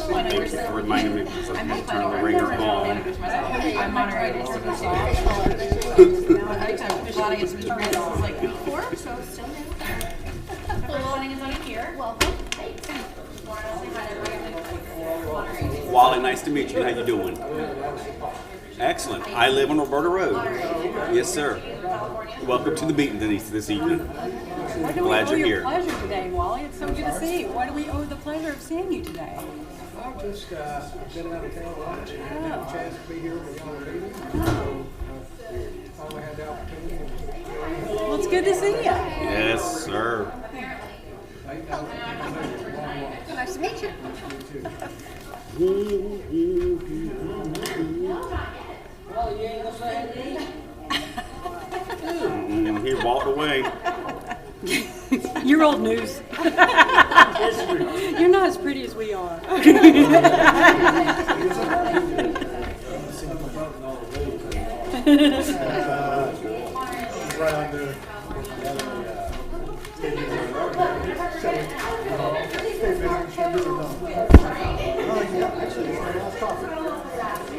Thank you for reminding me because I'm going to turn the ringer on. I'm moderating. Plotting is Mr. Randall. Like before, so still new. Plotting is on here. Welcome. Wally, nice to meet you. How you doing? Excellent. I live on Roberta Road. Yes, sir. Welcome to the meeting this evening. What do we Glad owe you're you here. pleasure today, Wally? It's so good to see you. Why do we owe the pleasure of seeing you today? I've just been out of town once and didn't have a chance to be here with y'all meeting. So finally had the opportunity. Well, it's good to see you. Yes, sir. Nice to meet you. He walked away. You're old news. You're not as pretty as we are. Right on there.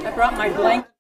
I brought my blanket.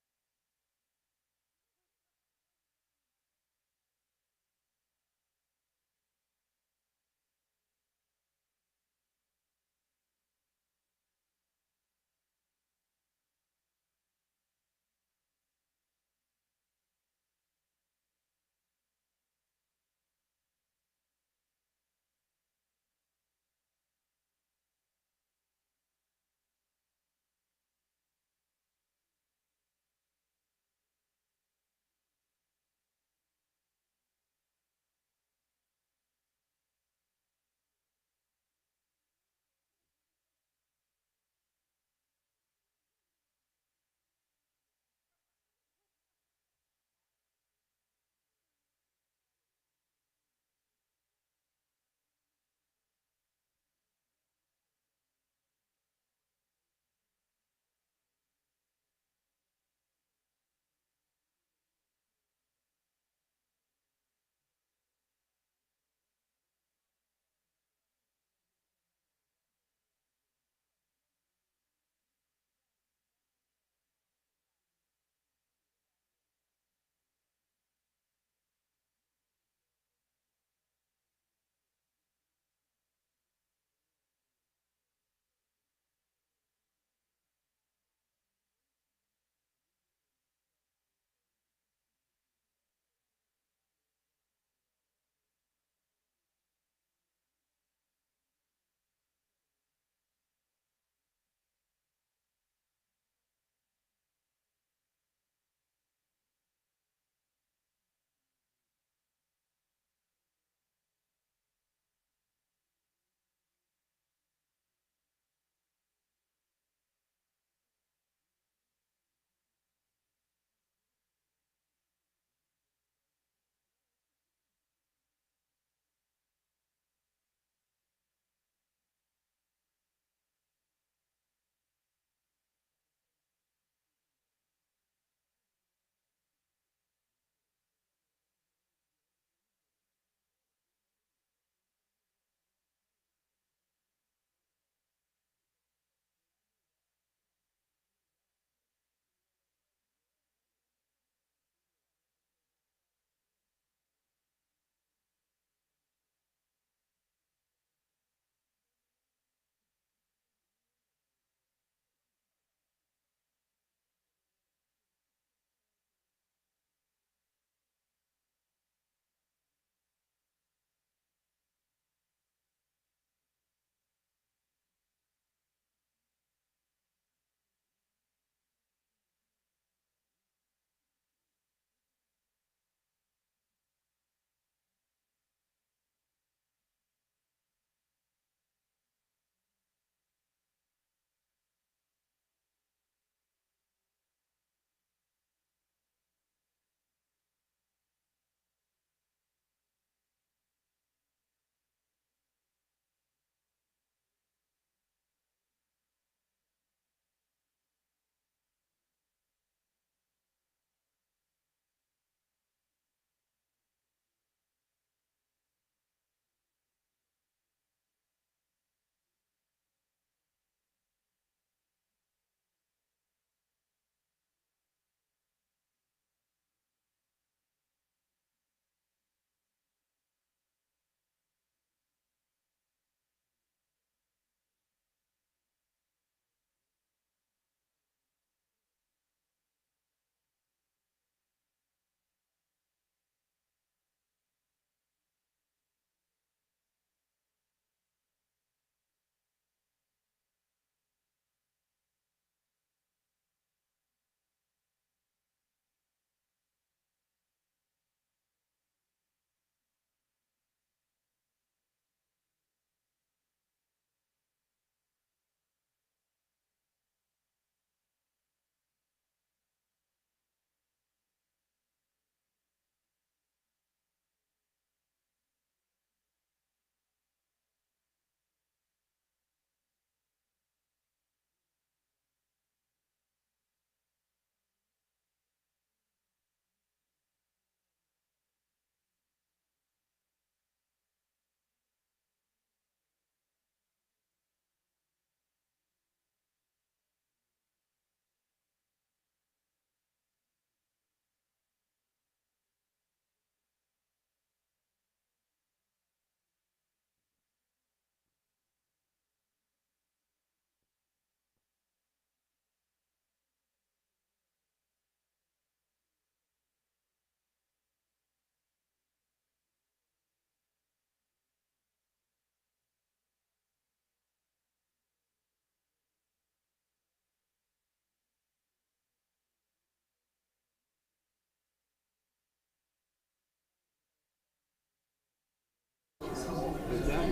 but that,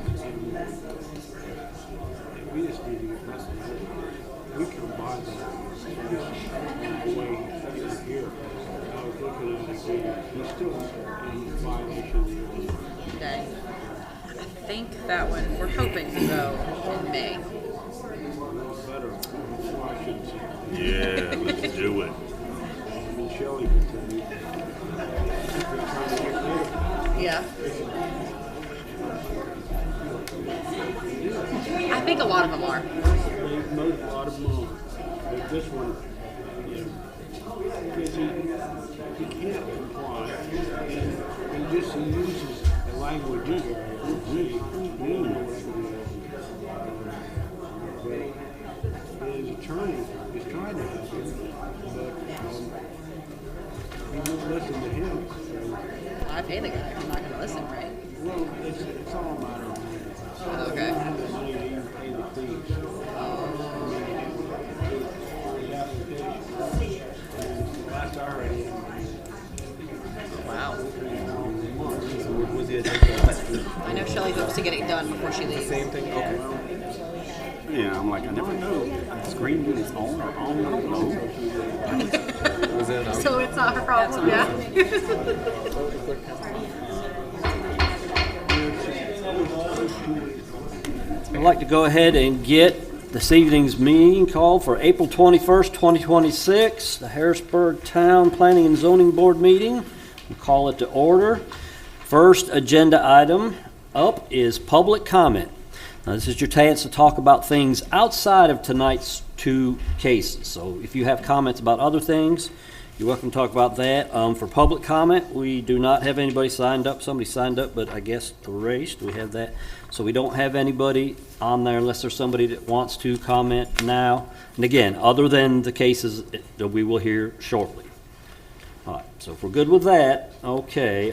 we just need to get wrestling over. We can buy that way here. I was looking at it, he's still in violation. Okay. I think that one, we're hoping to go in May. Better, before I should say. Yeah, let's do it. I mean, Shelley can tell you. They're trying to get rid of it. Yeah. I think a lot of them are. A lot of them are. But this one, because he can't comply. And he just uses the language in here. His attorney is trying to help him, but he won't listen to him. I pay the guy. I'm not going to listen, right? Well, it's all a matter of money. Okay. They don't have the money to even pay the fees. The application. And last I heard, he Wow. Was it I know Shelley hopes to get it done before she leaves. Same thing? Okay. Yeah, I'm like, I never know. Screen units on or on, I don't know. Was it, So it's not her problem, yeah? I'd like to go ahead and get this evening's meeting called for April 21st, 2026, the Harrisburg Town Planning and Zoning Board meeting. We'll call it to order. First agenda item up is public comment. Now, this is your chance to talk about things outside of tonight's two cases. So if you have comments about other things, you're welcome to talk about that. For public comment, we do not have anybody signed up. Somebody signed up, but I guess erased. We have that. So we don't have anybody on there unless there's somebody that wants to comment now. And again, other than the cases that we will hear shortly. All right, so if we're good with that, okay.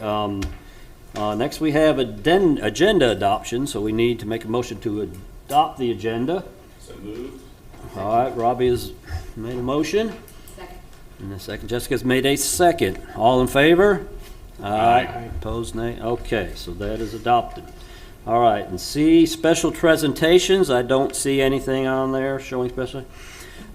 Next we have agenda adoption, so we need to make a motion to adopt the agenda. So moved. All right, Robbie has made a motion. Second. And a second, Jessica's made a second. All in favor? Aye. Opposed, nay? Okay, so that is adopted. All right, and C, special presentations. I don't see anything on there showing special.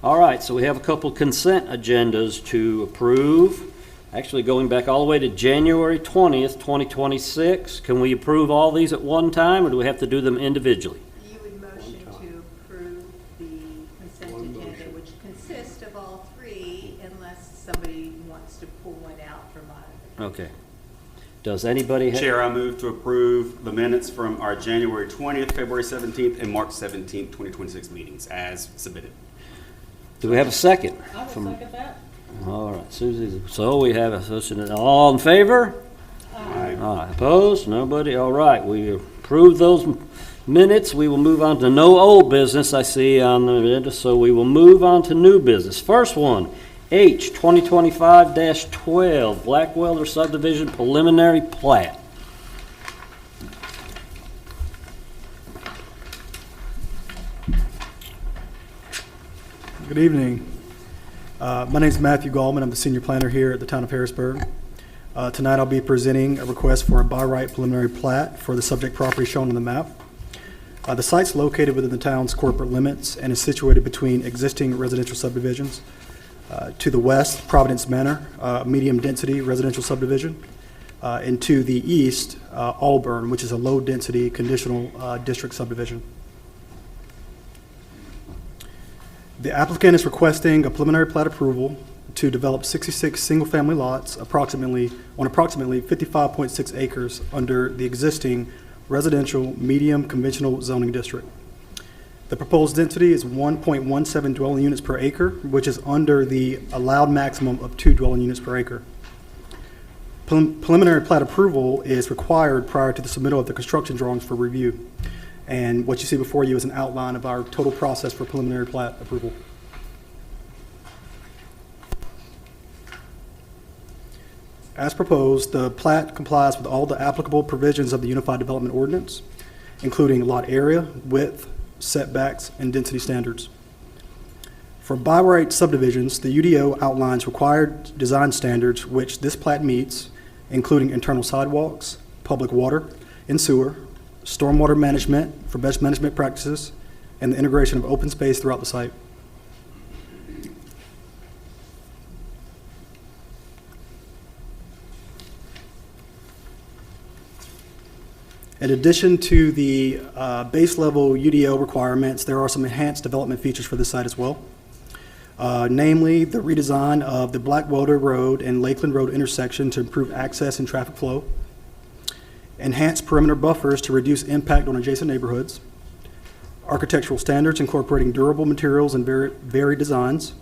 All right, so we have a couple consent agendas to approve. Actually, going back all the way to January 20th, 2026. Can we approve all these at one time, or do we have to do them individually? You would motion to approve the consent agenda, which consists of all three, unless somebody wants to pull one out for modification. Okay. Does anybody have? Chair, I move to approve the minutes from our January 20th, February 17th, and March 17th, 2026 meetings as submitted. Do we have a second? I will second that. All right, Susie. So we have a, all in favor? Aye. Aye. Opposed? Nobody? All right, we approve those minutes. We will move on to no old business I see on the agenda, so we will move on to new business. First one, H 2025-12, Blackwelder Subdivision Preliminary Plat. Good evening. My name is Matthew Gallman. I'm the senior planner here at the town of Harrisburg. Tonight I'll be presenting a request for a by right preliminary plat for the subject property shown on the map. The site's located within the town's corporate limits and is situated between existing residential subdivisions. To the west, Providence Manor, medium-density residential subdivision. And to the east, Auburn, which is a low-density conditional district subdivision. The applicant is requesting a preliminary plat approval to develop 66 single-family lots on approximately 55.6 acres under the existing residential medium conventional zoning district. The proposed density is 1.17 dwelling units per acre, which is under the allowed maximum of 2 dwelling units per acre. Preliminary plat approval is required prior to the submittal of the construction drawings for review. And what you see before you is an outline of our total process for preliminary plat approval. As proposed, the plat complies with all the applicable provisions of the Unified Development Ordinance, including lot area, width, setbacks, and density standards. For by right subdivisions, the UDO outlines required design standards which this plat meets, including internal sidewalks, public water and sewer, stormwater management for best management practices, and the integration of open space throughout the site. In addition to the base level UDO requirements, there are some enhanced development features for this site as well. Namely, the redesign of the Blackwater Road and Lakeland Road intersection to improve access and traffic flow, enhanced perimeter buffers to reduce impact on adjacent neighborhoods, architectural standards incorporating durable materials and varied designs,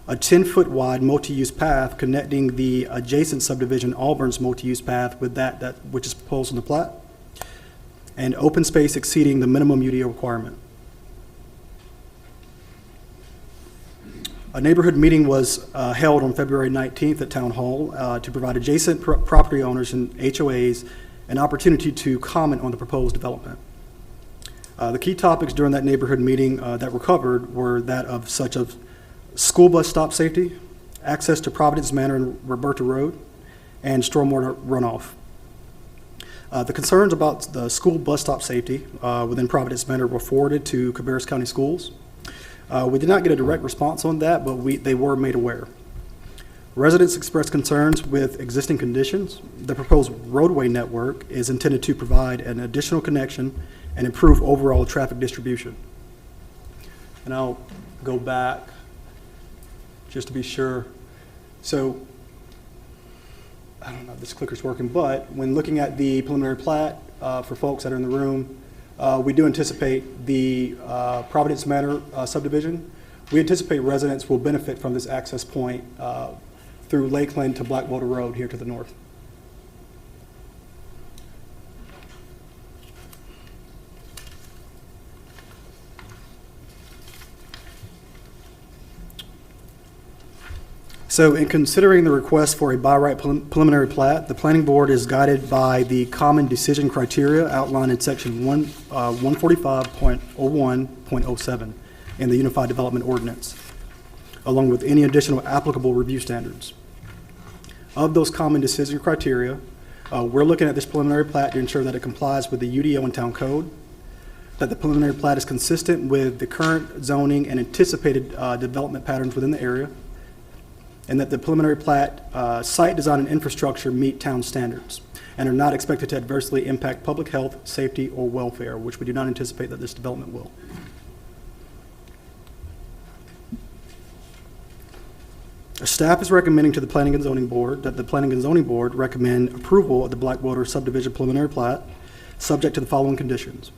a 10-foot wide multi-use path connecting the adjacent subdivision Auburn's multi-use path with that which is proposed in the plat, and open space exceeding the minimum UDO requirement. A neighborhood meeting was held on February 19th at Town Hall to provide adjacent property owners and HOAs an opportunity to comment on the proposed development. The key topics during that neighborhood meeting that were covered were that of such as school bus stop safety, access to Providence Manor and Roberta Road, and stormwater runoff. The concerns about the school bus stop safety within Providence Manor were forwarded to Cabarrus County Schools. We did not get a direct response on that, but they were made aware. Residents expressed concerns with existing conditions. The proposed roadway network is intended to provide an additional connection and improve overall traffic distribution. And I'll go back just to be sure. So, I don't know if this clicker's working, but when looking at the preliminary plat for folks that are in the room, we do anticipate the Providence Manor subdivision. We anticipate residents will benefit from this access point through Lakeland to Blackwater Road here to the north. So in considering the request for a by right preliminary plat, the Planning Board is guided by the common decision criteria outlined in section 145.01.07 in the Unified Development Ordinance, along with any additional applicable review standards. Of those common decision criteria, we're looking at this preliminary plat to ensure that it complies with the UDO and Town Code, that the preliminary plat is consistent with the current zoning and anticipated development patterns within the area, and that the preliminary plat site design and infrastructure meet town standards and are not expected to adversely impact public health, safety, or welfare, which we do not anticipate that this development will. Staff is recommending to the Planning and Zoning Board that the Planning and Zoning Board recommend approval of the Blackwater subdivision preliminary plat, subject to the following conditions.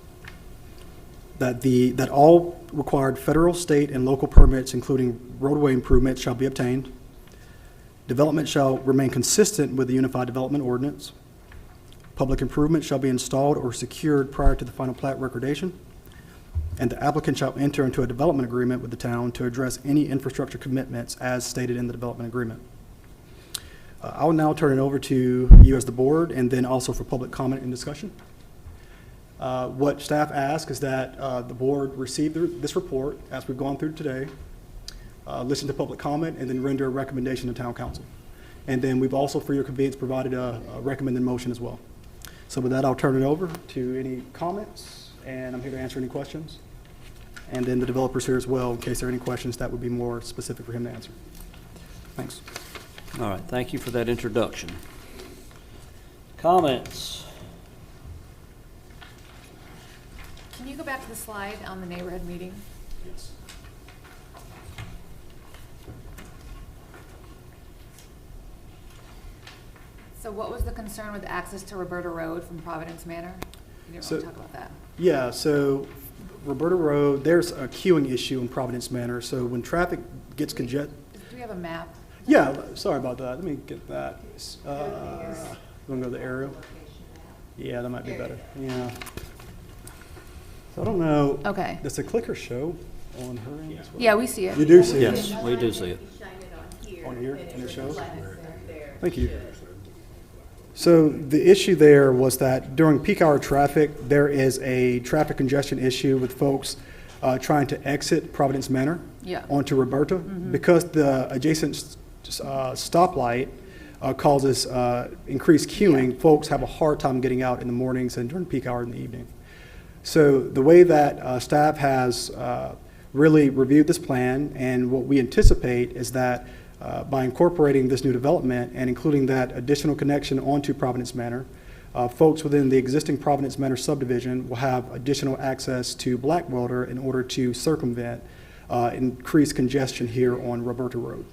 That all required federal, state, and local permits, including roadway improvements, shall be obtained. Development shall remain consistent with the Unified Development Ordinance. Public improvements shall be installed or secured prior to the final plat recordation. And the applicant shall enter into a development agreement with the town to address any infrastructure commitments as stated in the development agreement. I will now turn it over to you as the board and then also for public comment and discussion. What staff asks is that the board receive this report as we've gone through today, listen to public comment, and then render a recommendation to town council. And then we've also, for your convenience, provided a recommended motion as well. So with that, I'll turn it over to any comments, and I'm here to answer any questions. And then the developer's here as well, in case there are any questions that would be more specific for him to answer. Thanks. All right, thank you for that introduction. Comments? Can you go back to the slide on the neighborhood meeting? Yes. So what was the concern with access to Roberta Road from Providence Manor? You didn't really talk about that. Yeah, so Roberta Road, there's a queuing issue in Providence Manor. So when traffic gets congested. Do we have a map? Yeah, sorry about that. Let me get that. You want to go to the aerial? Yeah, that might be better. Yeah. So I don't know. Okay. Does the clicker show on her end as well? Yeah, we see it. You do see it? Yes, we do see it. On here, and it shows? Thank you. So the issue there was that during peak hour traffic, there is a traffic congestion issue with folks trying to exit Providence Manor Yeah. onto Roberta. Because the adjacent stoplight causes increased queuing, folks have a hard time getting out in the mornings and during peak hour in the evening. So the way that staff has really reviewed this plan, and what we anticipate is that by incorporating this new development and including that additional connection onto Providence Manor, folks within the existing Providence Manor subdivision will have additional access to Blackwelder in order to circumvent increased congestion here on Roberta Road.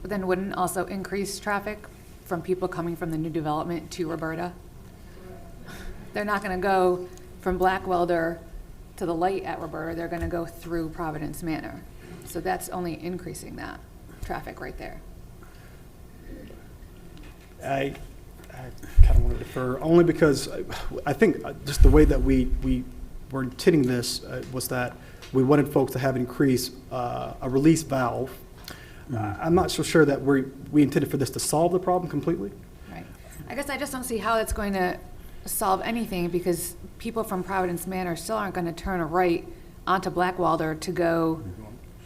But then wouldn't it also increase traffic from people coming from the new development to Roberta? They're not gonna go from Blackwelder to the light at Roberta, they're gonna go through Providence Manor. So that's only increasing that traffic right there. I kind of want to defer, only because I think just the way that we were intending this was that we wanted folks to have increased a release valve. I'm not so sure that we intended for this to solve the problem completely. Right. I guess I just don't see how it's going to solve anything, because people from Providence Manor still aren't going to turn a right onto Blackwelder to go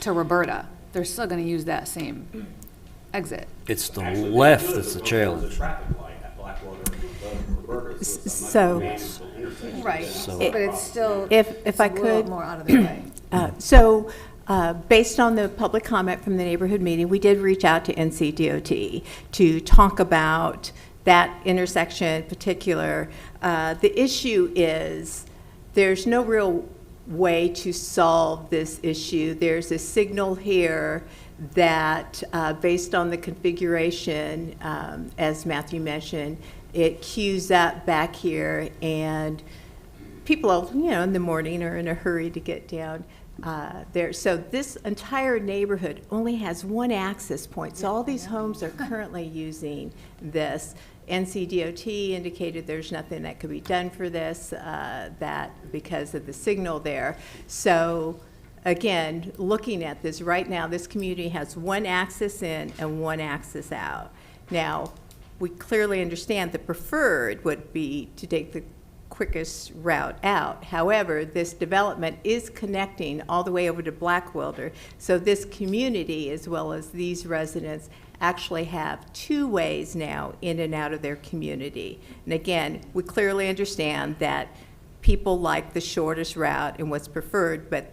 to Roberta. They're still going to use that same exit. It's the left that's the challenge. traffic light at Blackwater and Roberta, So- Right. So- But it's still, If it's I a little could, more out of the way. Based on the public comment from the neighborhood meeting, we did reach out to NCDOT to talk about that intersection in particular. The issue is there's no real way to solve this issue. There's a signal here that, based on the configuration, as Matthew mentioned, it queues up back here, and people, in the morning are in a hurry to get down there. So this entire neighborhood only has one access point. So all these homes are currently using this. NCDOT indicated there's nothing that could be done for this, that because of the signal there. So again, looking at this right now, this community has one access in and one access out. Now, we clearly understand the preferred would be to take the quickest route out. However, this development is connecting all the way over to Blackwelder. So this community, as well as these residents, actually have two ways now in and out of their community. And again, we clearly understand that people like the shortest route and what's preferred, but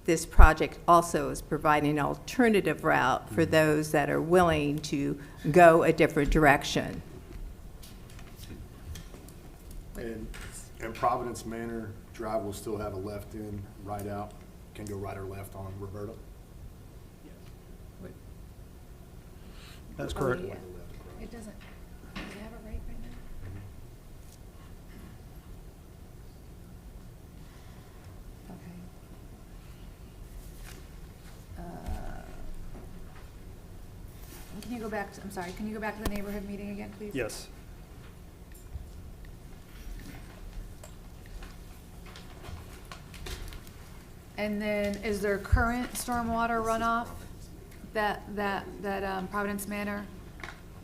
this project also is providing an alternative route for those that are willing to go a different direction. And Providence Manor Drive will still have a left in, right out, can go right or left on Roberta? That's correct. Yeah. It doesn't, does it have a right now? Okay. Can you go back to, I'm sorry, can you go back to the neighborhood meeting again, please? Yes. And then, is there current stormwater runoff that Providence Manor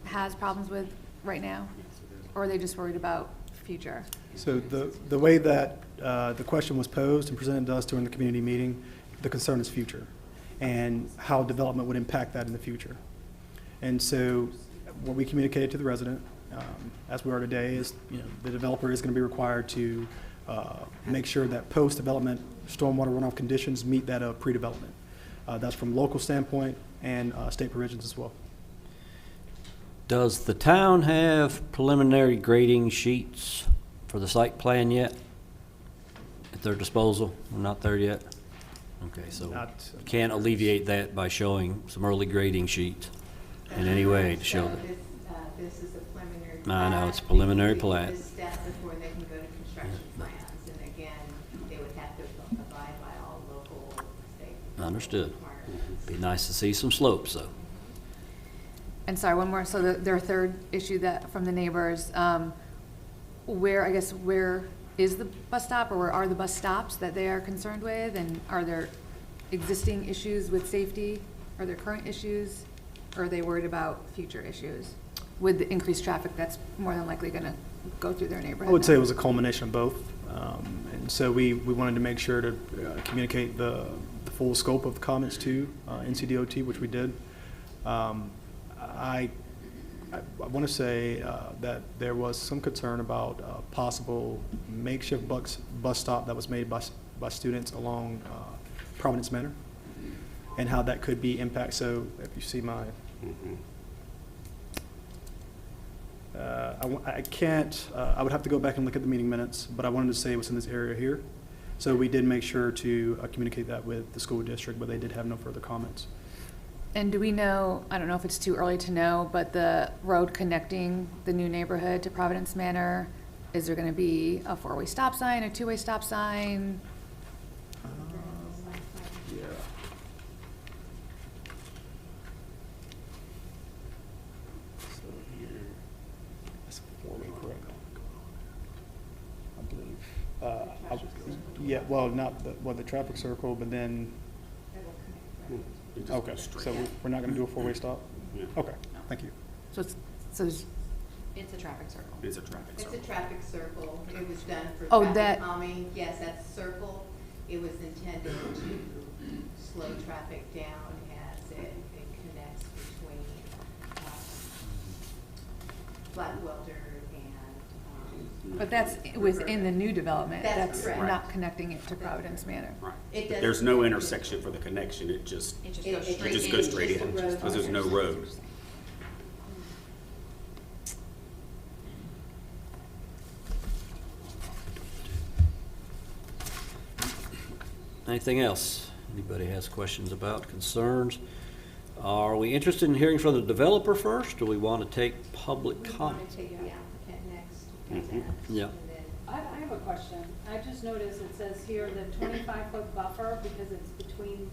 has problems with right now? Or are they just worried about future? So the way that the question was posed and presented to us during the community meeting, the concern is future and how development would impact that in the future. And so what we communicated to the resident, as we are today, is the developer is going to be required to make sure that post-development stormwater runoff conditions meet that of pre-development. That's from local standpoint and state provisions as well. Does the town have preliminary grading sheets for the site plan yet at their disposal? We're not there yet? Okay, so can't alleviate that by showing some early grading sheets in any way to show that. This is a preliminary I know, it's a preliminary plat. This step before they can go to construction plans, and again, they would have to abide by all local, state. Understood. requirements. Be nice to see some slopes, though. And sorry, one more, so their third issue that, from the neighbors, where is the bus stop, or where are the bus stops that they are concerned with? And are there existing issues with safety? Are there current issues? Or are they worried about future issues with the increased traffic that's more than likely gonna go through their neighborhood? I would now? say it was a culmination of both. And so we wanted to make sure to communicate the full scope of the comments to NCDOT, which we did. I I want to say that there was some concern about possible makeshift bus stop that was made by students along Providence Manor, and how that could be impact. So if you see my, I can't, I would have to go back and look at the meeting minutes, but I wanted to say it was in this area here. So we did make sure to communicate that with the school district, but they did have no further comments. And do we know, I don't know if it's too early to know, but the road connecting the new neighborhood to Providence Manor, is there going to be a 4-way stop sign, a 2-way stop sign? Yeah. So here, that's 4-way, correct? I believe. Yeah, well, not the traffic circle, but then. Okay, so we're not going to do a 4-way stop? Yeah. Okay, thank you. So it's a traffic circle. It's a traffic It's circle. a traffic circle. It was done for Oh, traffic that- calming. Yes, that's circle. It was intended to slow traffic down as it connects between Blackwelder and, But that's within the new development. That's That's correct. not connecting it to Providence Manor. Right. It does- There's no intersection for the connection, it just It just It- goes it straight just in. goes straight It's in, just a road. because there's no road. Anything else? Anybody has questions about, concerns? Are we interested in hearing from the developer first, or we want to take public we want comment? to take the applicant next. Yeah. And then I have a question. I just noticed it says here the 25-foot buffer, because it's between,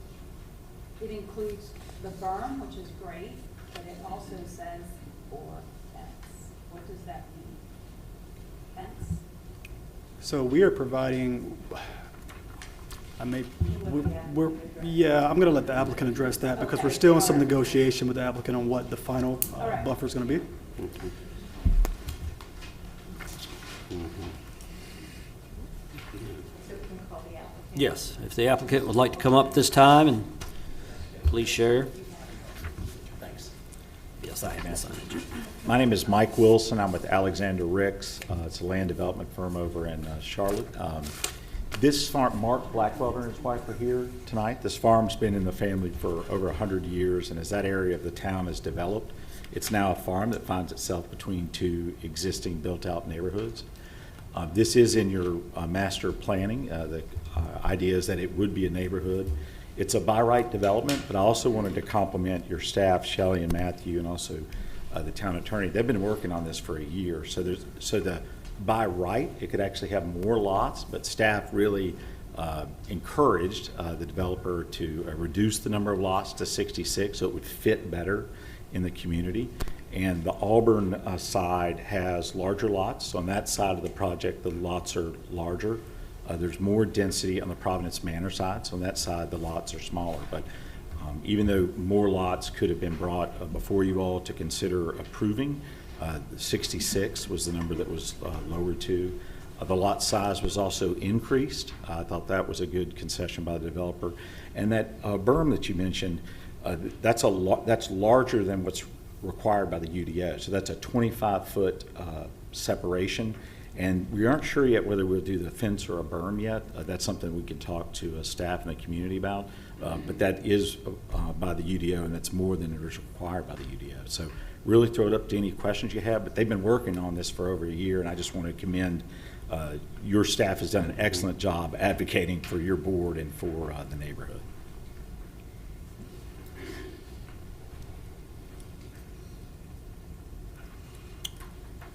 it includes the berm, which is great, but it also says or fence. What does that mean? Fence? So we are providing, yeah, I'm going to let the applicant address that because we're still in some negotiation with the applicant on what the final buffer is going to be. So we can call the applicant. Yes, if the applicant would like to come up this time, and please share. Thanks. Yes, I have the signage. My name is Mike Wilson. I'm with Alexander Ricks. It's a land development firm over in Charlotte. This farm, Mark Blackwelder and his wife are here tonight. This farm's been in the family for over 100 years, and as that area of the town is developed, it's now a farm that finds itself between two existing built-out neighborhoods. This is in your master planning. The idea is that it would be a neighborhood. It's a by right development, but I also wanted to compliment your staff, Shelley and Matthew, and also the town attorney. They've been working on this for a year. So the by right, it could actually have more lots, but staff really encouraged the developer to reduce the number of lots to 66 so it would fit better in the community. And the Auburn side has larger lots. So on that side of the project, the lots are larger. There's more density on the Providence Manor side. So on that side, the lots are smaller. But even though more lots could have been brought before you all to consider approving, 66 was the number that was lowered to. The lot size was also increased. I thought that was a good concession by the developer. And that berm that you mentioned, that's larger than what's required by the UDO. So that's a 25-foot separation. And we aren't sure yet whether we'll do the fence or a berm yet. That's something we can talk to staff and the community about. But that is by the UDO, and that's more than is required by the UDO. So really throw it up to any questions you have. But they've been working on this for over a year, and I just want to commend your staff has done an excellent job advocating for your board and for the neighborhood.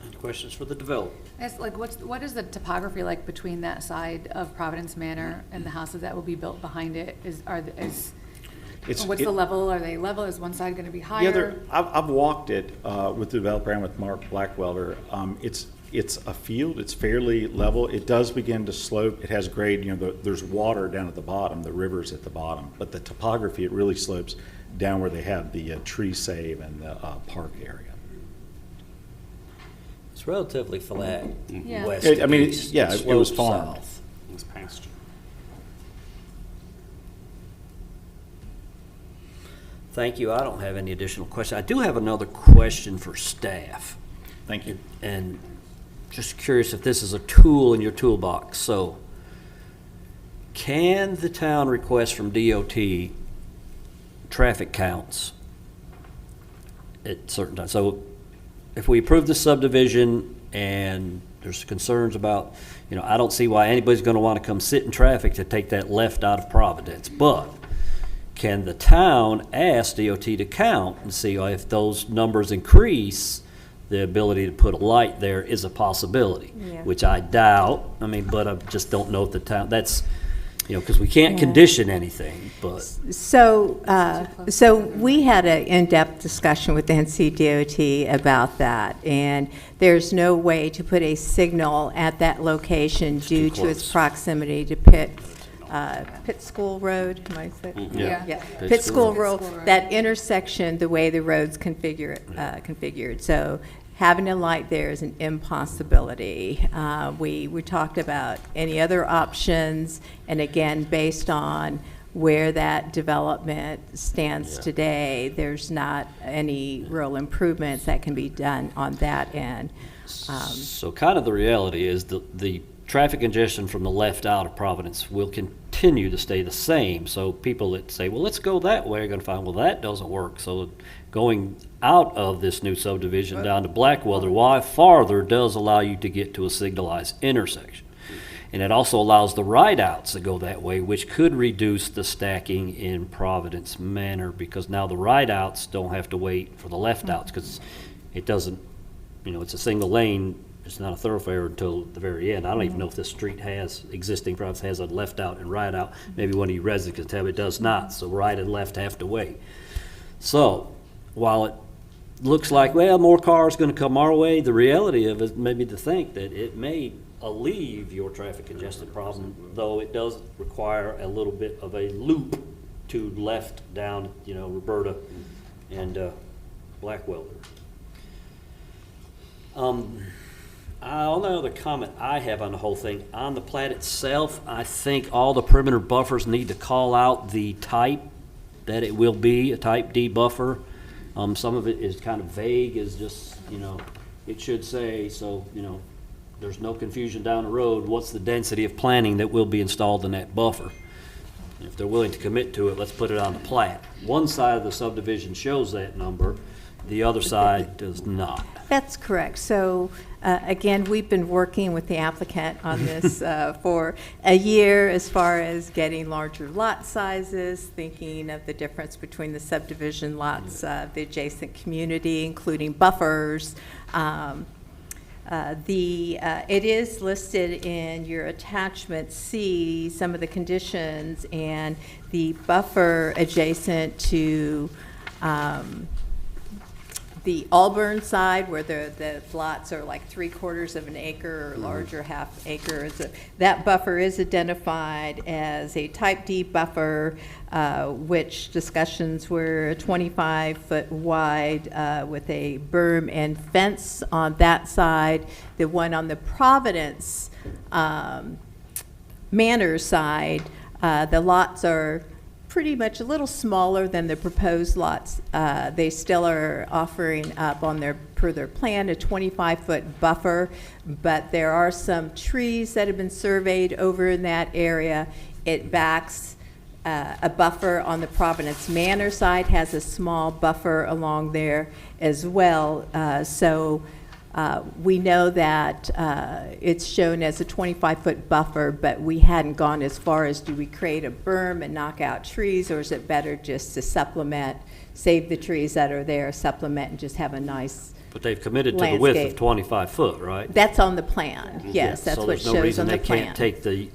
Any questions for the developer? It's like, what is the topography like between that side of Providence Manor and the houses that will be built behind it? What's the level? Are they level? Is one side going to be higher? Yeah, I've walked it with the developer and with Mark Blackwelder. It's a field. It's fairly level. It does begin to slope. It has grade. There's water down at the bottom. The river's at the bottom. But the topography, it really slopes down where they have the tree save and the park area. It's relatively flat. Yeah. West I mean, to east. yeah, it was slopes farmed. south. It's pasture. Thank you. I don't have any additional questions. I do have another question for staff. Thank you. And just curious if this is a tool in your toolbox. So, can the town request from DOT traffic counts at certain times? So, if we approve the subdivision and there's concerns about, I don't see why anybody's going to want to come sit in traffic to take that left out of Providence. But can the town ask DOT to count and see if those numbers increase, the ability to put a light there is a possibility, Yeah. which I doubt. But I just don't know if the town, that's, because we can't condition anything, but. So we had an in-depth discussion with NCDOT about that, and there's no way to put a signal at that location due to its close. proximity to Pitt School Road, am I saying? Yeah. Pitt School Road, School Road. that intersection, the way the road's configured. So having a light there is an impossibility. We talked about any other options, and again, based on where that development stands today, there's not any real improvements that can be done on that end. So kind of the reality is the traffic congestion from the left out of Providence will continue to stay the same. So people that say, well, let's go that way are going to find, well, that doesn't work. So going out of this new subdivision down to Blackwell, the Y farther does allow you to get to a signalized intersection. And it also allows the ride-outs to go that way, which could reduce the stacking in Providence Manor, because now the ride-outs don't have to wait for the left-outs, because it doesn't, it's a single lane. It's not a thoroughfare until the very end. I don't even know if this street existing Providence has a left-out and right-out. Maybe one of you residents can tell me it does not, so right and left have to wait. So while it looks like, well, more cars going to come our way, the reality of it may be to think that it may alleviate your traffic congestion problem, though it does require a little bit of a loop to left down, Roberta and Blackwell. Only other comment I have on the whole thing, on the plat itself, I think all the perimeter buffers need to call out the type that it will be, a type D buffer. Some of it is kind of vague, is just, it should say, so, there's no confusion down the road, what's the density of planning that will be installed in that buffer? And if they're willing to commit to it, let's put it on the plat. One side of the subdivision shows that number, the other side does not. That's correct. So, again, we've been working with the applicant on this for a year as far as getting larger lot sizes, thinking of the difference between the subdivision lots, the adjacent community, including buffers. It is listed in your attachment C, some of the conditions, and the buffer adjacent to the Auburn side, where the lots are like 3/4 of an acre or larger, half acre. That buffer is identified as a type D buffer, which discussions were 25-foot wide with a berm and fence on that side. The one on the Providence Manor side, the lots are pretty much a little smaller than the proposed lots. They still are offering up on per their plan a 25-foot buffer, but there are some trees that have been surveyed over in that area. It backs a buffer on the Providence Manor side, has a small buffer along there as well. We know that it's shown as a 25-foot buffer, but we hadn't gone as far as, do we create a berm and knock out trees, or is it better just to supplement, save the trees that are there, supplement, and just have a nice But they've committed to the width of landscape. 25 foot, right? That's on the plan, yes, that's what So there's no shows reason on the they can't plan. take the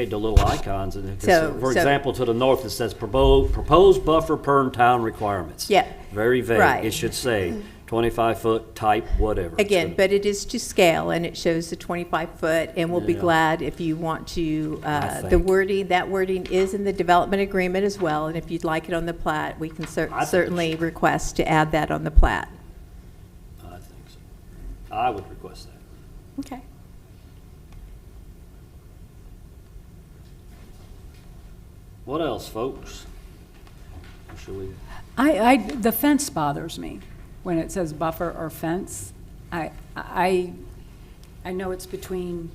the little icons, and So- for so- example, to the north, it says proposed buffer per town requirements. Yeah. Very vague. Right. It should say 25-foot type, whatever. Again, but it is to scale, and it shows the 25-foot, and we'll be Yeah. glad if you want to, the think- wording, that wording is in the development agreement as well, and if you'd like it on the plat, we can I think it certainly request to add that on the plat. I think so. I would request that. Okay. What else, folks? Or should we? The fence bothers me when it says buffer or fence. I know it's between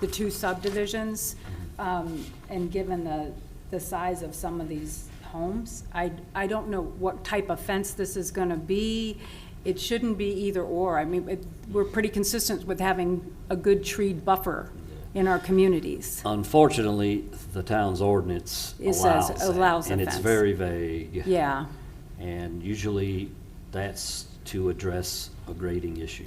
the two subdivisions, and given the size of some of these homes, I don't know what type of fence this is gonna be. It shouldn't be either or. I mean, we're pretty consistent with having a good treed buffer in our communities. Unfortunately, the town's ordinance It says allows a and it's fence. very vague. Yeah, And usually that's to address a grading issue.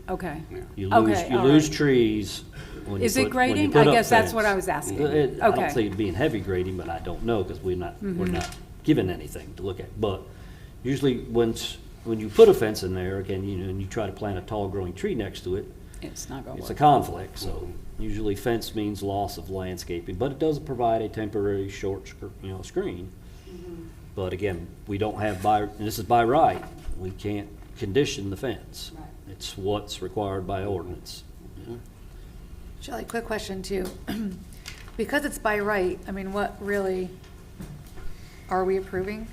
okay. You Okay, all lose right. trees when you Is it put- when you grading? put I up guess that's what fence. I was asking. I don't Okay. Mm-hmm. say it being heavy grading, but I don't know because we're not given anything to look at. But usually when you put a fence in there, again, and you try to plant a tall growing tree next to it, It's not gonna it's a work. conflict. So usually fence means loss of landscaping, but it does provide a temporary short, screen. But again, we don't have and this is by right, we can't condition the fence. Right. It's what's required by ordinance. Shelley, quick question too. Because it's by right, I mean, what really are we approving?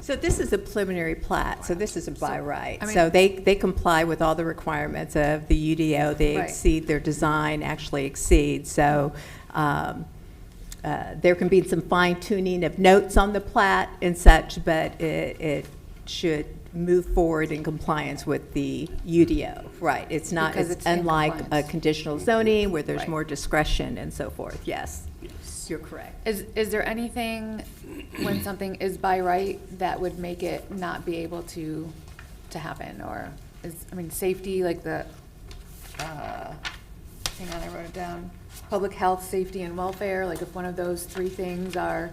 So this is a preliminary plat, so this is a by right. I mean- So they comply with all the requirements of the UDO. They Right. exceed, their design actually exceeds. So there can be some fine tuning of notes on the plat and such, but it should move forward in compliance with the UDO. Right, it's not, Because it's it's in unlike a compliance. conditional zoning where there's Right. more discretion and so forth. Yes, you're correct. Is there anything, when something is by right, that would make it not be able to happen? Or safety, like hang on, I wrote it down. Public health, safety, and welfare, like if one of those three things are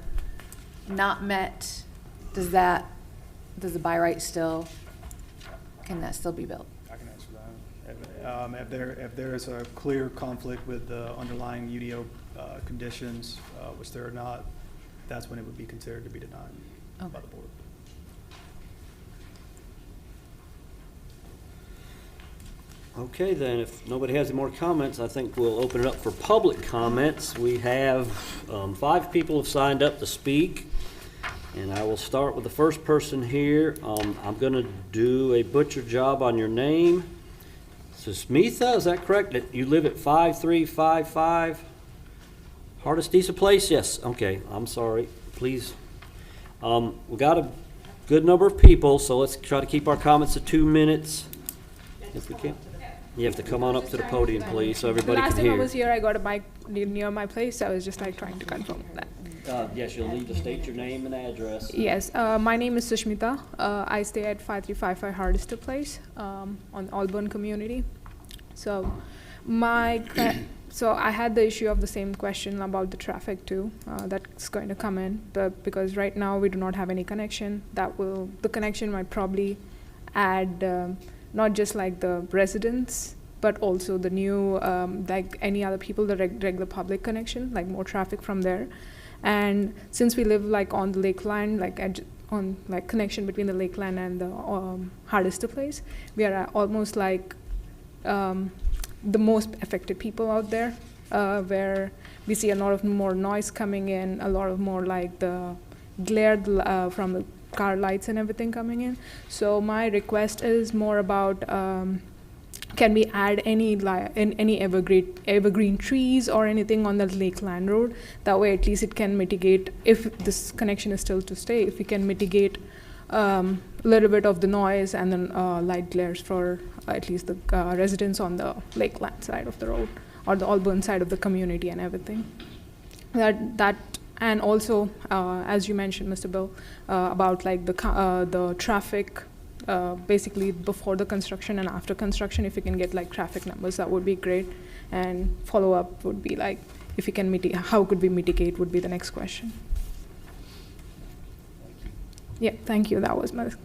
not met, does the by right can that still be built? I can answer that. If there is a clear conflict with the underlying UDO conditions, which there are not, that's when it would be considered to be denied by the board. Okay, then, if nobody has any more comments, I think we'll open it up for public comments. We have 5 people have signed up to speak, and I will start with the first person here. I'm going to do a butcher job on your name. Susmitha, is that correct? That you live at 5355 Hardestisa Place? Yes, okay, I'm sorry, please. We got a good number of people, so let's try to keep our comments to 2 minutes, if we can. You have to come on up to the podium, please, so everybody Last can time I hear. was here, I got a mic near my place, so I was just like trying to confirm that. Yes, you'll need to state your name and address. Yes, my name is Sushmita. I stay at 5355 Hardester Place on Auburn Community. So I had the issue of the same question about the traffic too. That's going to come in, but because right now we do not have any connection, the connection might probably add not just like the residents, but also the new, like any other people, the regular public connection, like more traffic from there. And since we live like on the lakeline, like on like connection between the lakeline and the Hardester Place, we are almost like the most affected people out there, where we see a lot of more noise coming in, a lot of more like the glare from the car lights and everything coming in. So my request is more about can we add any evergreen trees or anything on the Lakeland Road? That way at least it can mitigate, if this connection is still to stay, if we can mitigate a little bit of the noise and then light glares for at least the residents on the Lakeland side of the road or the Auburn side of the community and everything. That and also, as you mentioned, Mr. Bill, about like the traffic, basically before the construction and after construction, if you can get like traffic numbers, that would be great. And follow up would be like, if you can mitigate, how could we mitigate would be the next question. Yeah, thank you. That was my. Thank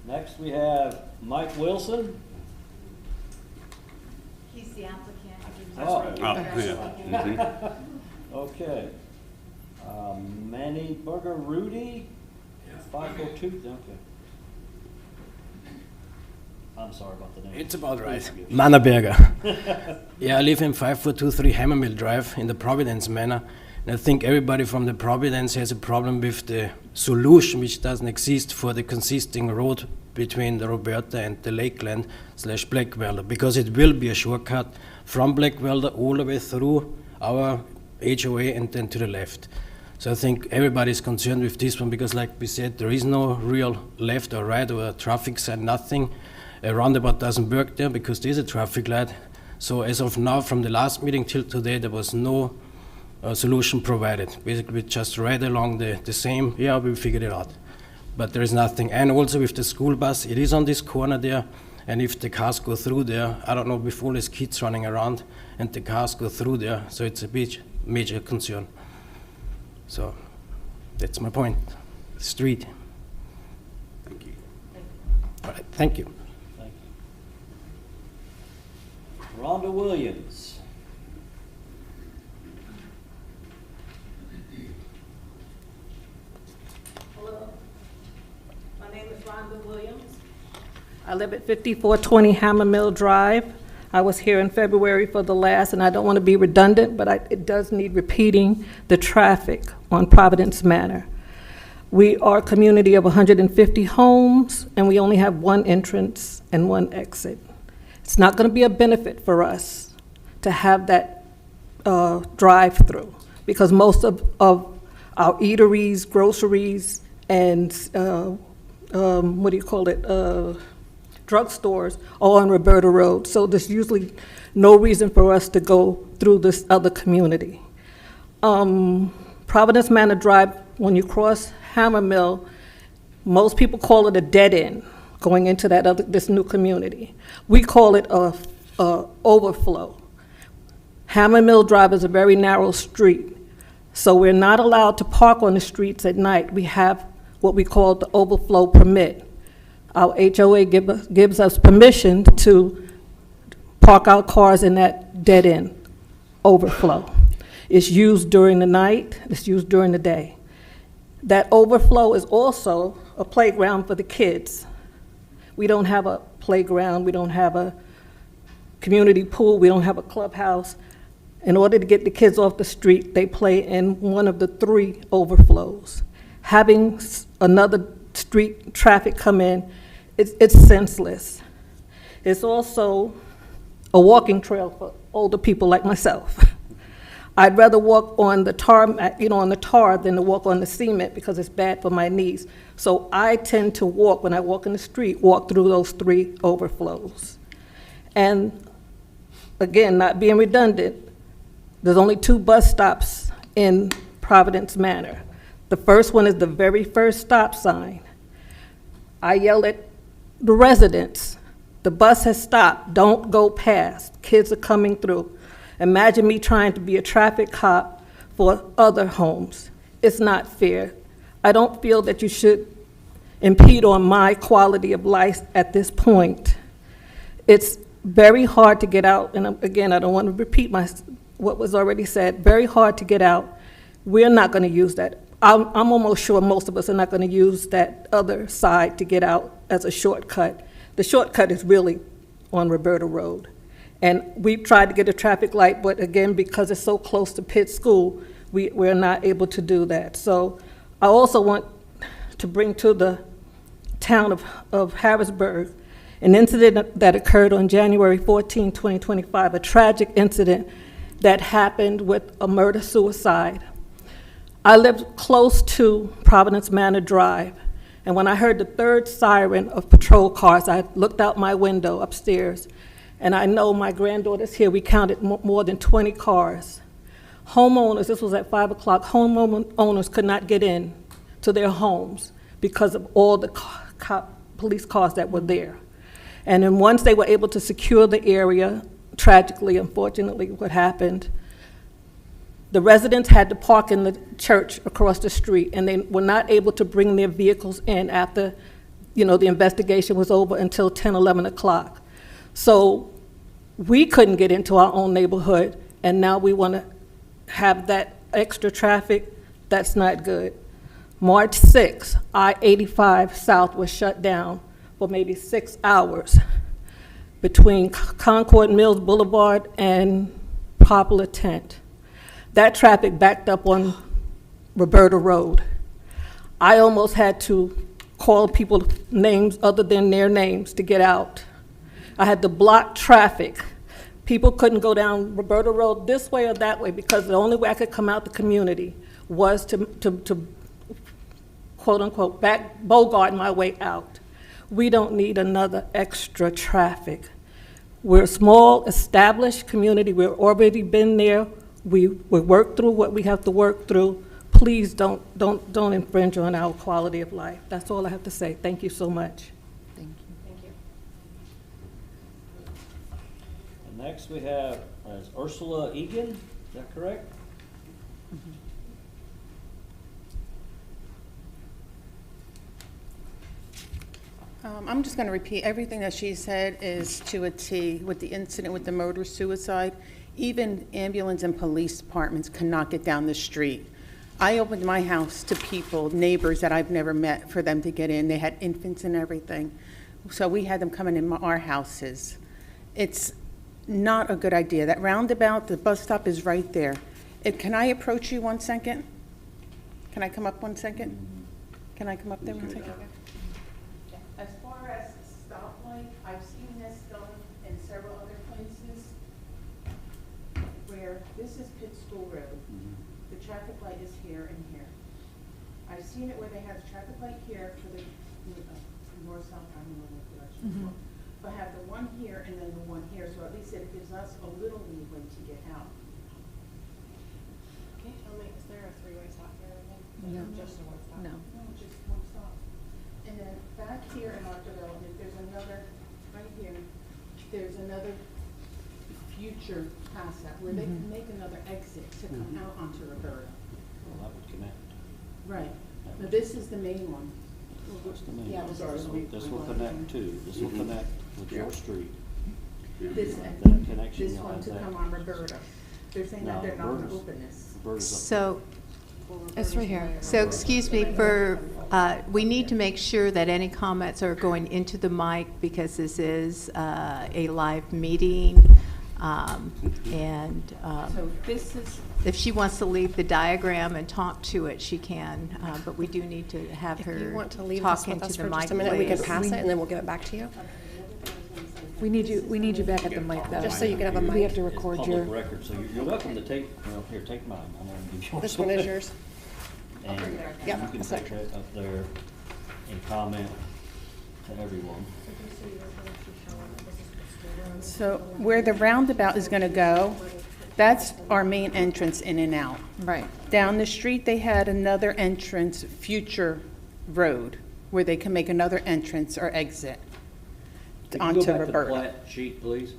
you. Next, we have Mike Wilson. He's the applicant. Oh, yeah. okay. Manny Burger Rudy, 542, okay. I'm sorry about the name. It's about right. Manna Berger. Yeah, I live in 5423 Hammermill Drive in the Providence Manor. And I think everybody from the Providence has a problem with the solution, which doesn't exist for the consisting road between the Roberta and the Lakeland / Blackwelder, because it will be a shortcut from Blackwelder all the way through our HOA and then to the left. So I think everybody's concerned with this one because, like we said, there is no real left or right or a traffic sign, nothing. A roundabout doesn't work there because there's a traffic light. So as of now, from the last meeting till today, there was no solution provided. Basically, we just right along the same, yeah, we figured it out. But there is nothing. And also with the school bus, it is on this corner there, and if the cars go through there, I don't know, with all these kids running around, and the cars go through there, so it's a big, major concern. So that's my point. Street. Thank you. All right, thank you. Thank you. Rhonda Williams. Hello, my name is Rhonda Williams. I live at 5420 Hammer Mill Drive. I was here in February for the last, and I don't want to be redundant, but it does need repeating, the traffic on Providence Manor. We are a community of 150 homes, and we only have one entrance and one exit. It's not going to be a benefit for us to have that drive-through, because most of our eateries, groceries, and drugstores are on Roberta Road, so there's usually no reason for us to go through this other community. Providence Manor Drive, when you cross Hammer Mill, most people call it a dead end going into this new community. We call it a overflow. Hammer Mill Drive is a very narrow street, so we're not allowed to park on the streets at night. We have what we call the overflow permit. Our HOA gives us permission to park our cars in that dead end overflow. It's used during the night, it's used during the day. That overflow is also a playground for the kids. We don't have a playground, we don't have a community pool, we don't have a clubhouse. In order to get the kids off the street, they play in one of the 3 overflows. Having another street traffic come in, it's senseless. It's also a walking trail for older people like myself. I'd rather walk on the tar, on the tar than to walk on the cement because it's bad for my knees. So I tend to walk, when I walk in the street, walk through those 3 overflows. And again, not being redundant, there's only 2 bus stops in Providence Manor. The first one is the very first stop sign. I yell at the residents, the bus has stopped, don't go past, kids are coming through. Imagine me trying to be a traffic cop for other homes. It's not fair. I don't feel that you should impede on my quality of life at this point. It's very hard to get out, and again, I don't want to repeat what was already said, very hard to get out. We're not going to use that. I'm almost sure most of us are not going to use that other side to get out as a shortcut. The shortcut is really on Roberta Road. And we've tried to get a traffic light, but again, because it's so close to Pitt School, we're not able to do that. So I also want to bring to the town of Harrisburg an incident that occurred on January 14, 2025, a tragic incident that happened with a murder-suicide. I lived close to Providence Manor Drive, and when I heard the 3rd siren of patrol cars, I looked out my window upstairs, and I know my granddaughter's here, we counted more than 20 cars. Homeowners, this was at 5 o'clock, homeowners could not get in to their homes because of all the police cars that were there. And then once they were able to secure the area, tragically, unfortunately, what happened, the residents had to park in the church across the street, and they were not able to bring their vehicles in after, the investigation was over until 10, 11 o'clock. So we couldn't get into our own neighborhood, and now we want to have that extra traffic. That's not good. March 6th, I-85 South was shut down for maybe 6 hours between Concord Mills Boulevard and Poplar Tent. that traffic backed up on Roberta Road. I almost had to call people names other than their names to get out. I had to block traffic. People couldn't go down Roberta Road this way or that way because the only way I could come out the community was to quote unquote bogart my way out. We don't need another extra traffic. We're a small, established community. We've already been there. We work through what we have to work through. Please don't infringe on our quality of life. That's all I have to say. Thank you so much. Thank you. And next we have Ursula Egan, is that correct? I'm just going to repeat, everything that she said is to a T. With the incident with the murder suicide, even ambulance and police departments cannot get down the street. I opened my house to people, neighbors that I've never met, for them to get in. They had infants and everything. So we had them coming in our houses. It's not a good idea. That roundabout, the bus stop is right there. Can I approach you 1 second? Can I come up 1 second? Can I come up there 1 second? As far as stoplight, I've seen this done in several other places where this is Pitt School Road. The traffic light is here and here. I've seen it where they have the traffic light here for the north-south, I don't know what direction. But have the one here and then the one here, so at least it gives us a little leeway to get out. Can you tell me, is there a three-way stop here or anything? No. Just a one stop? No. No, just one stop. And then back here in our development, there's another, right here, there's another future pass out where they can make another exit to come out onto Roberta. Well, that would connect. Right. Now, this is the main one. What's the main? Yeah, This will connect too. This will connect with your street. This, That connection this you'll one have to that. come on Roberta. They're saying that they're not gonna Roberta's- open this. Roberta's up So, It's right here. so excuse me, we need to make sure that any comments are going into the mic because this is a live meeting. So this is, If she wants to leave the diagram and talk to it, she can, but we do need to have If her you want to leave talk this with into us the for mic, just a minute, we can please. pass it and then we'll give it back to you. We need you back at the mic though. Just so you can have a We have mic. to It's record public your. record, so you're welcome to take, well, here, take mine. I'm gonna give yours. This one is yours. And Yep, you can that's take that up there and comment to everyone. so where the roundabout is gonna go, that's our main entrance in and out. Right. Down the street, they had another entrance, future road, where they can make another entrance or exit If you onto Go back to the Roberta. plat sheet, please.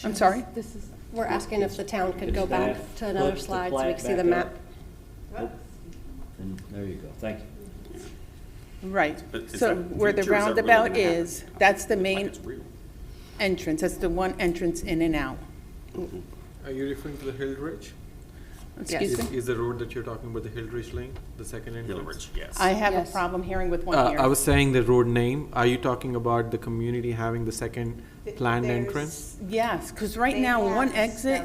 I'm sorry? This is. We're asking if the town could go It's back that. to another Put the slide so we plat can see the back map. up. And there you go, thank you. Right. But is So that where the future, or is that really roundabout gonna happen? is, that's the Like main it's real. entrance. That's the one entrance in and out. Are you referring to the Hill Ridge? Excuse me? Is the road that you're talking about the Hill Ridge Lane, the second entrance? Hill Ridge, yes. I have a Yes. problem hearing with one I ear. was saying the road name. Are you talking about the community having the second planned entrance? Yes, because right now, one exit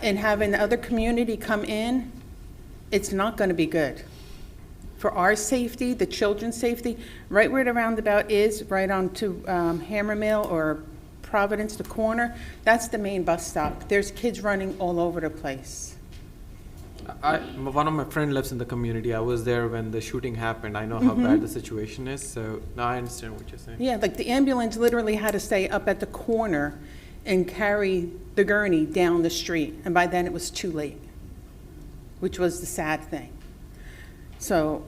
and having the other community come in, it's not going to be good. For our safety, the children's safety, right where the roundabout is, right onto Hammer Mill or Providence, the corner, that's the main bus stop. There's kids running all over the place. One of my friend lives in the community. I was there when the shooting happened. I know how bad the situation is, so now I understand what you're saying. Yeah, like the ambulance literally had to stay up at the corner and carry the gurney down the street, and by then it was too late, which was the sad thing. So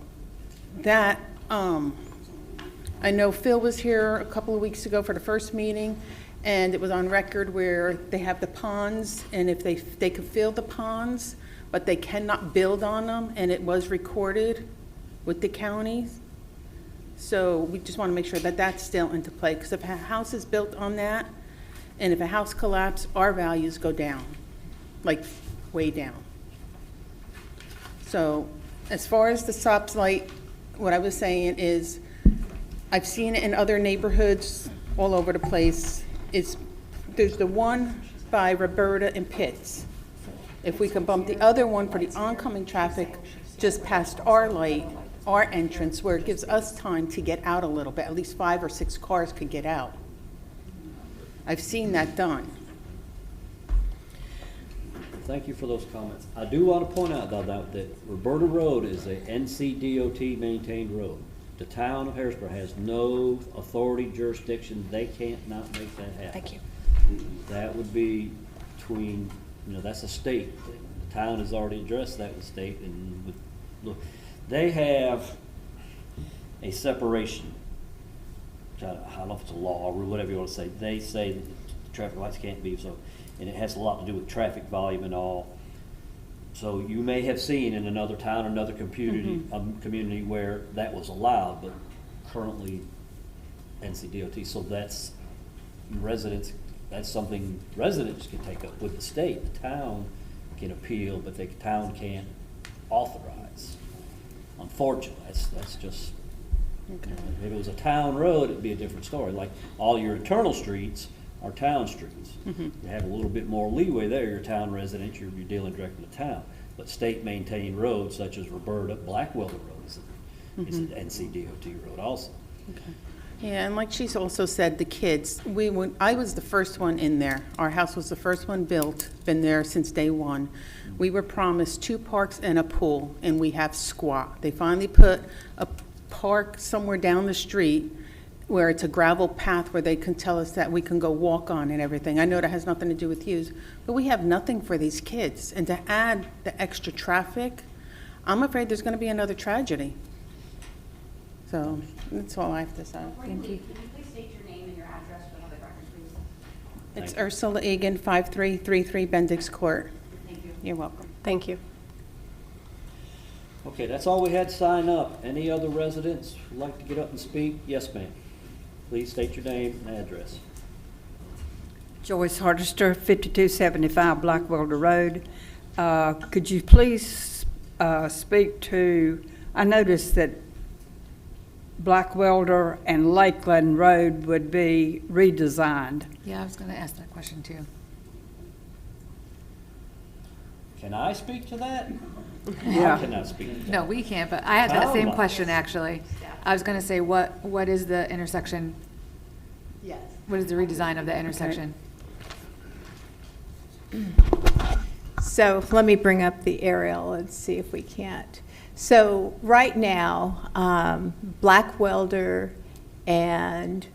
that, I know Phil was here a couple of weeks ago for the first meeting, and it was on record where they have the ponds, and if they could fill the ponds, but they cannot build on them, and it was recorded with the counties. So we just want to make sure that that's still into play, because if a house is built on that, and if a house collapses, our values go down, like way down. So as far as the stop light, what I was saying is, I've seen it in other neighborhoods all over the place. There's the one by Roberta and Pitts. If we can bump the other one for the oncoming traffic just past our light, our entrance, where it gives us time to get out a little bit, at least 5 or 6 cars could get out. I've seen that done. Thank you for those comments. I do want to point out, though, that Roberta Road is a NCDOT maintained road. The town of Harrisburg has no authority jurisdiction. They can't not make that happen. Thank you. That would be between, that's a state thing. The town has already addressed that with state, and look, they have a separation. I don't know if it's a law or whatever you want to say. They say that traffic lights can't be so, and it has a lot to do with traffic volume and all. So you may have seen in another town, another community, community where that was allowed, but currently NCDOT. So that's residents. That's something residents can take up with the state. The town can appeal, but the town can't authorize. Unfortunately, that's just. Okay. If it was a town road, it'd be a different story. Like all your internal streets are town streets. You have a little bit more leeway there. You're a town resident, you're dealing directly with town. But state maintained roads such as Roberta, Blackwelder Road is an NCDOT road also. Okay. Yeah, and like she's also said, the kids, I was the first one in there. Our house was the first one built, been there since day one. We were promised 2 parks and a pool, and we have squat. They finally put a park somewhere down the street where it's a gravel path where they can tell us that we can go walk on and everything. I know that has nothing to do with use, but we have nothing for these kids. And to add the extra traffic, I'm afraid there's going to be another tragedy. So that's all I have to say. Thank you. Can you please state your name and your address for the public record, please? It's Ursula Egan, 5333 Bendix Court. Thank you. You're welcome. Thank you. Okay, that's all we had to sign up. Any other residents who'd like to get up and speak? Yes, ma'am. Please state your name and address. Joyce Hardister, 5275 Blackwelder Road. Could you please speak to, I noticed that Blackwelder and Lakeland Road would be redesigned. Yeah, I was going to ask that question too. Can I speak to that? Yeah. I cannot speak to that. No, we can't, but I had that Oh, same my. question, actually. I was going to say, what is the intersection? Yes. What is the redesign of the intersection? So let me bring up the aerial and see if we can't. So right now, Blackwelder and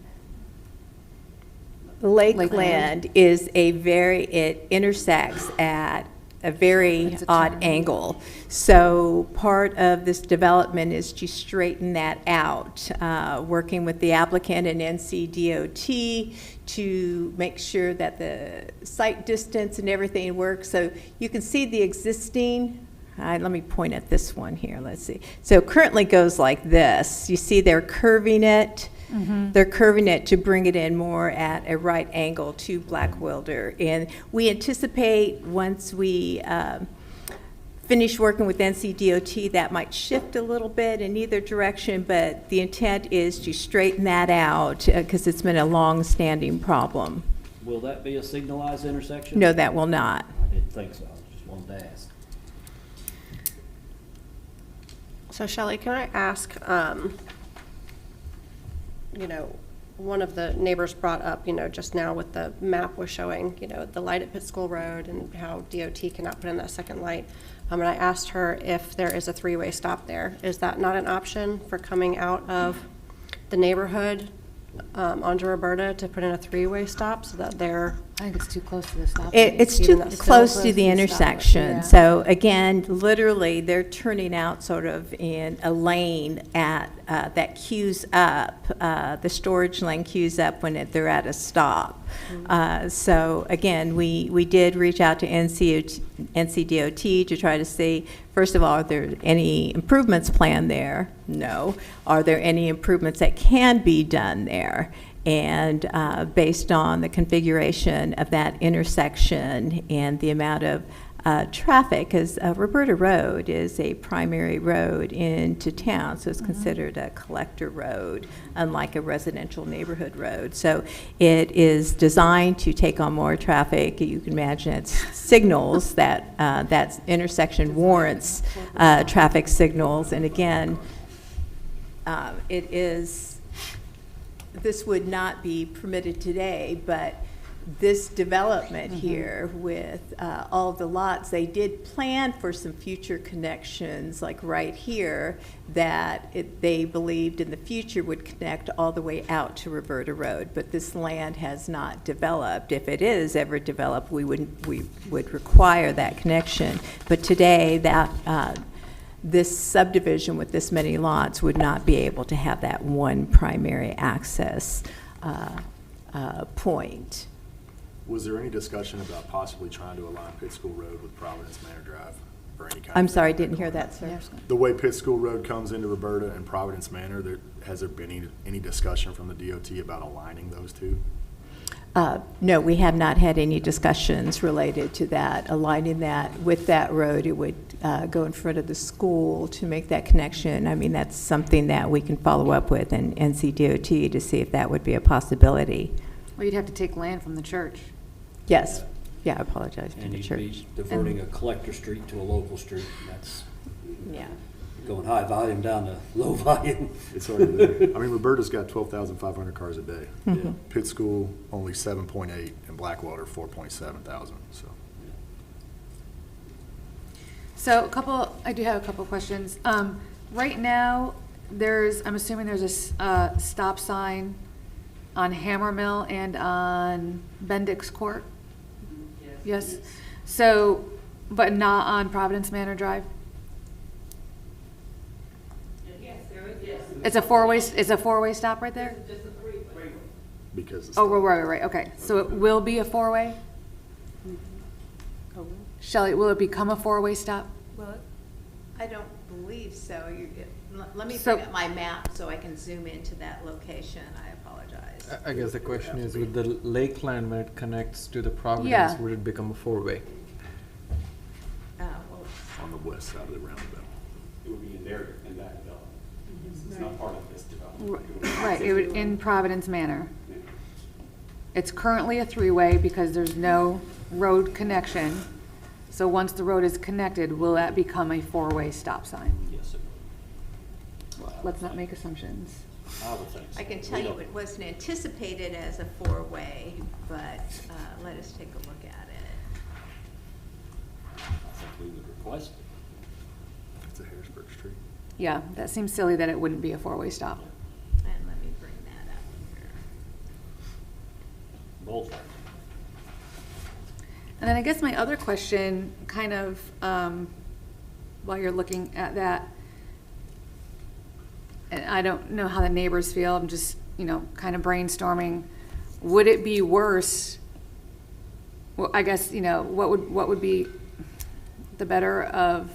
Lakeland is it intersects at a very odd angle. So part of this development is to straighten that out, working with the applicant and NCDOT to make sure that the site distance and everything works. So you can see the existing, let me point at this one here, let's see. So it currently goes like this. You see they're curving it. They're curving it to bring it in more at a right angle to Blackwelder. And we anticipate once we finish working with NCDOT, that might shift a little bit in either direction, but the intent is to straighten that out because it's been a long-standing problem. Will that be a signalized intersection? No, that will not. I didn't think so. I just wanted to ask. So Shelley, can I ask, one of the neighbors brought up, just now with the map was showing, the light at Pitt School Road and how DOT cannot put in that second light. And I asked her if there is a 3-way stop there. Is that not an option for coming out of the neighborhood onto Roberta to put in a 3-way stop so that they're... I think it's too close to the stop. It's too close to the intersection. So again, literally, they're turning out sort of in a lane at that queues up. The storage lane queues up when they're at a stop. So again, we did reach out to NCDOT to try to see, first of all, are there any improvements planned there? No. Are there any improvements that can be done there? And based on the configuration of that intersection and the amount of traffic, because Roberta Road is a primary road into town, so it's considered a collector road, unlike a residential neighborhood road. So it is designed to take on more traffic. You can imagine it's signals that that intersection warrants traffic signals. And again, this would not be permitted today, but this development here with all the lots, they did plan for some future connections, like right here, that they believed in the future would connect all the way out to Roberta Road. But this land has not developed. If it is ever developed, we would require that connection. But today, that this subdivision with this many lots would not be able to have that one primary access point. Was there any discussion about possibly trying to align Pitt School Road with Providence Manor Drive or any kind I'm of sorry, I thing? didn't hear that, sir. The way Pitt School Road comes into Roberta and Providence Manor, has there been any discussion from the DOT about aligning those two? No, we have not had any discussions related to that. Aligning that with that road, it would go in front of the school to make that connection. I mean, that's something that we can follow up with in NCDOT to see if that would be a possibility. Well, you'd have to take land from the church. Yes. Yeah, I apologize to And the you'd church. be diverting a collector street to a local street. That's Yeah. going high volume down to low volume. It's already there. I mean, Roberta's got 12,500 cars a day. Mhm. Pitt School, only 7.8, and Blackwater, 4.7 thousand, so. So I do have a couple questions. Right now, I'm assuming there's a stop sign on Hammer Mill and on Bendix Court? Yes. So, but not on Providence Manor Drive? Yes, there is. It's a four-way stop right there? Just a three-way. Because it's Oh, right, okay. So it will be a four-way? Shelley, will it become a four-way stop? Well, I don't believe so. Let me So- bring up my map so I can zoom into that location. I apologize. I guess the question is, with the Lakeland, when it connects to the Providence, Yeah. would it become a four-way? Well, on the west side of the roundabout. It would be in that development. It's not part of this development. Right, it would, in Providence Manor. It's currently a three-way because there's no road connection. So once the road is connected, will that become a four-way stop sign? Yes, it Let's not make assumptions. would. I would think so. I can tell you it wasn't anticipated as a four-way, but let us take a look at it. I think we would request it. It's a Harrisburg Street. Yeah, that seems silly that it wouldn't be a four-way stop. And let me bring that up here. Both. And then I guess my other question, kind of, while you're looking at that, and I don't know how the neighbors feel, I'm just, kind of brainstorming. Would it be worse, well, I guess, what would be the better of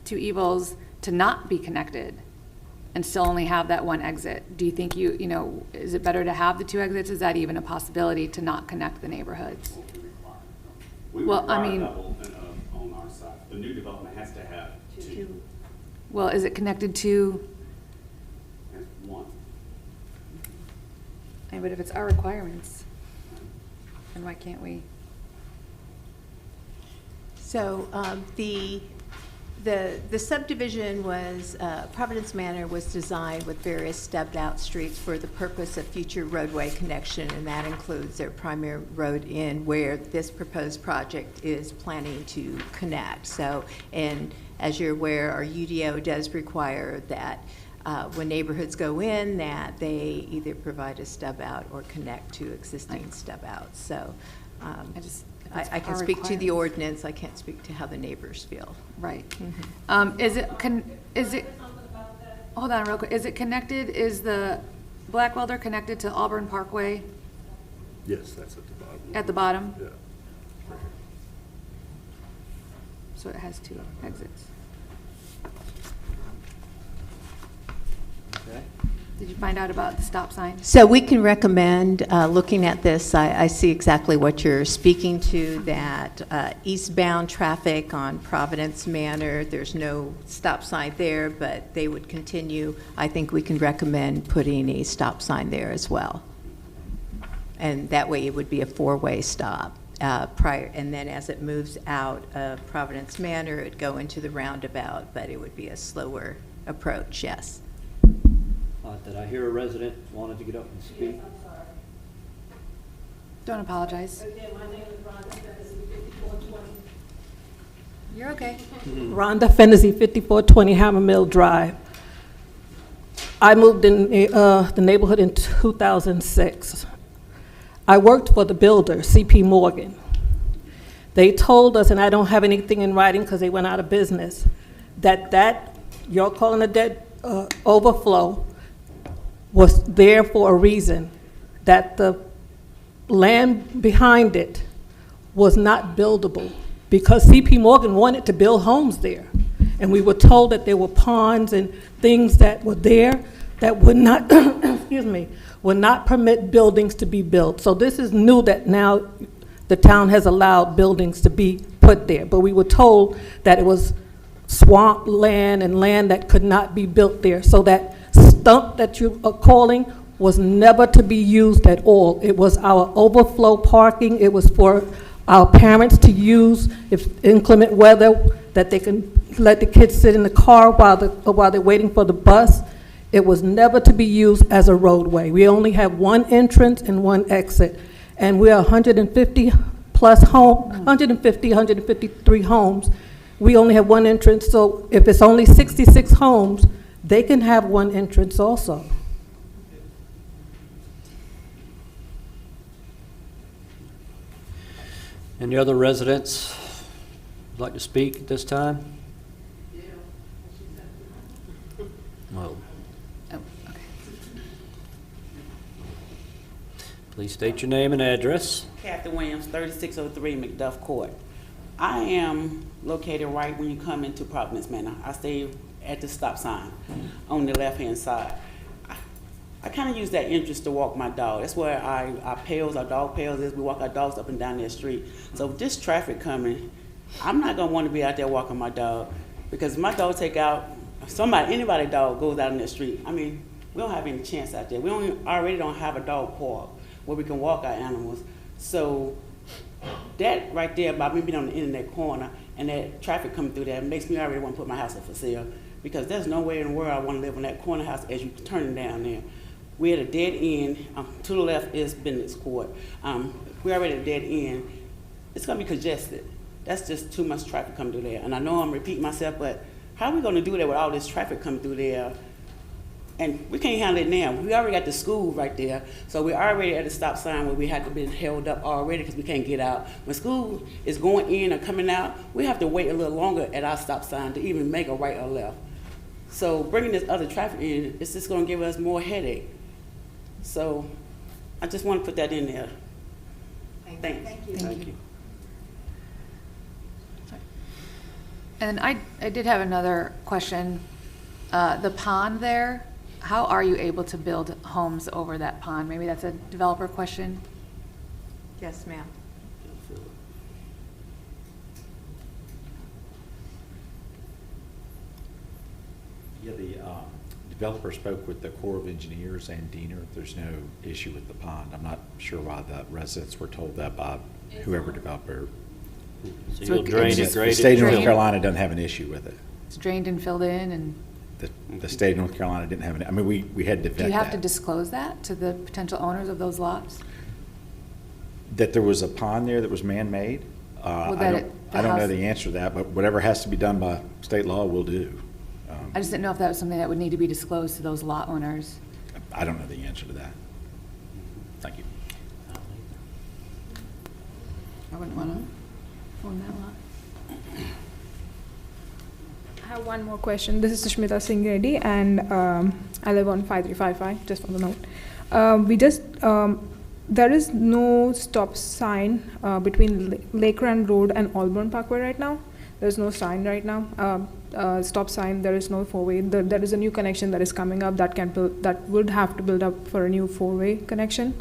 two evils to not be connected and still only have that one exit? Do you think is it better to have the two exits? Is that even a possibility to not connect the neighborhoods? We Well, I require mean- double on our side. The new development has to have two. Well, is it connected to, That's one. but if it's our requirements, then why can't we? So the subdivision was, Providence Manor was designed with various stepped-out streets for the purpose of future roadway connection, and that includes their primary road in where this proposed project is planning to connect. So, and as you're aware, our UDO does require that when neighborhoods go in, that they either provide a stub-out or connect to existing stub-outs. So I can our speak to the requirements. ordinance, I can't speak to how the neighbors feel. Right. Is it, hold on real quick, is it connected, is the Blackwelder connected to Auburn Parkway Yes, that's at the bottom. at the bottom? Yeah. So it has two exits. Okay. Did you find out about the stop sign? So we can recommend, looking at this, I see exactly what you're speaking to, that eastbound traffic on Providence Manor, there's no stop sign there, but they would continue. I think we can recommend putting a stop sign there as well. And that way it would be a four-way stop prior, and then as it moves out of Providence Manor, it'd go into the roundabout, but it would be a slower approach, yes. Did I hear a resident wanted to get up and speak? Don't apologize. You're okay. Rhonda Fennessy, 5420 Hammer Mill Drive. I moved in the neighborhood in 2006. I worked for the builder, CP Morgan. They told us, and I don't have anything in writing because they went out of business, that you're calling a dead overflow was there for a reason, that the land behind it was not buildable because CP Morgan wanted to build homes there. And we were told that there were ponds and things that were there that would not, excuse me, would not permit buildings to be built. So this is new that now the town has allowed buildings to be put there. But we were told that it was swamp land and land that could not be built there. So that stump that you are calling was never to be used at all. It was our overflow parking. It was for our parents to use if inclement weather, that they can let the kids sit in the car while they're waiting for the bus. It was never to be used as a roadway. We only have one entrance and one exit. And we are 150 plus home, 153 homes. We only have one entrance, so if it's only 66 homes, they can have one entrance also. Any other residents would like to speak at this time? Well, please state your name and address. Kathy Williams, 3603 McDuff Court. I am located right when you come into Providence Manor. I stay at the stop sign on the left-hand side. I kind of use that entrance to walk my dog. That's where our dog pails is. We walk our dogs up and down that street. So with this traffic coming, I'm not gonna want to be out there walking my dog, because if my dog take out, anybody's dog goes out in that street, I mean, we don't have any chance out there. We already don't have a dog park where we can walk our animals. So that right there, by me being on the end of that corner and that traffic coming through there, makes me already want to put my house up for sale, because there's no way in the world I want to live in that corner house as you turning down there. We're at a dead end. To the left is Bennett's Court. We're already at a dead end. It's going to be congested. That's just too much traffic coming through there. And I know I'm repeating myself, but how are we going to do that with all this traffic coming through there? And we can't handle it now. We already got the school right there, so we're already at a stop sign where we have to be held up already because we can't get out. When school is going in or coming out, we have to wait a little longer at our stop sign to even make a right or left. So bringing this other traffic in, it's just going to give us more headache. So I just want to put that in there. Thanks. Thank you. And I did have another question. The pond there, how are you able to build homes over that pond? Maybe that's a developer question? Yes, ma'am. Yeah, the developer spoke with the Corps of Engineers and Diener. There's no issue with the pond. I'm not sure why the residents were told that by whoever developer. So you'll drain it, The state of North Carolina doesn't have an issue with it. It's drained and filled in, and The state of North Carolina didn't have any, I mean, we had to vet that. do you have to disclose that to the potential owners of those lots? That there was a pond there that was man-made? Well, I don't know the answer to that, but whatever has to be done by state law, we'll do. I just didn't know if that was something that would need to be disclosed to those lot owners. I don't know the answer to that. Thank you. I wouldn't want to own that lot. I have one more question. This is Sushmita Singh Reddy, and I live on 5355, just for the note. There is no stop sign between Lake Run Road and Auburn Parkway right now. There's no sign right now. stop sign, there is no four-way. There is a new connection that is coming up that that would have to build up for a new four-way connection.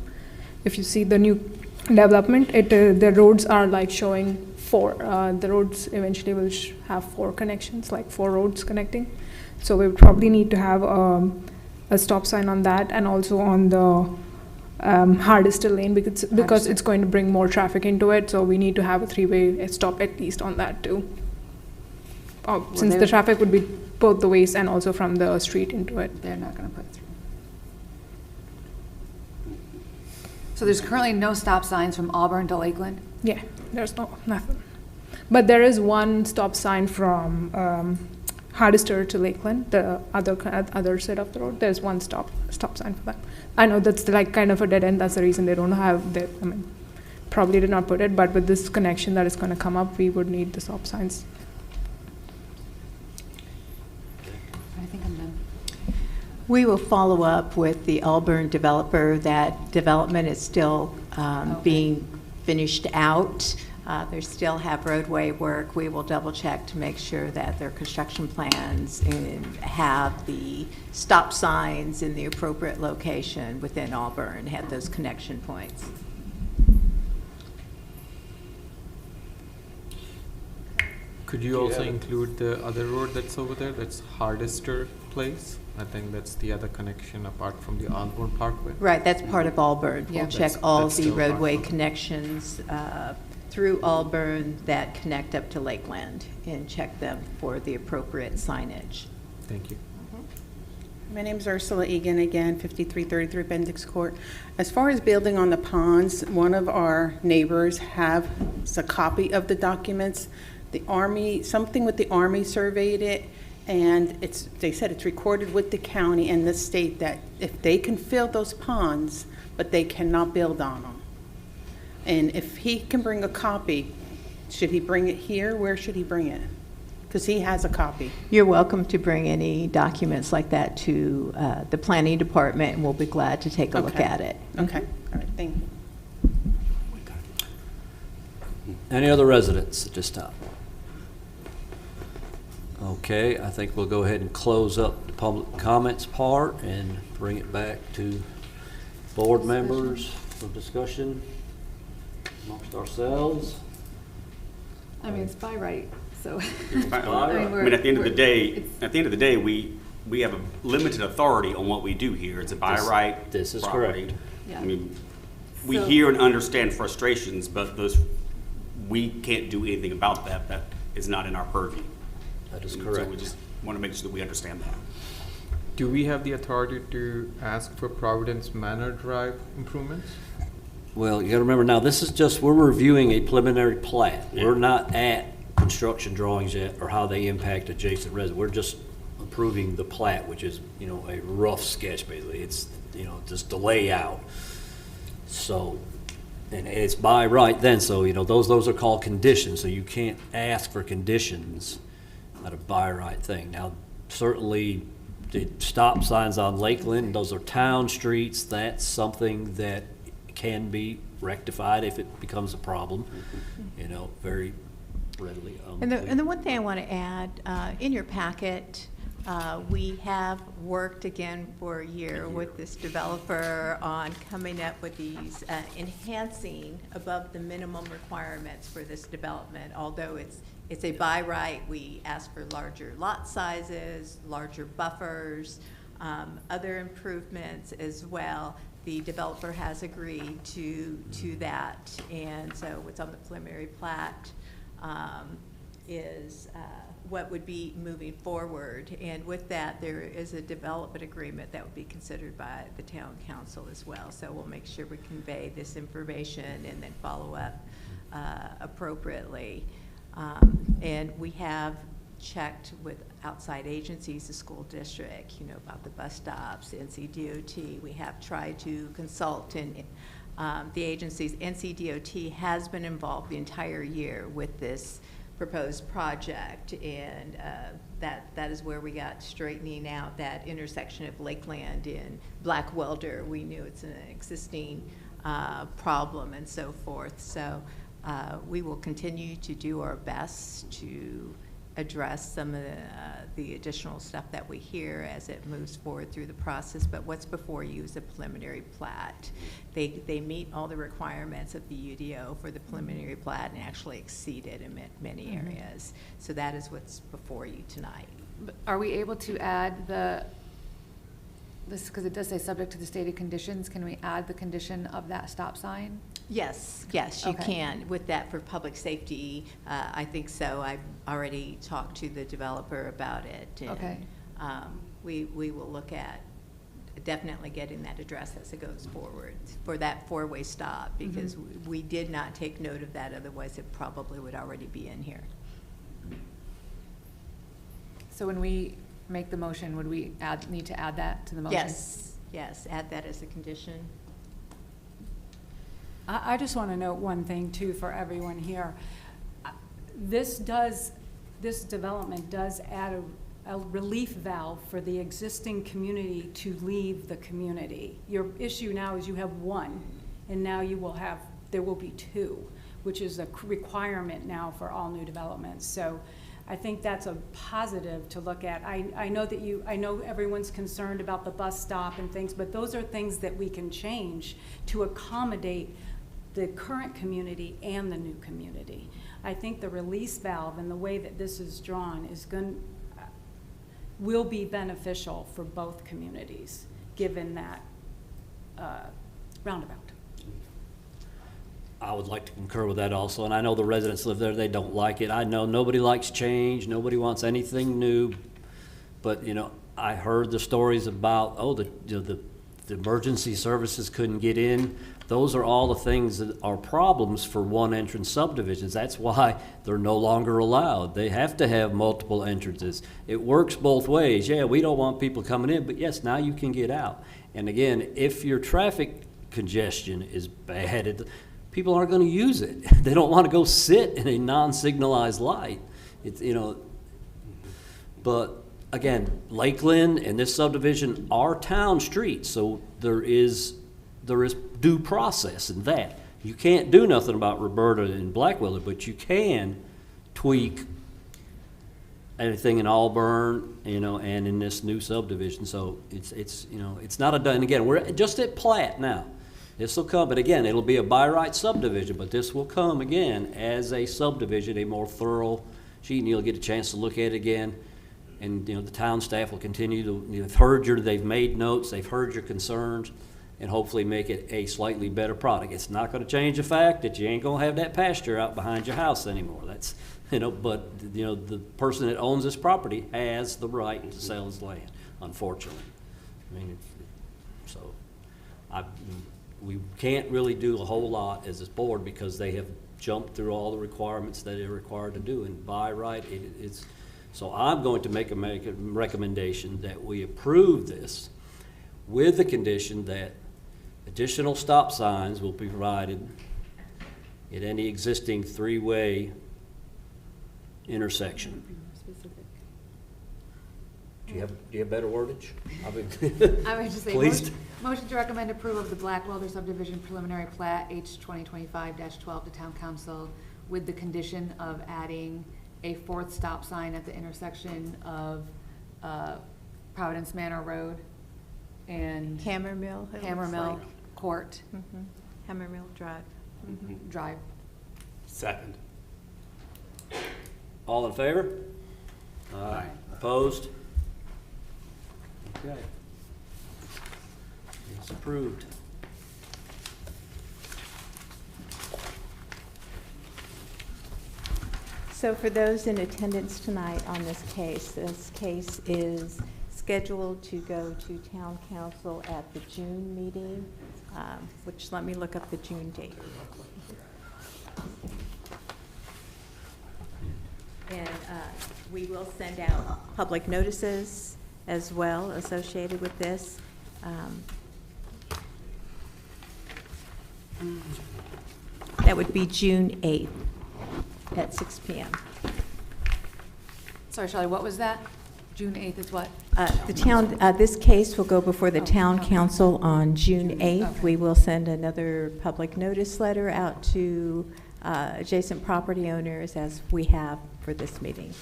If you see the new development, the roads are like showing four. The roads eventually will have four connections, like 4 roads connecting. So we would probably need to have a stop sign on that, and also on the Hardister lane, because it's going to bring more traffic into it. So we need to have a 3-way stop at least on that too. Since the traffic would be both the ways and also from the street into it. They're not going to put it through. So there's currently no stop signs from Auburn to Lakeland? Yeah, there's nothing. But there is one stop sign from Hardister to Lakeland, the other side of the road. There's one stop sign for that. I know that's like kind of a dead end. That's the reason they don't have probably did not put it, but with this connection that is going to come up, we would need the stop signs. I think I'm done. We will follow up with the Auburn developer. That development is still being finished out. They still have roadway work. We will double check to make sure that their construction plans have the stop signs in the appropriate location within Auburn, have those connection points. Could you also include the other road that's over there? That's Hardister Place. I think that's the other connection apart from the Auburn Parkway. Right, that's part of Auburn. Yeah. We'll check all That's the still part of roadway Auburn. connections through Auburn that connect up to Lakeland and check them for the appropriate signage. Thank you. My name is Ursula Egan, again, 5333 Bendix Court. As far as building on the ponds, one of our neighbors has a copy of the documents. The Army, something with the Army surveyed it, and they said it's recorded with the county and the state that if they can fill those ponds, but they cannot build on them. And if he can bring a copy, should he bring it here? Where should he bring it? Because he has a copy. You're welcome to bring any documents like that to the planning department, and we'll be glad to take a look at it. Okay, all right, thank you. Any other residents at this time? Okay, I think we'll go ahead and close up the public comments part and bring it back to board members for discussion amongst ourselves. I mean, it's by right, so. I mean, at the end of the day, we have a limited authority on what we do here. It's a by right. This is property. correct. Yeah. I mean, we So- hear and understand frustrations, but we can't do anything about that. That is not in our purview. That is So correct. we just want to make sure that we understand that. Do we have the authority to ask for Providence Manor Drive improvements? Well, you gotta remember now, this is just, we're reviewing a preliminary plat. We're not at construction drawings yet or how they impact adjacent residents. We're just approving the plat, which is, a rough sketch basically. It's, just the layout. So, and it's by right then, so, those are called conditions, so you can't ask for conditions at a by right thing. Now, certainly, the stop signs on Lakeland, those are town streets, that's something that can be rectified if it becomes a problem, very readily. And the one thing I want to add, in your packet, we have worked again for a year with this developer on coming up with these enhancing above the minimum requirements for this development. Although it's a by right, we ask for larger lot sizes, larger buffers, other improvements as well. The developer has agreed to that, and so what's on the preliminary plat is what would be moving forward. And with that, there is a development agreement that would be considered by the town council as well. So we'll make sure we convey this information and then follow up appropriately. And we have checked with outside agencies, the school district, about the bus stops, NCDOT. We have tried to consult and the agencies. NCDOT has been involved the entire year with this proposed project, and that is where we got straightening out that intersection of Lakeland and Black Welder. We knew it's an existing problem and so forth. So we will continue to do our best to address some of the additional stuff that we hear as it moves forward through the process. But what's before you is a preliminary plat. They meet all the requirements of the UDO for the preliminary plat and actually exceed it in many areas. So that is what's before you tonight. But are we able to add this, because it does say subject to the stated conditions, can we add the condition of that stop sign? Yes, you Okay. can. With that for public safety, I think so. I've already talked to the developer about it. And, Okay. we will look at definitely getting that addressed as it goes forward for that four-way stop, because we did not take note of that, otherwise it probably would already be in here. So when we make the motion, would we need to add that to the motion? Yes, add that as a condition. I just want to note one thing too for everyone here. This development does add a relief valve for the existing community to leave the community. Your issue now is you have one, and now there will be two, which is a requirement now for all new developments. So I think that's a positive to look at. I know everyone's concerned about the bus stop and things, but those are things that we can change to accommodate the current community and the new community. I think the release valve and the way that this is drawn will be beneficial for both communities, given that roundabout. I would like to concur with that also, and I know the residents live there, they don't like it. I know nobody likes change, nobody wants anything new, but, I heard the stories about, the emergency services couldn't get in. Those are all the things that are problems for one entrance subdivisions. That's why they're no longer allowed. They have to have multiple entrances. It works both ways. Yeah, we don't want people coming in, but yes, now you can get out. And again, if your traffic congestion is bad, people aren't going to use it. They don't want to go sit in a non-signalized light. It's, but again, Lakeland and this subdivision are town streets, so there is due process in that. You can't do nothing about Roberta and Blackwelder, but you can tweak anything in Auburn, and in this new subdivision. So it's not a done. And again, we're just at plat now. This will come, but again, it'll be a by right subdivision, but this will come again as a subdivision, a more thorough sheet, and you'll get a chance to look at it again. And, the town staff will continue to, they've made notes, they've heard your concerns, and hopefully make it a slightly better product. It's not gonna change the fact that you ain't gonna have that pasture out behind your house anymore. That's, but, the person that owns this property has the right to sell his land, unfortunately. We can't really do a whole lot as this board because they have jumped through all the requirements that they're required to do, and by right, it's, so I'm going to make a recommendation that we approve this with the condition that additional stop signs will be provided at any existing three-way intersection. Do you have better wordage? I would just say, Please. motion to recommend approval of the Blackwelder subdivision preliminary plat H 2025-12 to town council with the condition of adding a fourth stop sign at the intersection of Providence Manor Road and Hammer Mill. it Hammer looks Mill like. Court Hammer Mill Drive. Drive. Second. All in favor? Aye. Opposed? Okay. It's approved. So for those in attendance tonight on this case is scheduled to go to town council at the June meeting, which, let me look up the June date. And we will send out public notices as well associated with this. That would be June 8th at 6 p.m. Sorry, Shelley, what was that? June 8th is what? The town, this case will go before the town council on June 8th. Okay. We will send another public notice letter out to adjacent property owners as we have for this meeting.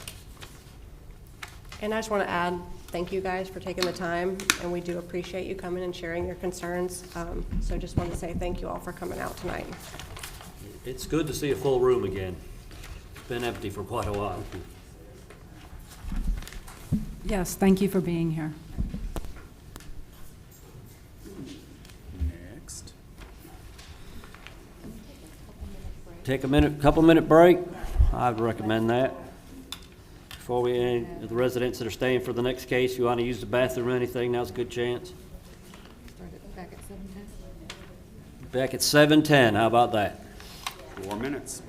And I just want to add, thank you guys for taking the time, and we do appreciate you coming and sharing your concerns. So just want to say thank you all for coming out tonight. It's good to see a full room again. It's been empty for quite a while. Yes, thank you for being here. Next. Take a couple minute break. I'd recommend that. Before the residents that are staying for the next case, if you want to use the bathroom or anything, now's a good chance. Back at 7:10. Back at 7:10, how about that? 4 minutes.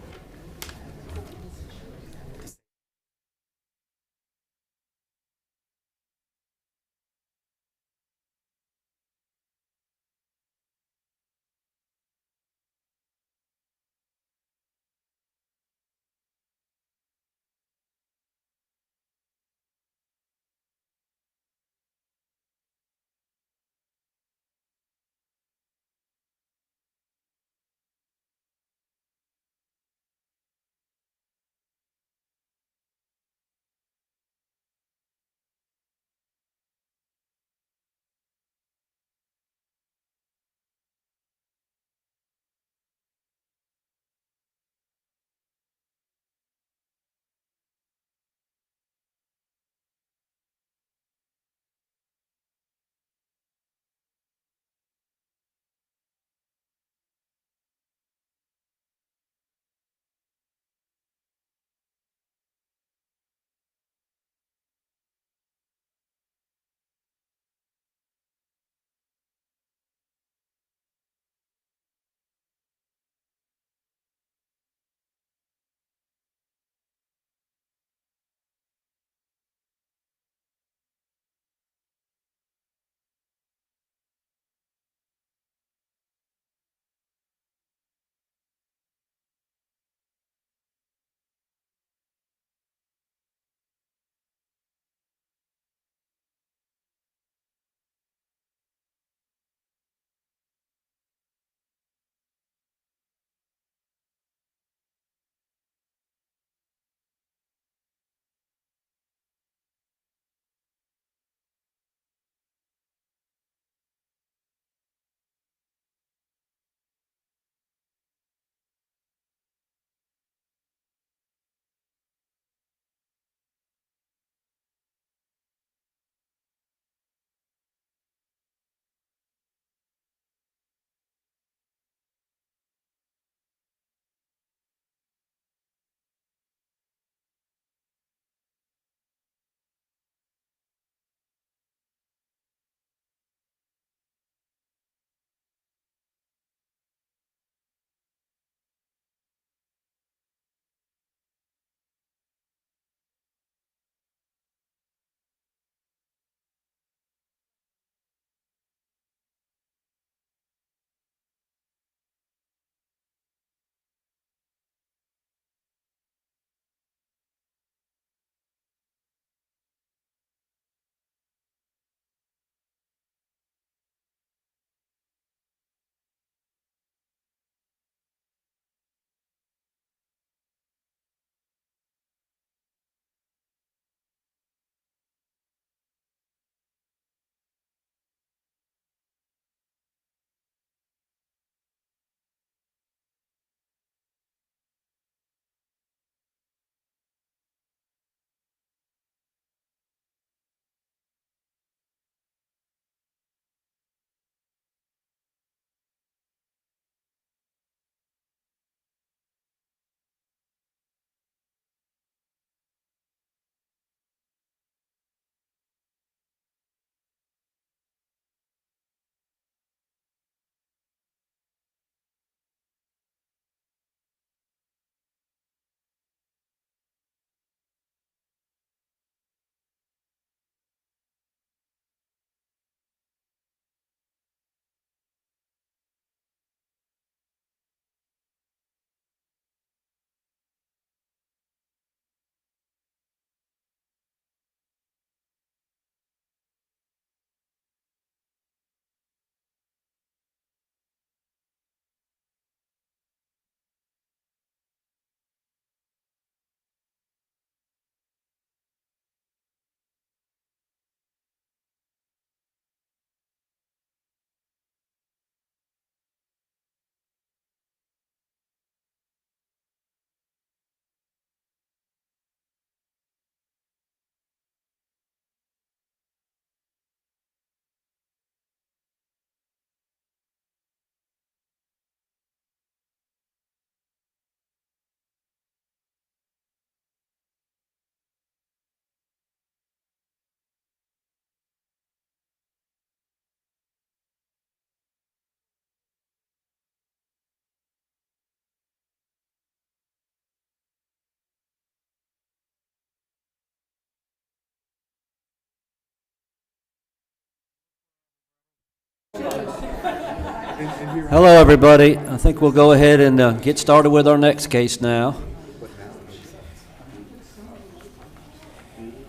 Hello, everybody. I think we'll go ahead and get started with our next case now,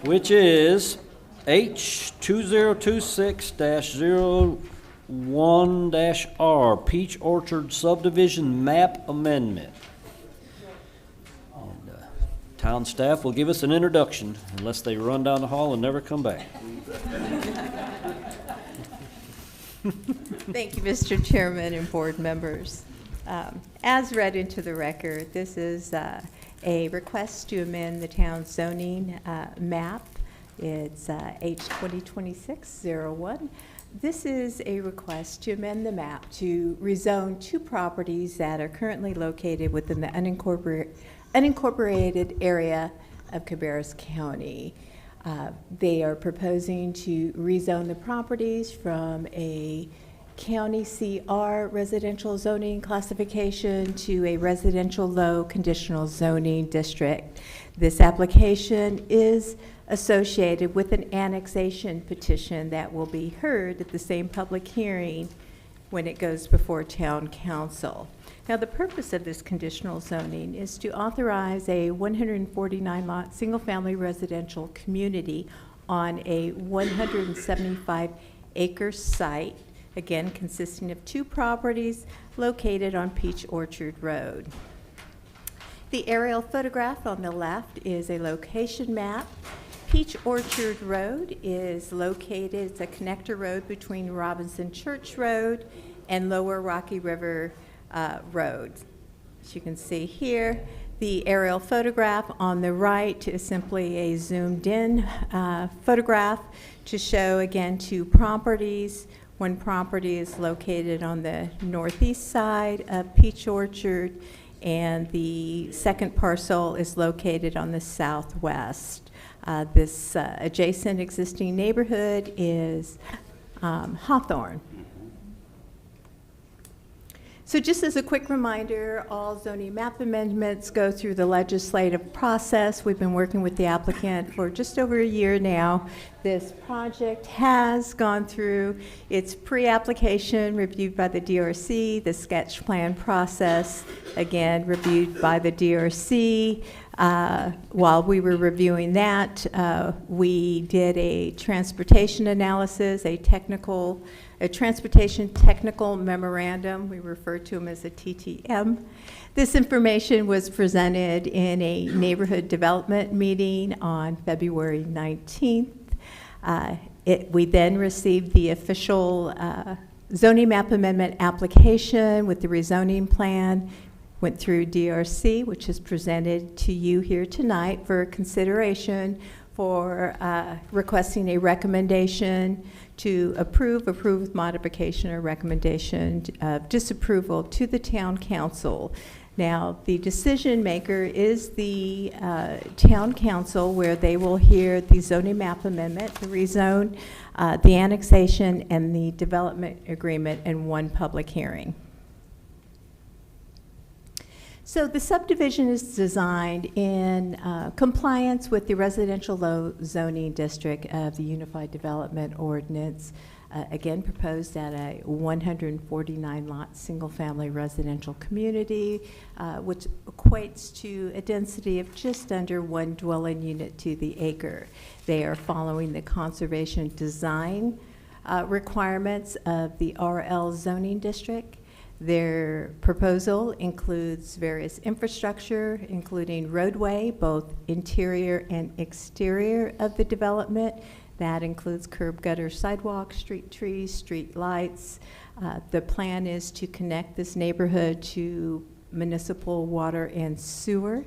which is H 2026-01-R, Peach Orchard Subdivision Map Amendment. And, town staff will give us an introduction, unless they run down the hall and never come back. Thank you, Mr. Chairman and board members. As read into the record, this is a request to amend the town zoning map. It's H 2026-01. This is a request to amend the map to rezone two properties that are currently located within the unincorporated area of Cabarrus County. They are proposing to rezone the properties from a county CR residential zoning classification to a residential low conditional zoning district. This application is associated with an annexation petition that will be heard at the same public hearing when it goes before town council. Now, the purpose of this conditional zoning is to authorize a 149-lot single-family residential community on a 175-acre site, again consisting of two properties located on Peach Orchard Road. The aerial photograph on the left is a location map. Peach Orchard Road is located, it's a connector road between Robinson Church Road and Lower Rocky River Road. As you can see here, the aerial photograph on the right is simply a zoomed in photograph to show again two properties. One property is located on the northeast side of Peach Orchard, and the second parcel is located on the southwest. This adjacent existing neighborhood is Hawthorne. So just as a quick reminder, all zoning map amendments go through the legislative process. We've been working with the applicant for just over a year now. This project has gone through its pre-application reviewed by the DRC, the sketch plan process, again, reviewed by the DRC. While we were reviewing that, we did a transportation analysis, a transportation technical memorandum. We refer to them as a TTM. This information was presented in a neighborhood development meeting on February 19th. We then received the official zoning map amendment application with the rezoning plan, went through DRC, which is presented to you here tonight for consideration for requesting a recommendation to approve with modification, or recommendation of disapproval to the town council. Now, the decision maker is the town council, where they will hear the zoning map amendment, the rezone, the annexation, and the development agreement in one public hearing. So the subdivision is designed in compliance with the residential low zoning district of the Unified Development Ordinance, again proposed at a 149-lot single-family residential community, which equates to a density of just under one dwelling unit to the acre. They are following the conservation design requirements of the RL zoning district. Their proposal includes various infrastructure, including roadway, both interior and exterior of the development. That includes curb, gutter, sidewalk, street trees, street lights. The plan is to connect this neighborhood to municipal water and sewer.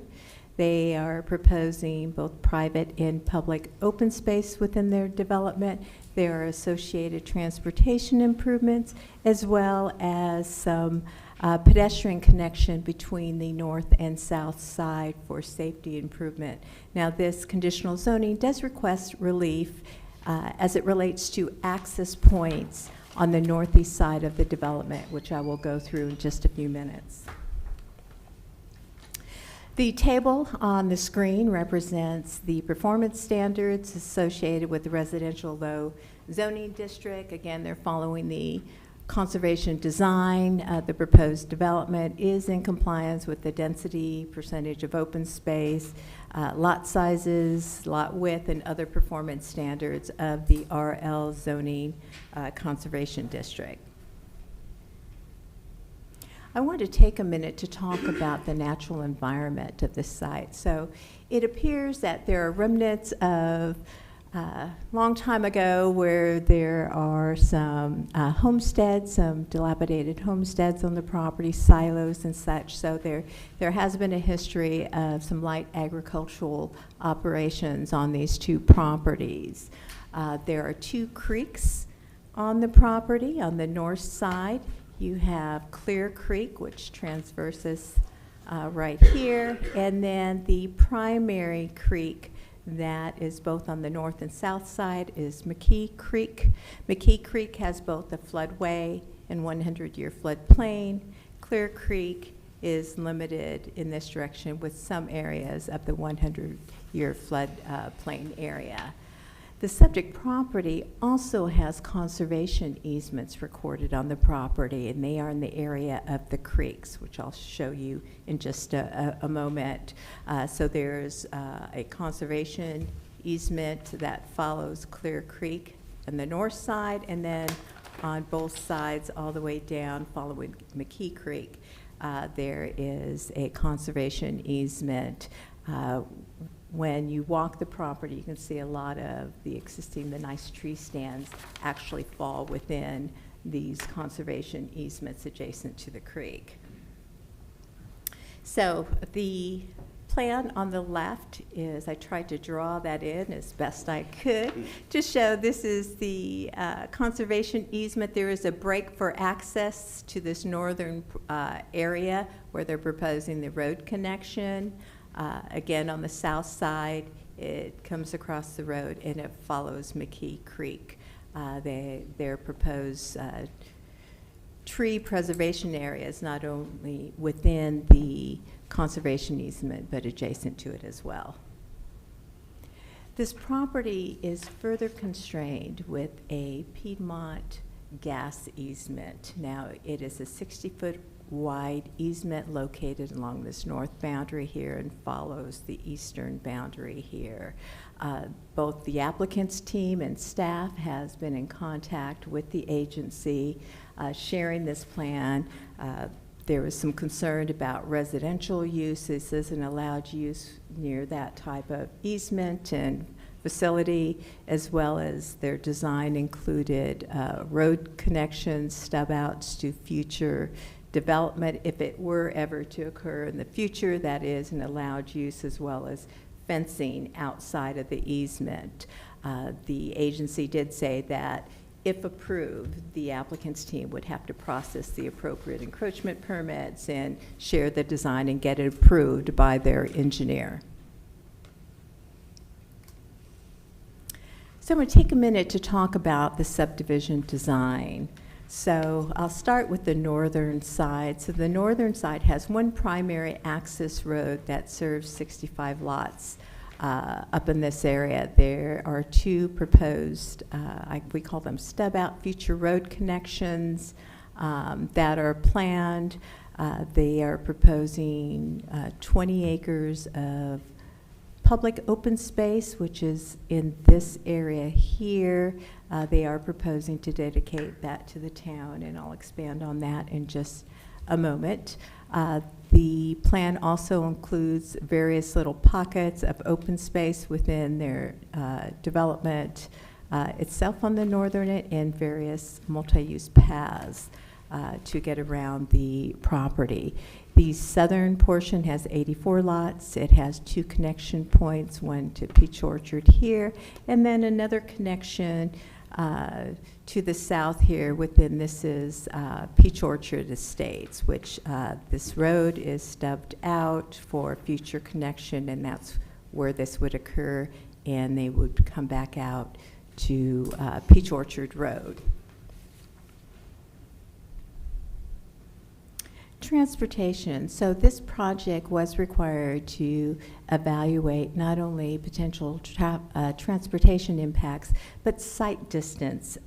They are proposing both private and public open space within their development. There are associated transportation improvements, as well as some pedestrian connection between the north and south side for safety improvement. Now, this conditional zoning does request relief as it relates to access points on the northeast side of the development, which I will go through in just a few minutes. The table on the screen represents the performance standards associated with the residential low zoning district. Again, they're following the conservation design. The proposed development is in compliance with the density, percentage of open space, lot sizes, lot width, and other performance standards of the RL zoning conservation district. I want to take a minute to talk about the natural environment of this site. So it appears that there are remnants of long time ago where there are some homesteads, some dilapidated homesteads on the property, silos and such. So there has been a history of some light agricultural operations on these two properties. There are two creeks on the property. On the north side, you have Clear Creek, which transverses right here, and then the primary creek that is both on the north and south side is McKee Creek. McKee Creek has both a floodway and 100-year floodplain. Clear Creek is limited in this direction with some areas of the 100-year floodplain area. The subject property also has conservation easements recorded on the property, and they are in the area of the creeks, which I'll show you in just a moment. So there's a conservation easement that follows Clear Creek on the north side, and then on both sides all the way down following McKee Creek, there is a conservation easement. When you walk the property, you can see a lot of the nice tree stands actually fall within these conservation easements adjacent to the creek. So the plan on the left is, I tried to draw that in as best I could to show this is the conservation easement. There is a break for access to this northern area where they're proposing the road connection. Again, on the south side, it comes across the road and it follows McKee Creek. Their proposed tree preservation areas not only within the conservation easement, but adjacent to it as well. This property is further constrained with a Piedmont gas easement. Now, it is a 60-foot wide easement located along this north boundary here and follows the eastern boundary here. Both the applicant's team and staff has been in contact with the agency, sharing this plan. There was some concern about residential use. This isn't allowed use near that type of easement and facility, as well as their design included road connections, stub outs to future development if it were ever to occur in the future. That is an allowed use, as well as fencing outside of the easement. The agency did say that if approved, the applicant's team would have to process the appropriate encroachment permits and share the design and get it approved by their engineer. So I'm going to take a minute to talk about the subdivision design. So I'll start with the northern side. So the northern side has one primary access road that serves 65 lots up in this area. There are two proposed, we call them stub out future road connections that are planned. They are proposing 20 acres of public open space, which is in this area here. They are proposing to dedicate that to the town, and I'll expand on that in just a moment. The plan also includes various little pockets of open space within their development itself on the northern end, and various multi-use paths to get around the property. The southern portion has 84 lots. It has two connection points, one to Peach Orchard here, and then another connection to the south here within this is Peach Orchard Estates, which this road is stubbed out for future connection, and that's where this would occur, and they would come back out to Peach Orchard Road. transportation. So this project was required to evaluate not only potential transportation impacts, but site distance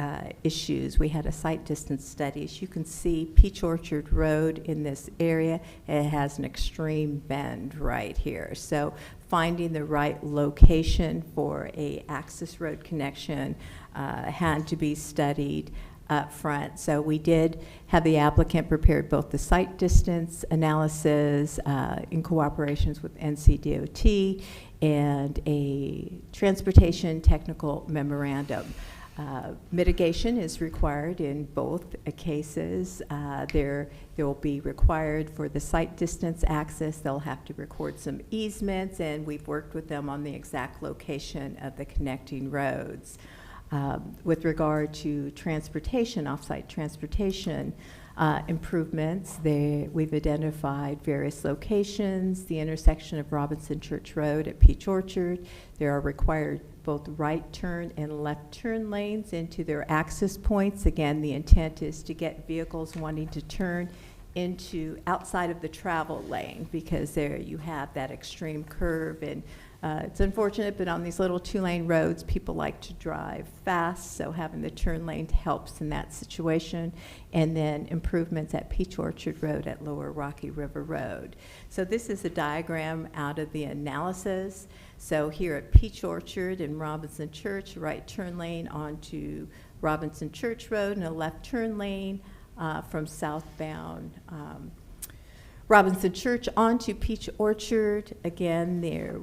issues. We had a site distance study. As you can see, Peach Orchard Road in this area, it has an extreme bend right here. So finding the right location for a access road connection had to be studied up front. So we did have the applicant prepared both the site distance analysis in cooperations with NCDOT and a transportation technical memorandum. Mitigation is required in both cases. There will be required for the site distance access. They'll have to record some easements, and we've worked with them on the exact location of the connecting roads. With regard to transportation, off-site transportation improvements, we've identified various locations, the intersection of Robinson Church Road at Peach Orchard. There are required both right turn and left turn lanes into their access points. Again, the intent is to get vehicles wanting to turn into outside of the travel lane, because there you have that extreme curve, and it's unfortunate, but on these little 2-lane roads, people like to drive fast, so having the turn lane helps in that situation. And then improvements at Peach Orchard Road at Lower Rocky River Road. So this is a diagram out of the analysis. So here at Peach Orchard and Robinson Church, right turn lane onto Robinson Church Road, and a left turn lane from southbound Robinson Church onto Peach Orchard. Again, they're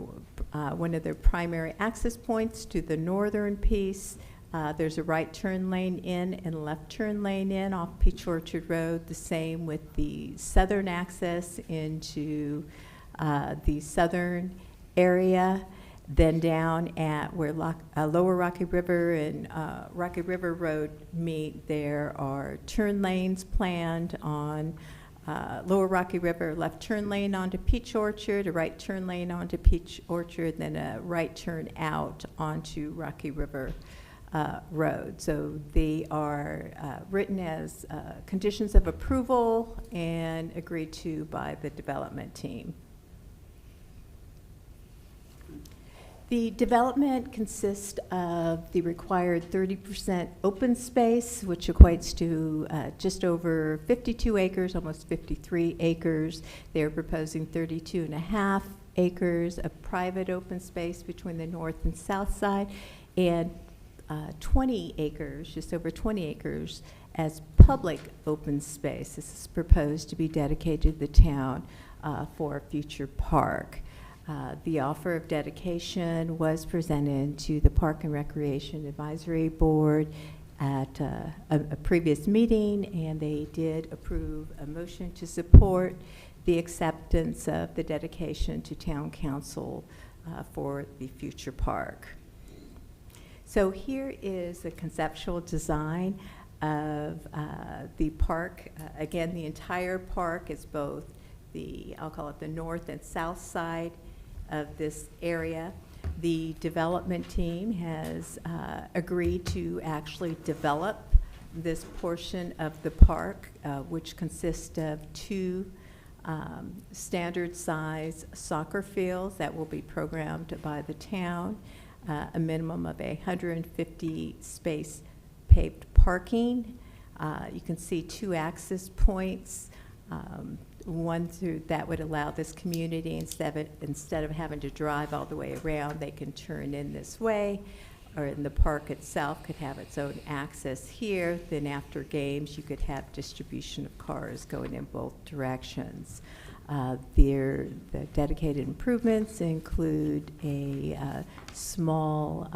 one of their primary access points to the northern piece. There's a right turn lane in and a left turn lane in off Peach Orchard Road. The same with the southern access into the southern area. Then down at where Lower Rocky River and Rocky River Road meet, there are turn lanes planned on Lower Rocky River, left turn lane onto Peach Orchard, a right turn lane onto Peach Orchard, then a right turn out onto Rocky River Road. So they are written as conditions of approval and agreed to by the development team. The development consists of the required 30% open space, which equates to just over 52 acres, almost 53 acres. They're proposing 32.5 acres of private open space between the north and south side, and 20 acres, just over 20 acres, as public open space. This is proposed to be dedicated to the town for a future park. The offer of dedication was presented to the Park and Recreation Advisory Board at a previous meeting, and they did approve a motion to support the acceptance of the dedication to Town Council for the future park. So here is the conceptual design of the park. Again, the entire park is both I'll call it the north and south side of this area. The development team has agreed to actually develop this portion of the park, which consists of 2 standard size soccer fields that will be programmed by the town, a minimum of 150 space paved parking. You can see 2 access points, one that would allow this community, instead of having to drive all the way around, they can turn in this way, or in the park itself could have its own access here. Then after games, you could have distribution of cars going in both directions. The dedicated improvements include a small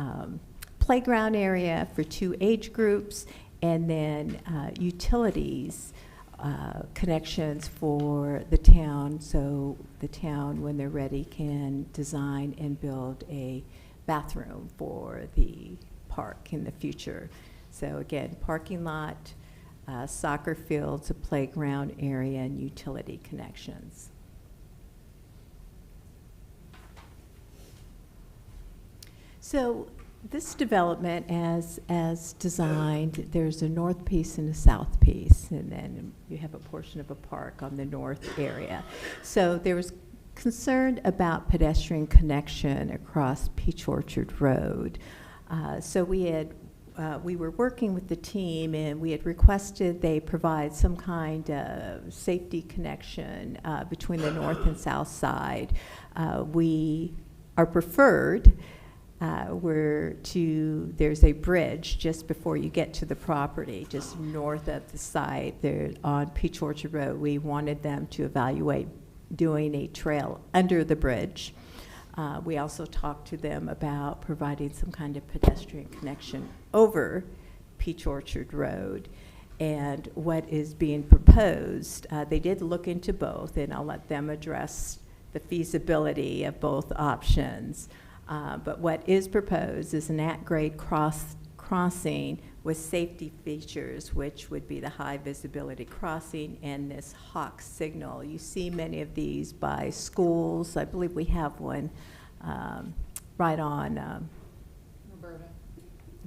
playground area for 2 age groups, and then utilities connections for the town, so the town, when they're ready, can design and build a bathroom for the park in the future. So again, parking lot, soccer fields, a playground area, and utility connections. So This development, as designed, there's a north piece and a south piece, and then you have a portion of a park on the north area. So there was concern about pedestrian connection across Peach Orchard Road. So we were working with the team, and we had requested they provide some kind of safety connection between the north and south side. Our preferred there's a bridge just before you get to the property, just north of the site there on Peach Orchard Road. We wanted them to evaluate doing a trail under the bridge. We also talked to them about providing some kind of pedestrian connection over Peach Orchard Road. And what is being proposed, they did look into both, and I'll let them address the feasibility of both options. But what is proposed is an at-grade crossing with safety features, which would be the high visibility crossing and this hawk signal. You see many of these by schools. I believe we have one right on. Roberta.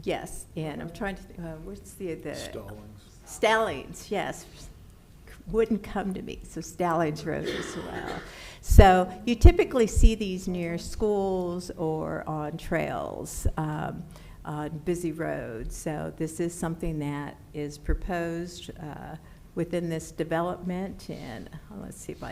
Yes, and I'm trying to think, where's the Stallings. Stallings, yes. Wouldn't come to me, so Stallings Road as well. So you typically see these near schools or on trails, on busy roads. So this is something that is proposed within this development, and let's see if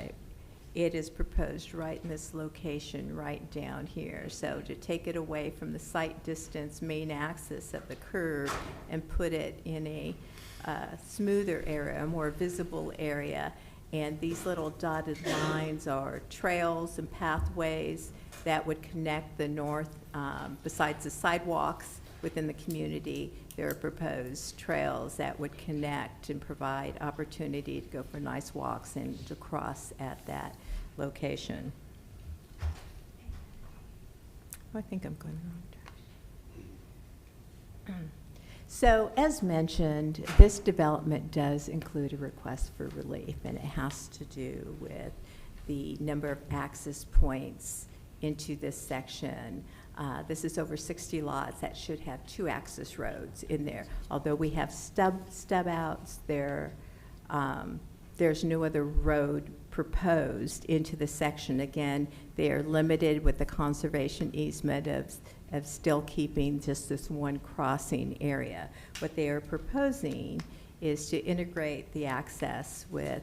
it is proposed right in this location right down here. So to take it away from the sight distance main axis of the curve and put it in a smoother area, a more visible area. And these little dotted lines are trails and pathways that would connect the north, besides the sidewalks within the community, there are proposed trails that would connect and provide opportunity to go for nice walks and to cross at that location. I think I'm going the wrong direction. So, as mentioned, this development does include a request for relief, and it has to do with the number of access points into this section. This is over 60 lots that should have 2 access roads in there. Although we have stub outs, there's no other road proposed into the section. Again, they are limited with the conservation easement of still keeping just this one crossing area. What they are proposing is to integrate the access with,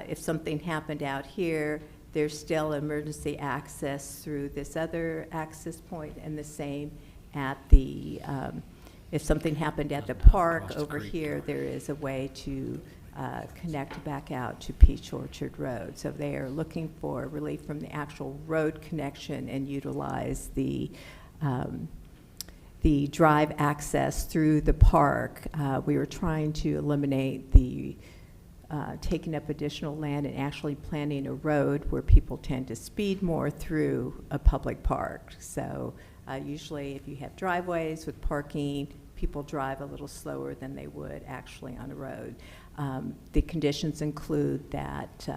if something happened out here, there's still emergency access through this other access point, and the same at the, if something happened at the park over here, there is a way to connect back out to Peach Orchard Road. So they are looking for relief from the actual road connection and utilize the drive access through the park. We were trying to eliminate the taking up additional land and actually planning a road where people tend to speed more through a public park. So usually if you have driveways with parking, people drive a little slower than they would actually on a road. The conditions include that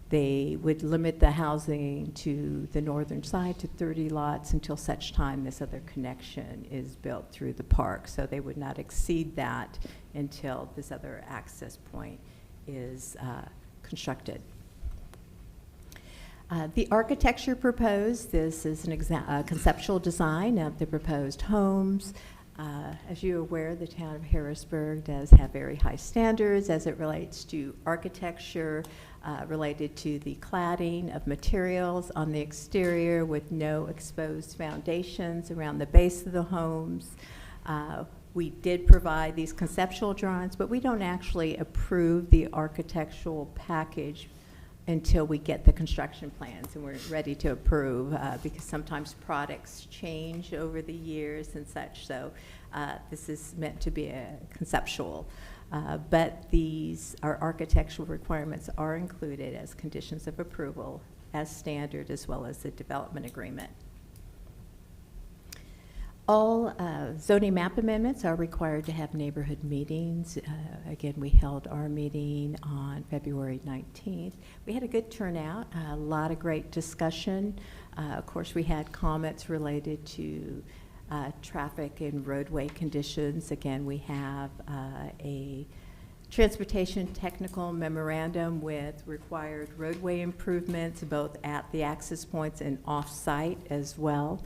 they would limit the housing to the northern side to 30 lots until such time this other connection is built through the park. So they would not exceed that until this other access point is constructed. The architecture proposed, this is a conceptual design of the proposed homes. As you're aware, the town of Harrisburg does have very high standards as it relates to architecture, related to the cladding of materials on the exterior with no exposed foundations around the base of the homes. We did provide these conceptual drawings, but we don't actually approve the architectural package until we get the construction plans and we're ready to approve, because sometimes products change over the years and such. So this is meant to be a conceptual. But our architectural requirements are included as conditions of approval as standard, as well as the development agreement. All zoning map amendments are required to have neighborhood meetings. Again, we held our meeting on February 19th. We had a good turnout, a lot of great discussion. Of course, we had comments related to traffic and roadway conditions. Again, we have a transportation technical memorandum with required roadway improvements, both at the access points and off-site as well.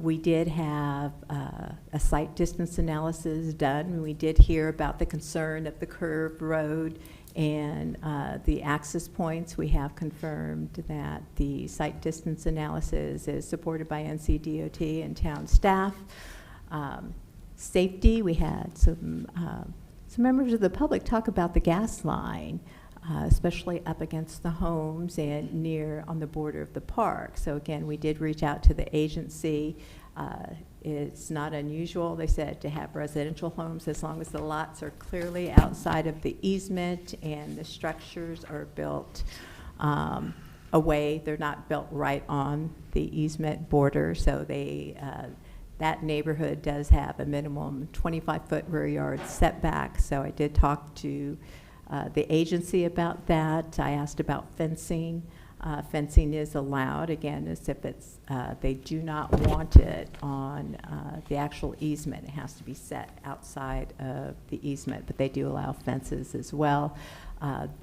We did have a site distance analysis done. We did hear about the concern of the curved road and the access points. We have confirmed that the site distance analysis is supported by NCDOT and town staff. Safety, we had some members of the public talk about the gas line, especially up against the homes and near on the border of the park. So again, we did reach out to the agency. It's not unusual, they said, to have residential homes as long as the lots are clearly outside of the easement and the structures are built away. They're not built right on the easement border, so they that neighborhood does have a minimum 25-foot rear yard setback. So I did talk to the agency about that. I asked about fencing. Fencing is allowed, again, as if it's, they do not want it on the actual easement. It has to be set outside of the easement, but they do allow fences as well.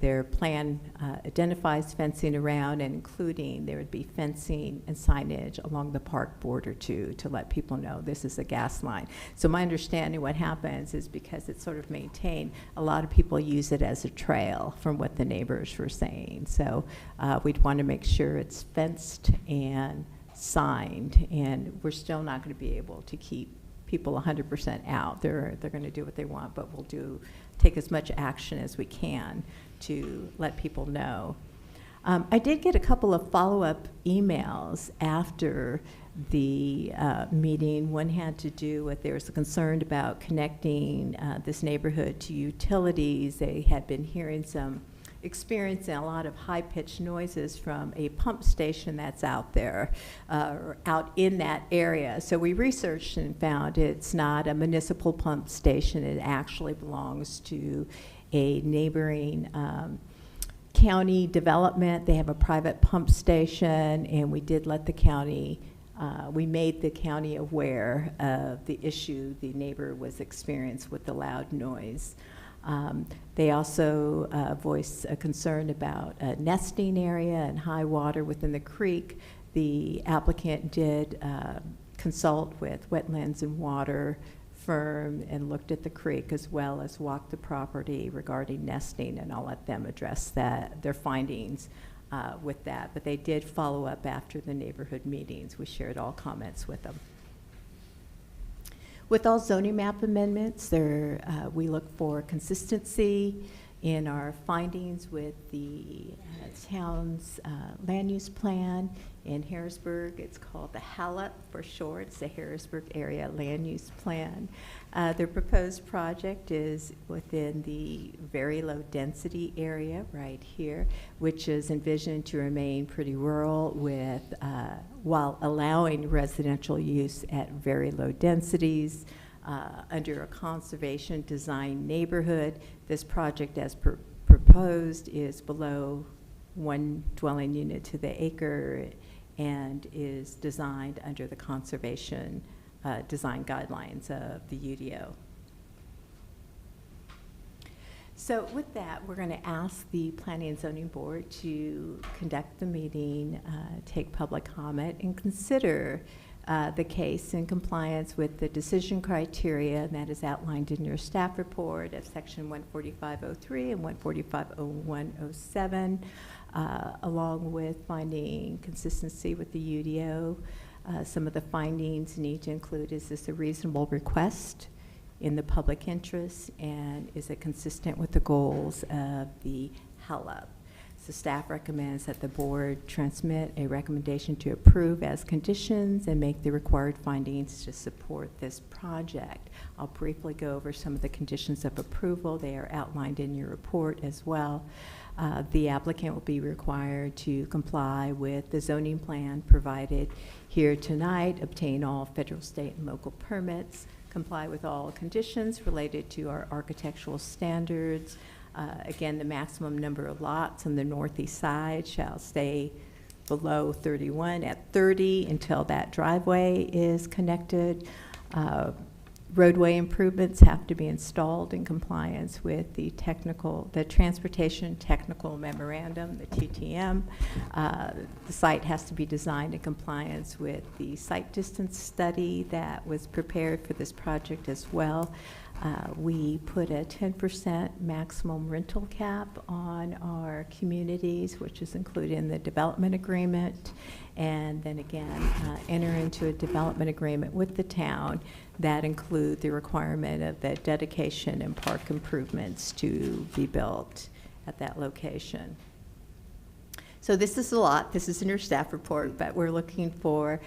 Their plan identifies fencing around, and including there would be fencing and signage along the park border too, to let people know this is a gas line. So my understanding what happens is, because it's sort of maintained, a lot of people use it as a trail from what the neighbors were saying. So we'd want to make sure it's fenced and signed, and we're still not going to be able to keep people 100% out. They're going to do what they want, but we'll take as much action as we can to let people know. I did get a couple of follow-up emails after the meeting. One had to do with, there was a concern about connecting this neighborhood to utilities. They had been experiencing a lot of high-pitched noises from a pump station that's out there, out in that area. So we researched and found it's not a municipal pump station. It actually belongs to a neighboring county development. They have a private pump station, and we did let the county, we made the county aware of the issue the neighbor was experiencing with the loud noise. They also voiced a concern about a nesting area and high water within the creek. The applicant did consult with Wetlands and Water firm and looked at the creek, as well as walked the property regarding nesting, and I'll let them address their findings with that. But they did follow up after the neighborhood meetings. We shared all comments with them. With all zoning map amendments, we look for consistency in our findings with the town's land use plan. In Harrisburg, it's called the HALUP for short. It's the Harrisburg Area Land Use Plan. The proposed project is within the very low density area right here, which is envisioned to remain pretty rural with, while allowing residential use at very low densities. Under a conservation design neighborhood, this project as proposed is below 1 dwelling unit to the acre and is designed under the conservation design guidelines of the UDO. So with that, we're going to ask the Planning and Zoning Board to conduct the meeting, take public comment, and consider the case in compliance with the decision criteria that is outlined in your staff report of section 145.03 and 145.0107, along with finding consistency with the UDO. Some of the findings need to include, is this a reasonable request in the public interest, and is it consistent with the goals of the HALUP? So staff recommends that the board transmit a recommendation to approve as conditions and make the required findings to support this project. I'll briefly go over some of the conditions of approval. They are outlined in your report as well. The applicant will be required to comply with the zoning plan provided here tonight, obtain all federal, state, and local permits, comply with all conditions related to our architectural standards. Again, the maximum number of lots on the northeast side shall stay below 31 at 30 until that driveway is connected. Roadway improvements have to be installed in compliance with the Transportation Technical Memorandum, the TTM. The site has to be designed in compliance with the site distance study that was prepared for this project as well. We put a 10% maximum rental cap on our communities, which is included in the development agreement. And then again, enter into a development agreement with the town that include the requirement of the dedication and park improvements to be built at that location. So this is a lot. This is in your staff report, but we're looking for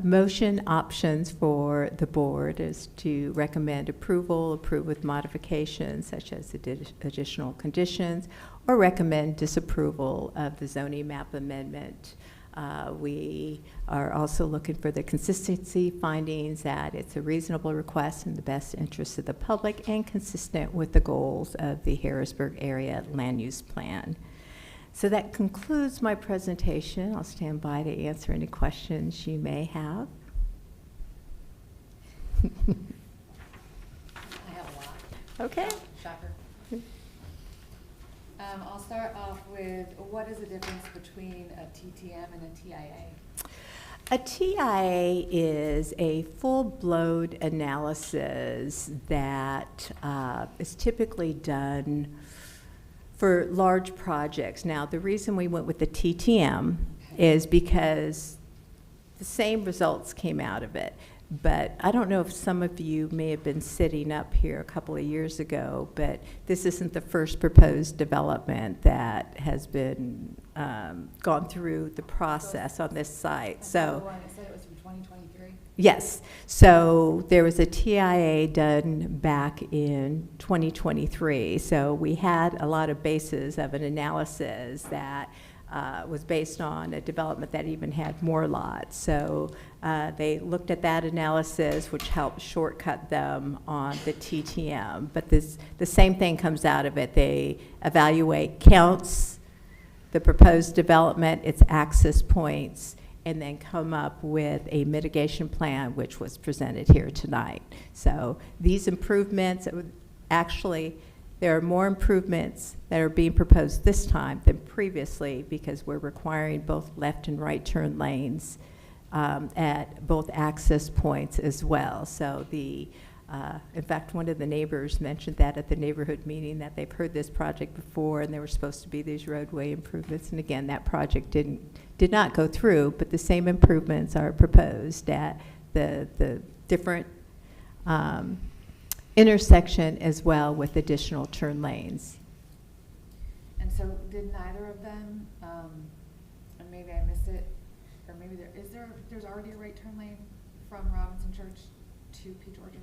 motion options for the board is to recommend approval, approve with modifications such as additional conditions, or recommend disapproval of the zoning map amendment. We are also looking for the consistency findings that it's a reasonable request in the best interest of the public and consistent with the goals of the Harrisburg Area Land Use Plan. So that concludes my presentation. I'll stand by to answer any questions you may have. I have a lot. Okay. Shocker. I'll start off with, what is the difference between a TTM and a TIA? A TIA is a full-blown analysis that is typically done for large projects. Now, the reason we went with the TTM is because the same results came out of it. But I don't know if some of you may have been sitting up here a couple of years ago, but this isn't the first proposed development that has been gone through the process on this site. So, It said it was from 2023? yes. So there was a TIA done back in 2023. So we had a lot of bases of an analysis that was based on a development that even had more lots. So they looked at that analysis, which helped shortcut them on the TTM. But the same thing comes out of it. They evaluate counts, the proposed development, its access points, and then come up with a mitigation plan, which was presented here tonight. So these improvements, actually, there are more improvements that are being proposed this time than previously because we're requiring both left and right turn lanes at both access points as well. So in fact, one of the neighbors mentioned that at the neighborhood meeting that they've heard this project before and there were supposed to be these roadway improvements. And again, that project did not go through, but the same improvements are proposed at the different intersection as well with additional turn lanes. And so did neither of them, and maybe I missed it, or maybe there's already a right turn lane from Robinson Church to Peach Orchard?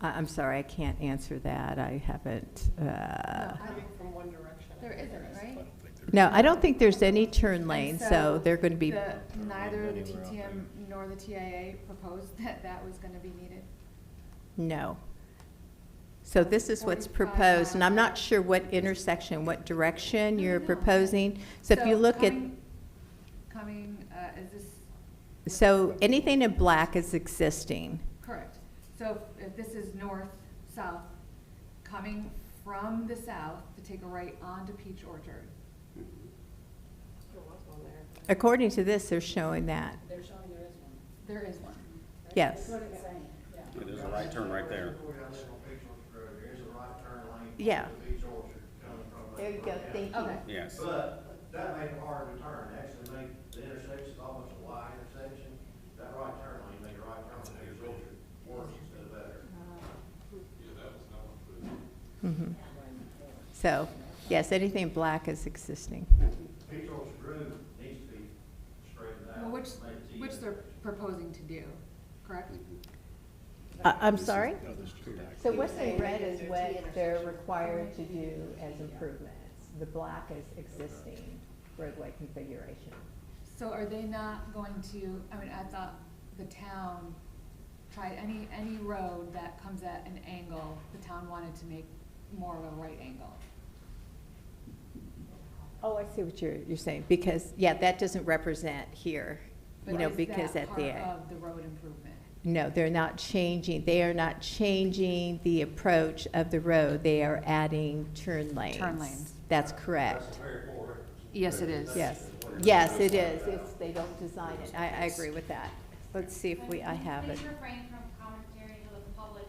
I'm sorry, I can't answer that. I haven't. From one direction. There isn't, right? No, I don't think there's any turn lane, And so they're going to be. Neither the TTM nor the TIA proposed that was going to be needed? No. So this is what's proposed, and I'm not sure what intersection, what direction you're proposing. So if you look at. Is this? So anything in black is existing. Correct. So if this is north-south, coming from the south to take a right onto Peach Orchard. According to this, they're showing that. They're showing there is one. There is one. Yes. Yeah, there's a right turn right there. Yeah. There you go, thank you. Okay. Yes. But that made it hard to turn, actually made the intersection almost a wide intersection. That right turn lane made a right turn on Peach Orchard worse instead of better. Mm-hmm. So, yes, anything black is existing. Peach Orchard Road needs to be straightened out. Well, which they're proposing to do, correct? I'm sorry? So what's in red is what they're required to do as improvements. The black is existing roadway configuration. So are they not going to, I mean, I thought the town tried any road that comes at an angle, the town wanted to make more of a right angle. Oh, I see what you're saying, because, yeah, that doesn't represent here, you know, because at the end. Of the road improvement? No, they're not changing, they are not changing the approach of the road, they are adding turn lanes. Turn lanes. That's correct. Yes, it is. Yes, yes, it is, if they don't design it, I agree with that. Let's see if I have it. Please refrain from commentary to the public.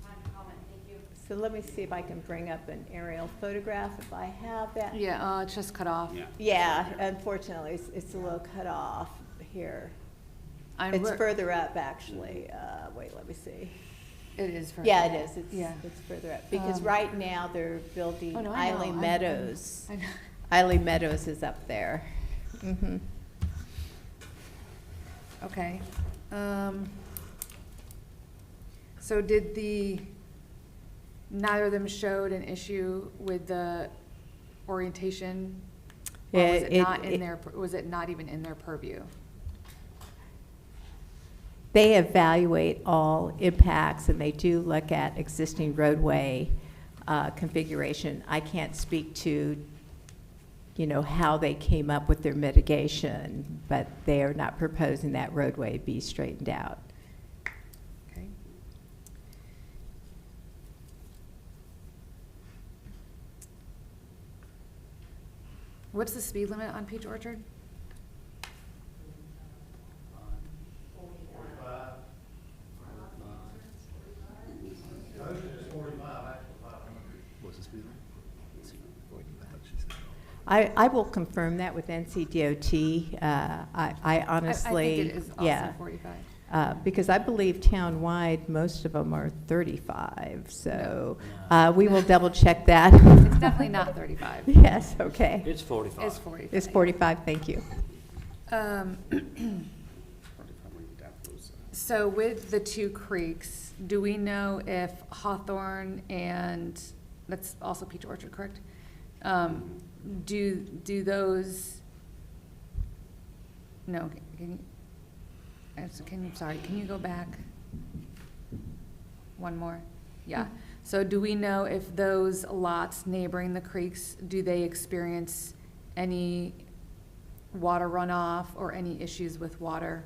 Time to comment, thank you. So let me see if I can bring up an aerial photograph, if I have that. Yeah, it's just cut off. Yeah, unfortunately, it's a little cut off here. It's further up, actually. Wait, let me see. It is further Yeah, up. it is. Yeah. It's further up. Because right now, they're building Oh, no, I know. Eileen Meadows. I know. Eileen Meadows is up there. Mm-hmm. Okay. So did neither of them showed an issue with the orientation? Or was it not in their, was it not even in their purview? They evaluate all impacts, and they do look at existing roadway configuration. I can't speak to, you know, how they came up with their mitigation, but they are not proposing that roadway be straightened out. Okay. What's the speed limit on Peach Orchard? What's the speed limit? I will confirm that with NCDOT. I honestly, I think it is also yeah. 45. Because I believe town-wide, most of them are 35, so we will double-check that. It's definitely not 35. Yes, okay. It's 45. It's 45. It's 45, thank you. So with the two creeks, do we know if Hawthorne and, that's also Peach Orchard, correct? Do those, no, sorry, can you go back one more? Yeah. So do we know if those lots neighboring the creeks, do they experience any water runoff or any issues with water?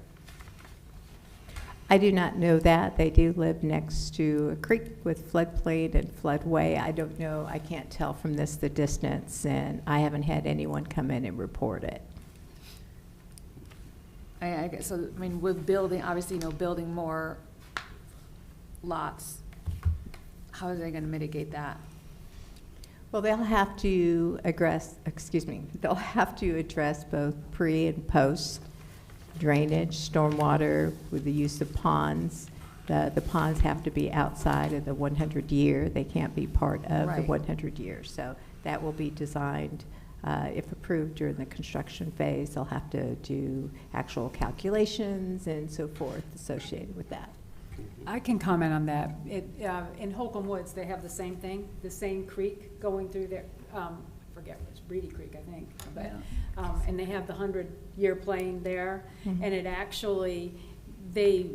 I do not know that. They do live next to a creek with floodplain and floodway. I don't know, I can't tell from this the distance, and I haven't had anyone come in and report it. I guess, so, I mean, with building, obviously, you know, building more lots, how are they gonna mitigate that? Well, they'll have to they'll have to address both pre and post drainage, stormwater with the use of ponds. The ponds have to be outside of the 100-year. They can't be part of the Right. 100-year. So that will be designed, if approved during the construction phase. They'll have to do actual calculations and so forth associated with that. I can comment on that. In Holcomb Woods, they have the same thing, the same creek going through there. I forget, it's Breedy Creek, I think. But, and they have the 100-year plain there. Mhm. And it actually, they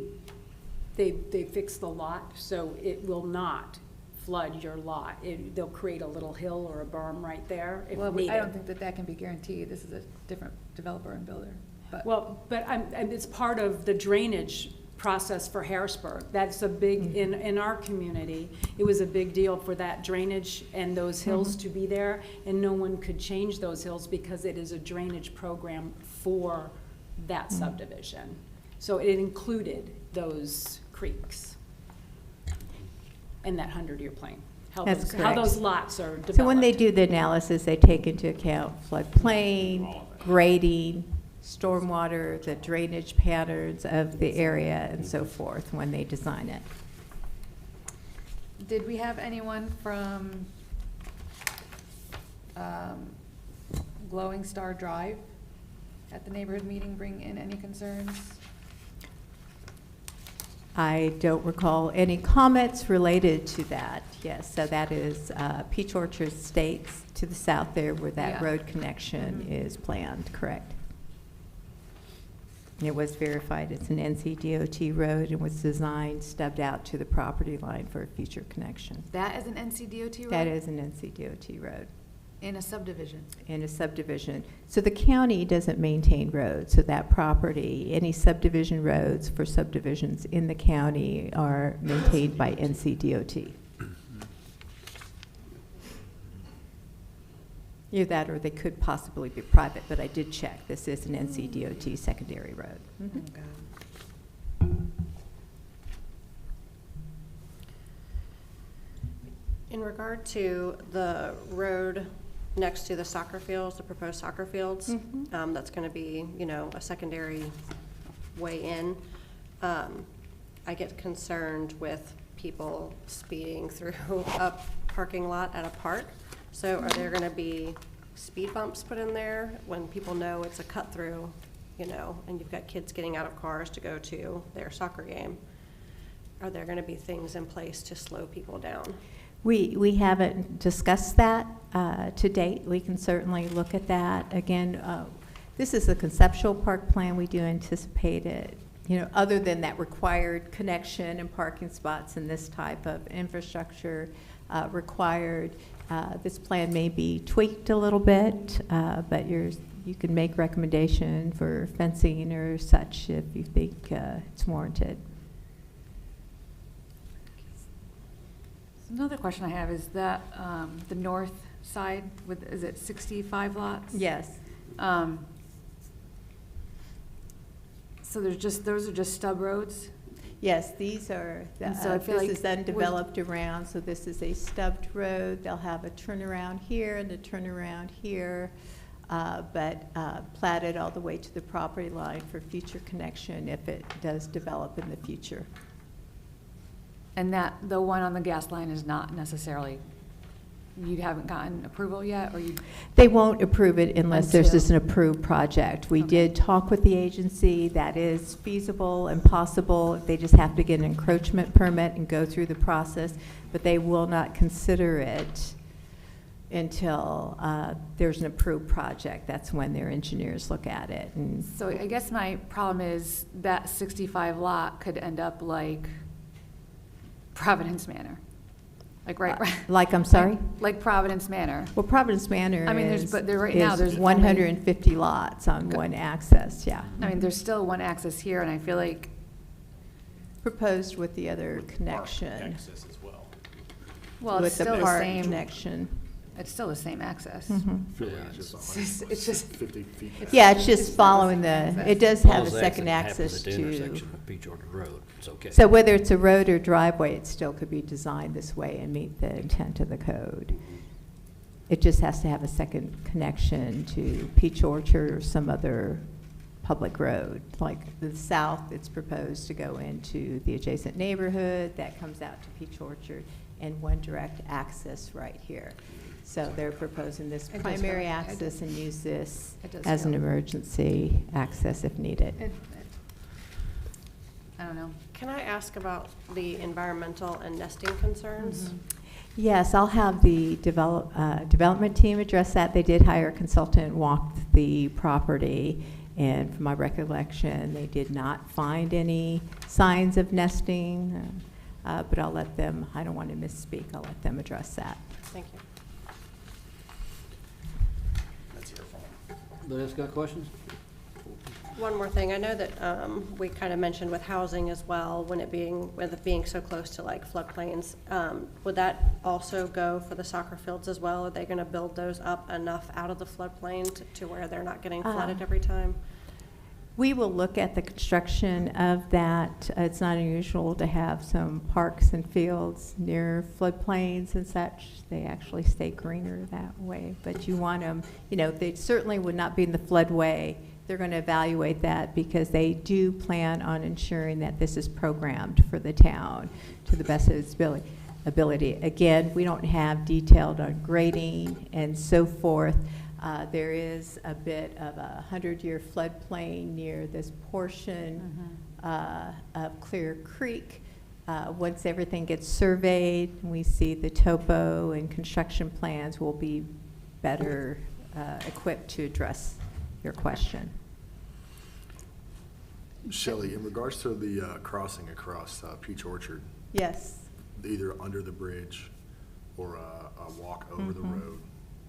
fix the lot, so it will not flood your lot. They'll create a little hill or a berm right there if Well, needed. I don't think that can be guaranteed. This is a different developer and builder, but. Well, but it's part of the drainage process for Harrisburg. That's a big, in our community, it was a big deal for that drainage and those hills to be there, and no one could change those hills because it is a drainage program for that subdivision. So it included those creeks in that 100-year plain. That's How correct. those lots are developed. So when they do the analysis, they take into account floodplain, grading, stormwater, the drainage patterns of the area, and so forth when they design it. Did we have anyone from Glowing Star Drive at the neighborhood meeting bring in any concerns? I don't recall any comments related to that. Yes, so that is Peach Orchard Estates to the south there where that Yeah. road connection is planned, correct? It was verified it's an NCDOT road and was designed stubbed out to the property line for a future connection. That is an NCDOT road? That is an NCDOT road. In a subdivision. In a subdivision. So the county doesn't maintain roads, so that property, any subdivision roads for subdivisions in the county are maintained by NCDOT. Either that or they could possibly be private, but I did check. This is an NCDOT secondary road. In regard to the road next to the soccer fields, the proposed soccer fields, that's going to be, you know, a secondary way in. I get concerned with people speeding through a parking lot at a park. So are there going to be speed bumps put in there when people know it's a cut through, you know, and you've got kids getting out of cars to go to their soccer game? Are there going to be things in place to slow people down? We haven't discussed that to date. We can certainly look at that. Again, this is a conceptual park plan. We do anticipate it, you know, other than that required connection and parking spots and this type of infrastructure required. This plan may be tweaked a little bit, but you can make recommendation for fencing or such if you think it's warranted. Another question I have is that the north side with, is it 65 lots? Yes. So those are just stub roads? Yes, these are, And so I feel this like is undeveloped around, so this is a stubbed road. They'll have a turnaround here and a turnaround here, but platted all the way to the property line for future connection if it does develop in the future. And that, the one on the gas line is not necessarily, you haven't gotten approval yet, or you? They won't approve it unless there's Until- just an approved project. We did talk with the agency, that is feasible and possible. They just have to get an encroachment permit and go through the process, but they will not consider it until there's an approved project. That's when their engineers look at it. And So I guess my problem is that 65 lot could end up like Providence Manor. Like, right. Like, I'm sorry? Like Providence Manor. Well, Providence Manor I mean, there's, but there, right now, there's 150 lots on one access, yeah. I mean, there's still one access here, and I feel like. Proposed with the other connection. Access as well. Well, it's With the still the park same. connection. It's still the same access. It's just 50 feet. Yeah, it's just following the, it does have a As long as second that happens access at the to. intersection of Peach Orchard Road, it's okay. So whether it's a road or driveway, it still could be designed this way and meet the intent of the code. It just has to have a second connection to Peach Orchard or some other public road. Like the south, it's proposed to go into the adjacent neighborhood, that comes out to Peach Orchard, and one direct access right here. So they're proposing this It does primary feel- access and use this It does as an feel- emergency access if needed. I don't know. Can I ask about the environmental and nesting concerns? Yes, I'll have the development team address that. They did hire a consultant and walked the property, and from my recollection, they did not find any signs of nesting, but I'll let them, I don't want to misspeak, I'll let them address that. Thank you. Anybody else got questions? One more thing, I know that we kind of mentioned with housing as well, with it being so close to like floodplains, would that also go for the soccer fields as well? Are they going to build those up enough out of the floodplain to where they're not getting flooded every time? We will look at the construction of that. It's not unusual to have some parks and fields near floodplains and such. They actually stay greener that way, but you want them, you know, they certainly would not be in the floodway. They're going to evaluate that because they do plan on ensuring that this is programmed for the town to the best of its ability. Again, we don't have detailed on grading and so forth. There is a bit of a 100-year floodplain near this portion of Clear Creek. Once everything gets surveyed, we see the topo and construction plans will be better equipped to address your question. Shelley, in regards to the crossing across Peach Orchard, Yes. either under the bridge or a walk over the road,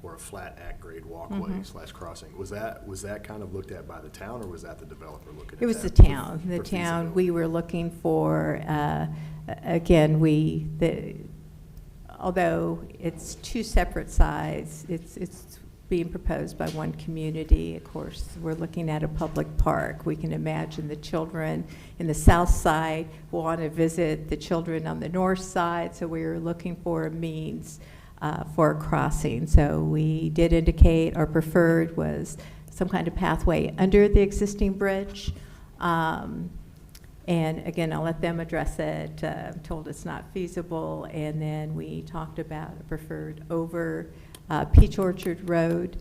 or a flat at-grade walkway slash crossing. Was that kind of looked at by the town, or was that the developer looking at that? It was the town. The for town, feasibility? we were looking for, again, although it's two separate sides, it's being proposed by one community. Of course, we're looking at a public park. We can imagine the children in the south side want to visit the children on the north side, so we were looking for a means for a crossing. So we did indicate our preferred was some kind of pathway under the existing bridge. And again, I'll let them address it. I'm told it's not feasible. And then we talked about a preferred over Peach Orchard Road.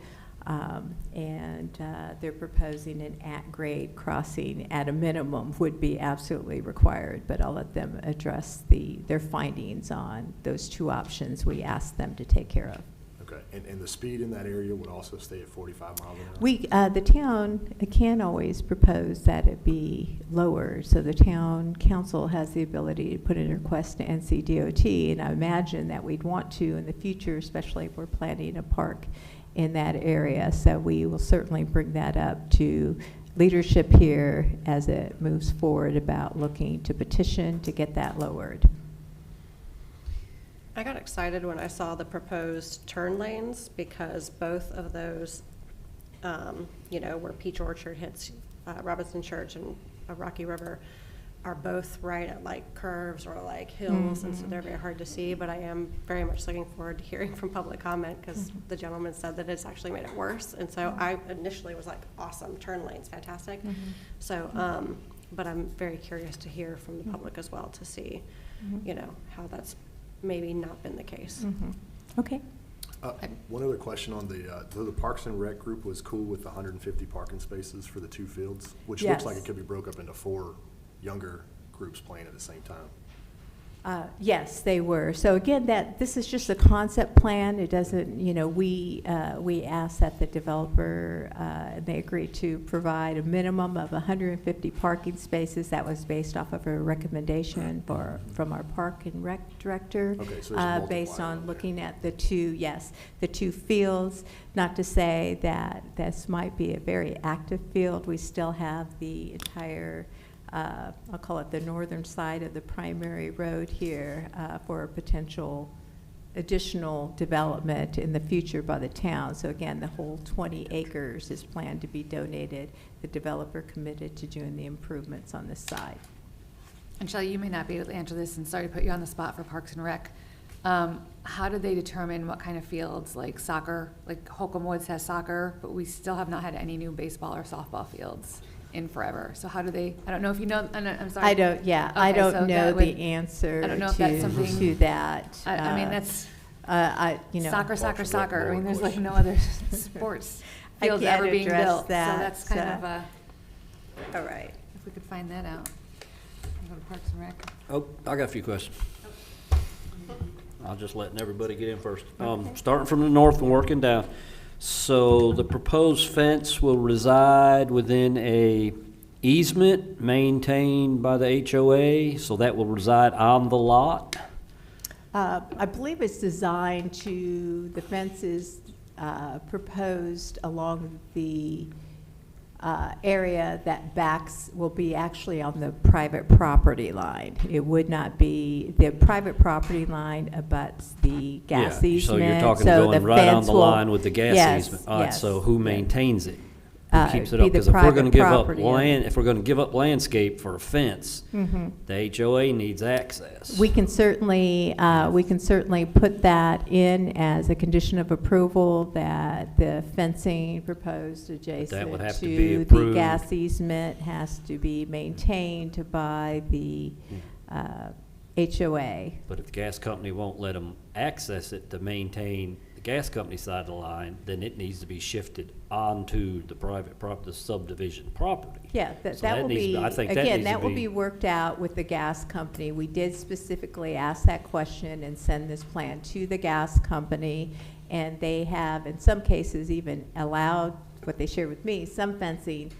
And they're proposing an at-grade crossing at a minimum would be absolutely required. But I'll let them address their findings on those two options we asked them to take care of. Okay, and the speed in that area would also stay at 45 miles an hour? The town can always propose that it be lower, so the town council has the ability to put in a request to NCDOT, and I imagine that we'd want to in the future, especially if we're planning a park in that area. So we will certainly bring that up to leadership here as it moves forward about looking to petition to get that lowered. I got excited when I saw the proposed turn lanes because both of those, where Peach Orchard hits Robinson Church and Rocky River, are both right at like curves or like hills, and so they're very hard to see. But I am very much looking forward to hearing from public comment because the gentleman said that it's actually made it worse. And so I initially was like, awesome, turn lanes, fantastic. So, but I'm very curious to hear from the public as well to see, how that's maybe not been the case. Okay. One other question on the Parks and Rec group was cool with the 150 parking spaces for the two fields, which looks like it could be broke up into 4 younger groups playing at the same time. Yes, they were. So again, this is just a concept plan. It doesn't, we asked that the developer, they agreed to provide a minimum of 150 parking spaces. That was based off of a recommendation from our Park and Rec director. Okay, so based on looking at the two fields. Not to say that this might be a very active field. We still have the entire I'll call it the northern side of the primary road here for a potential additional development in the future by the town. So again, the whole 20 acres is planned to be donated. The developer committed to doing the improvements on this side. And Shelley, you may not be able to answer this, and sorry to put you on the spot for Parks and Rec. How do they determine what kind of fields, like soccer, like Holcomb Woods has soccer, but we still have not had any new baseball or softball fields in forever. So how do they, I don't know if you know, I'm sorry. I don't know the answer I don't know if that's something to that. I mean, that's soccer. I mean, there's like no other sports fields ever being built. That, so that's kind of a, all right. If we could find that out. Go to Parks and Rec. Oh, I got a few questions. I'll just letting everybody get in first. Starting from the north and working down. So the proposed fence will reside within a easement maintained by the HOA, so that will reside on the lot? I believe it's designed to, the fence is proposed along the area that will be actually on the private property line. It would not be, the private property line abuts the gas easement. So you're talking going right on the line with the gas easement. All right, so who maintains it? Who keeps it up? Because if we're going to give up land, if we're going to give up landscape for a fence, the HOA needs access. We can certainly put that in as a condition of approval that the fencing proposed adjacent to the gas easement has to be maintained by the HOA. But if the gas company won't let them access it to maintain the gas company side of the line, then it needs to be shifted onto the private property, the subdivision property. Yeah, that will be, again, that will be worked out with the gas company. We did specifically ask that question and send this plan to the gas company, and they have, in some cases, even allowed, what they shared with me, some fencing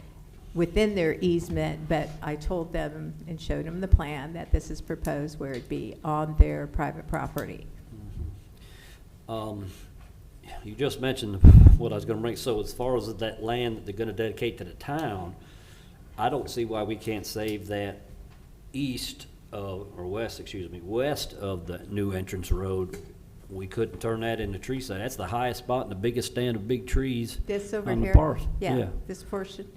within their easement, but I told them and showed them the plan that this is proposed where it be on their private property. you just mentioned what I was gonna bring, so as far as that land that they're gonna dedicate to the town, I don't see why we can't save that east of, or west, excuse me, west of the new entrance road. We couldn't turn that into tree site. That's the highest spot and the biggest stand of big trees This over on the here? parcel. Yeah, this portion.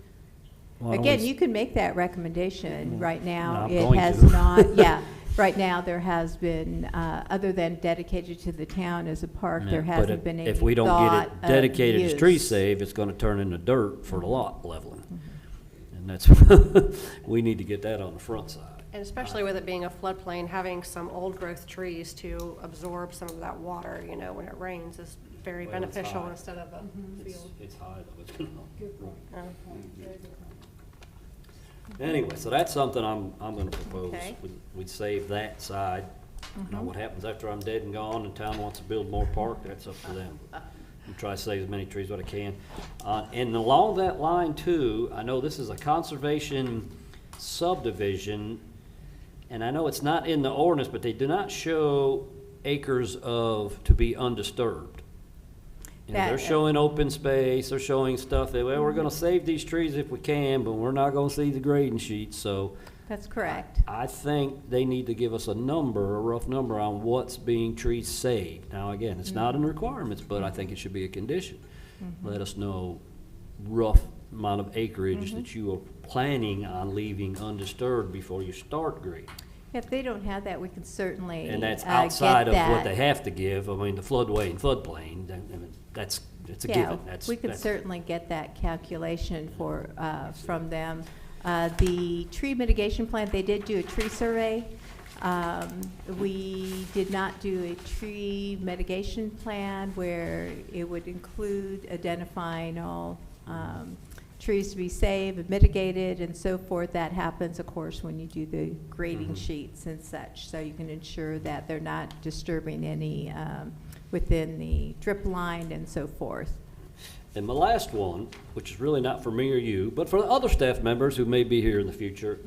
Why don't Again, we- you can make that recommendation. Right now, I'm it going has to. not, yeah. Right now, there has been, other than dedicated to the town as a park, Yeah, there but hasn't been any if we don't get thought it of dedicated as tree use. save, it's gonna turn into dirt for the lot leveling. And that's, we need to get that on the front side. And especially with it being a floodplain, having some old growth trees to absorb some of that water, you know, when it rains is very Well, it's beneficial high. instead of a field. It's high though, it's gonna. Yeah. Anyway, so that's something I'm gonna propose. Okay. We'd save that side. Now, what happens after I'm dead and gone and town wants to build more park, that's up to them. And try to save as many trees as I can. And along that line too, I know this is a conservation subdivision, and I know it's not in the ordinance, but they do not show acres of, to be undisturbed. You know, they're That- showing open space, they're showing stuff that, well, we're gonna save these trees if we can, but we're not gonna see the grading sheet, so. That's correct. I think they need to give us a number, a rough number on what's being trees saved. Now, again, it's not in the requirements, but I think it should be a condition. Let us know rough amount of acreage that you are planning on leaving undisturbed before you start grading. If they don't have that, we can certainly And that's get outside of what that. they have to give. I mean, the floodway and floodplain, that's, it's a Yeah, given. That's we could that's- certainly get that calculation for, from them. The tree mitigation plan, they did do a tree survey. We did not do a tree mitigation plan where it would include identifying all trees to be saved and mitigated and so forth. That happens, of course, when you do the grading sheets and such, so you can ensure that they're not disturbing any within the drip line and so forth. And my last one, which is really not for me or you, but for the other staff members who may be here in the future,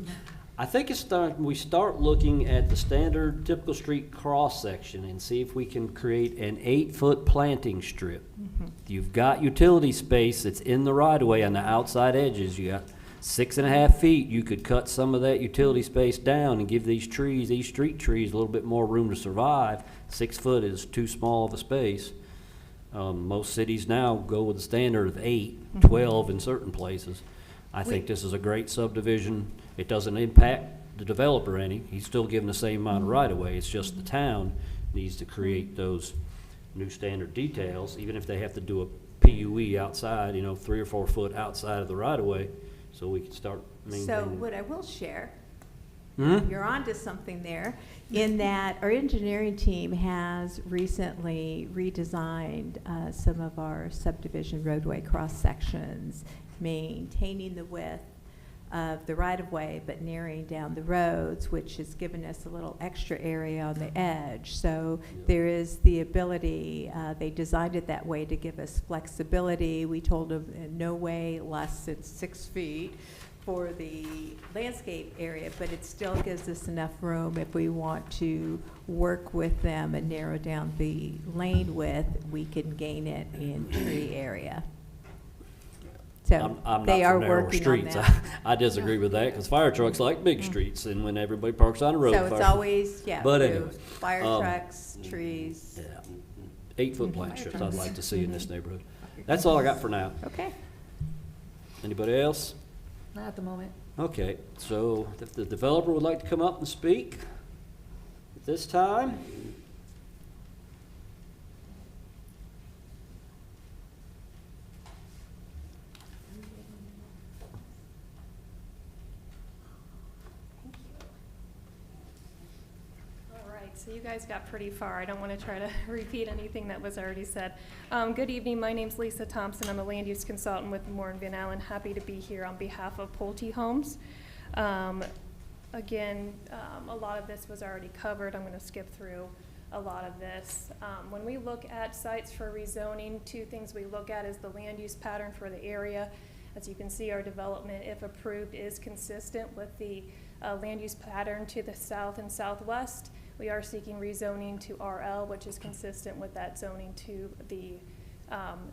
I think it's time we start looking at the standard typical street cross-section and see if we can create an 8-foot planting strip. You've got utility space that's in the right-of-way on the outside edges. You got 6.5 feet. You could cut some of that utility space down and give these trees, these street trees, a little bit more room to survive. 6 foot is too small of a space. Most cities now go with a standard of 8, 12 in certain places. I think this is a great subdivision. It doesn't impact the developer any. He's still given the same amount of right-of-way. It's just the town needs to create those new standard details, even if they have to do a PUE outside, 3 or 4 foot outside of the right-of-way, so we can start So maintaining. what I will share, Hmm? you're onto something there, in that our engineering team has recently redesigned some of our subdivision roadway cross-sections, maintaining the width of the right-of-way, but narrowing down the roads, which has given us a little extra area on the edge. So there is the ability, they designed it that way to give us flexibility. We told them in no way less than 6 feet for the landscape area, but it still gives us enough room if we want to work with them and narrow down the lane width, we can gain it in tree area. So I'm they not are for narrower working on streets. that. I disagree with that, because fire trucks like big streets, and when everybody parks on the road. So it's fire- always, yeah, But through anyway, fire trucks, trees. Yeah, 8-foot plant strips I'd like to see in this neighborhood. That's all I got for now. Okay. Anybody else? Not at the moment. Okay, so if the developer would like to come up and speak at this time? All right, so you guys got pretty far. I don't want to try to repeat anything that was already said. Good evening, my name's Lisa Thompson. I'm a land use consultant with Moore and Van Allen. Happy to be here on behalf of Pulte Homes. Again, a lot of this was already covered. I'm going to skip through a lot of this. When we look at sites for rezoning, 2 things we look at is the land use pattern for the area. As you can see, our development, if approved, is consistent with the land use pattern to the south and southwest. We are seeking rezoning to RL, which is consistent with that zoning to the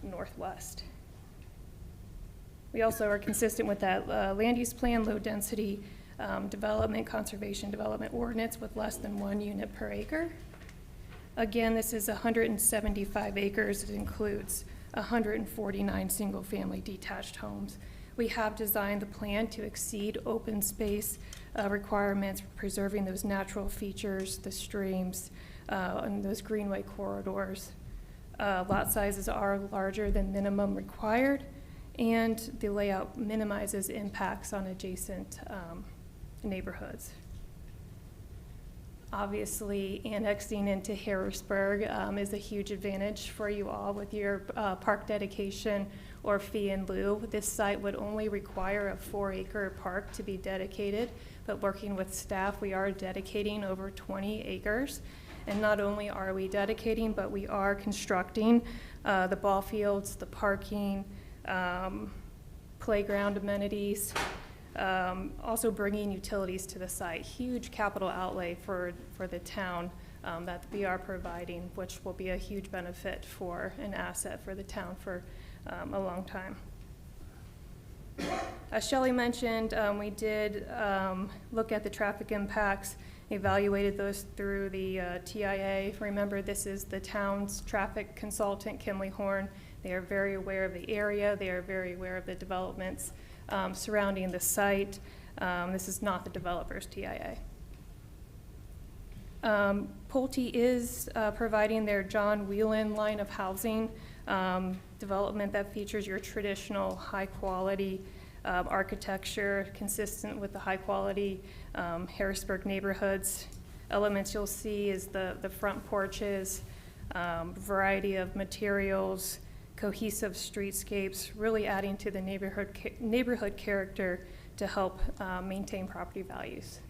northwest. We also are consistent with that land use plan, low density development, conservation development ordinance with less than 1 unit per acre. Again, this is 175 acres. It includes 149 single-family detached homes. We have designed the plan to exceed open space requirements, preserving those natural features, the streams, and those greenway corridors. Lot sizes are larger than minimum required, and the layout minimizes impacts on adjacent neighborhoods. Obviously, annexing into Harrisburg is a huge advantage for you all with your park dedication or fee in lieu. This site would only require a 4-acre park to be dedicated, but working with staff, we are dedicating over 20 acres. And not only are we dedicating, but we are constructing the ball fields, the parking, playground amenities, also bringing utilities to the site. Huge capital outlay for the town that we are providing, which will be a huge benefit for an asset for the town for a long time. As Shelley mentioned, we did look at the traffic impacts, evaluated those through the TIA. Remember, this is the town's traffic consultant, Kimley Horn. They are very aware of the area. They are very aware of the developments surrounding the site. This is not the developer's TIA. Pulte is providing their John Whelan line of housing development that features your traditional high-quality architecture consistent with the high-quality Harrisburg neighborhoods. Elements you'll see is the front porches, variety of materials, cohesive streetscapes, really adding to the neighborhood character to help maintain property values.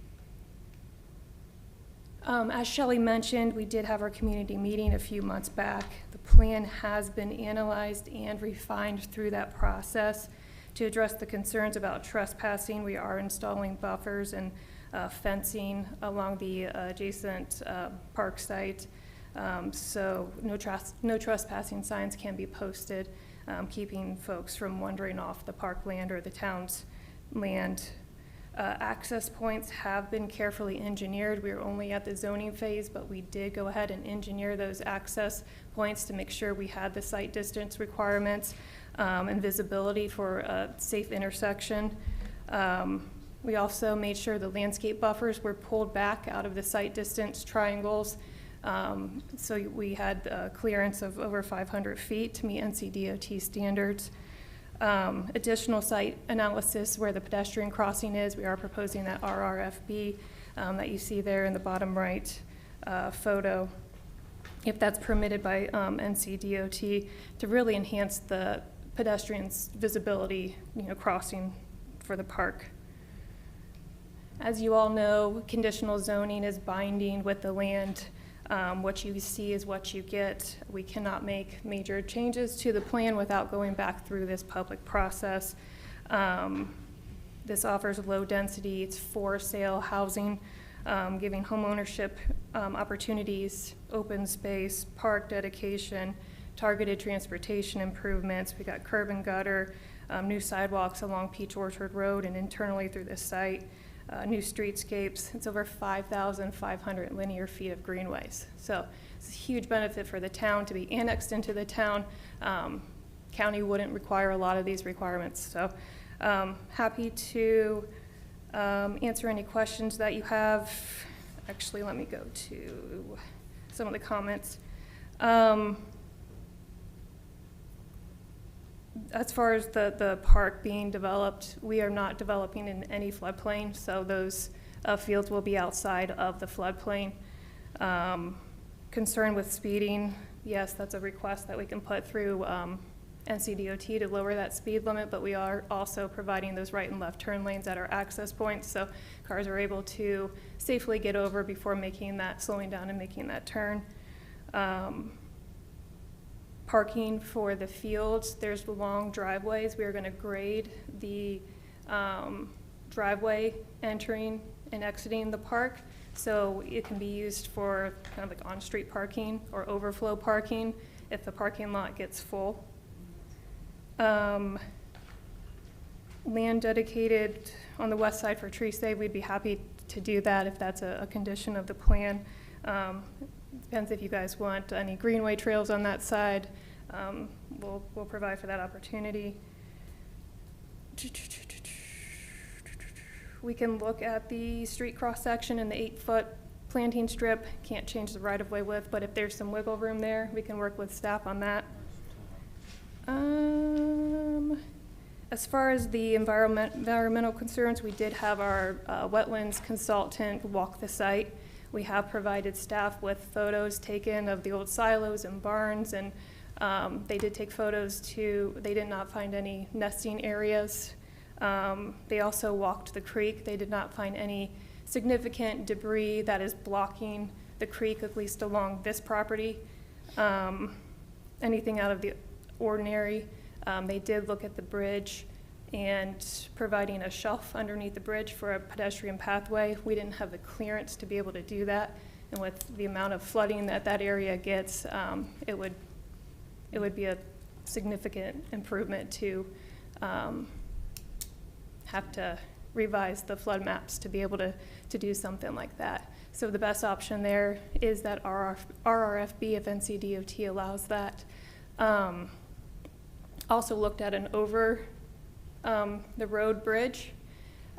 As Shelley mentioned, we did have our community meeting a few months back. The plan has been analyzed and refined through that process to address the concerns about trespassing. We are installing buffers and fencing along the adjacent park site. So no trespassing signs can be posted, keeping folks from wandering off the park land or the town's land. Access points have been carefully engineered. We are only at the zoning phase, but we did go ahead and engineer those access points to make sure we had the site distance requirements and visibility for a safe intersection. We also made sure the landscape buffers were pulled back out of the site distance triangles. So we had clearance of over 500 feet to meet NCDOT standards. Additional site analysis where the pedestrian crossing is, we are proposing that RRFB that you see there in the bottom right photo, if that's permitted by NCDOT, to really enhance the pedestrians' visibility, crossing for the park. As you all know, conditional zoning is binding with the land. What you see is what you get. We cannot make major changes to the plan without going back through this public process. This offers low density, it's for sale housing, giving home ownership opportunities, open space, park dedication, targeted transportation improvements. We got curb and gutter, new sidewalks along Peach Orchard Road and internally through this site. New streetscapes. It's over 5,500 linear feet of greenways. So it's a huge benefit for the town to be annexed into the town. County wouldn't require a lot of these requirements. So happy to answer any questions that you have. Actually, let me go to some of the comments. As far as the park being developed, we are not developing in any floodplain, so those fields will be outside of the floodplain. Concern with speeding, yes, that's a request that we can put through NCDOT to lower that speed limit, but we are also providing those right and left turn lanes at our access points, so cars are able to safely get over before slowing down and making that turn. Parking for the fields, there's long driveways. We are going to grade the driveway entering and exiting the park, so it can be used for kind of like on-street parking or overflow parking. if the parking lot gets full. Land dedicated on the west side for tree save, we'd be happy to do that if that's a condition of the plan. Depends if you guys want any greenway trails on that side. We'll provide for that opportunity. We can look at the street cross-section and the 8-foot planting strip. Can't change the right-of-way width, but if there's some wiggle room there, we can work with staff on that. As far as the environmental concerns, we did have our wetlands consultant walk the site. We have provided staff with photos taken of the old silos and barns, and they did take photos too. They did not find any nesting areas. They also walked the creek. They did not find any significant debris that is blocking the creek, at least along this property. Anything out of the ordinary. They did look at the bridge and providing a shelf underneath the bridge for a pedestrian pathway. We didn't have the clearance to be able to do that, and with the amount of flooding that that area gets, it would be a significant improvement to have to revise the flood maps to be able to do something like that. So the best option there is that RRFB if NCDOT allows that. Also looked at an over the road bridge.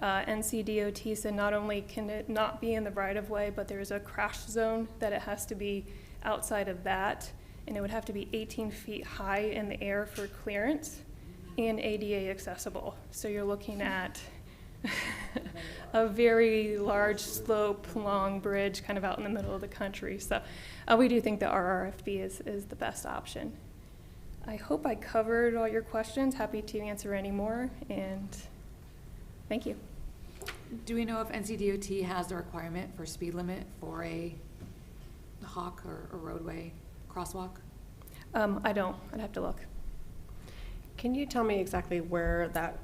NCDOT said not only can it not be in the right-of-way, but there's a crash zone that it has to be outside of that, and it would have to be 18 feet high in the air for clearance and ADA accessible. So you're looking at a very large slope, long bridge kind of out in the middle of the country. So we do think the RRFB is the best option. I hope I covered all your questions. Happy to answer any more, and thank you. Do we know if NCDOT has the requirement for speed limit for a hawk or a roadway crosswalk? I don't. I'd have to look. Can you tell me exactly where that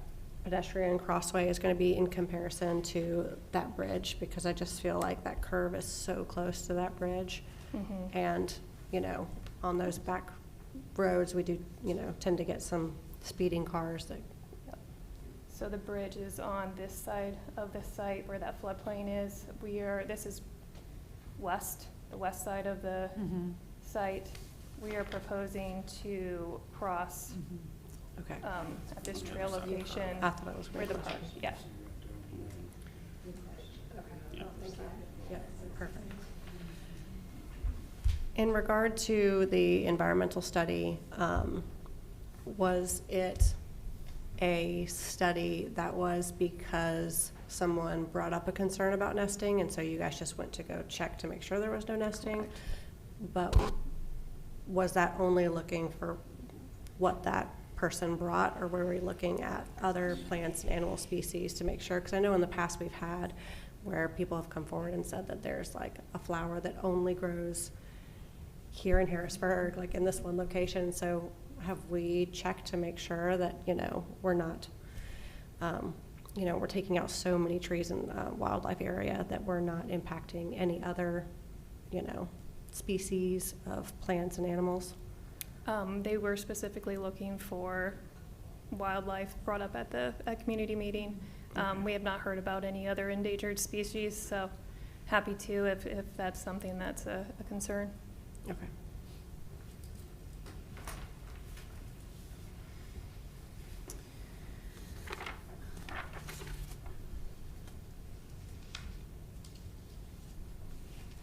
pedestrian crossway is going to be in comparison to that bridge? Because I just feel like that curve is so close to that bridge. Mm-hmm. And, you know, on those back roads, we do, you know, tend to get some speeding cars that. Yep. So the bridge is on this side of the site where that floodplain is. This is the west side of the site. We are proposing to cross okay. At this trail location. I thought it was where the park, yeah. Okay. Thank you. Yeah, perfect. In regard to the environmental study, was it a study that was because someone brought up a concern about nesting, and so you guys just went to go check to make sure there was no nesting? But was that only looking for what that person brought, or were we looking at other plants and animal species to make sure? Because I know in the past we've had where people have come forward and said that there's like a flower that only grows here in Harrisburg, like in this one location. So have we checked to make sure that, you know, we're not, you know, we're taking out so many trees in the wildlife area that we're not impacting any other, you know, species of plants and animals? They were specifically looking for wildlife brought up at the community meeting. We have not heard about any other endangered species, so happy to if that's something that's a concern. Okay.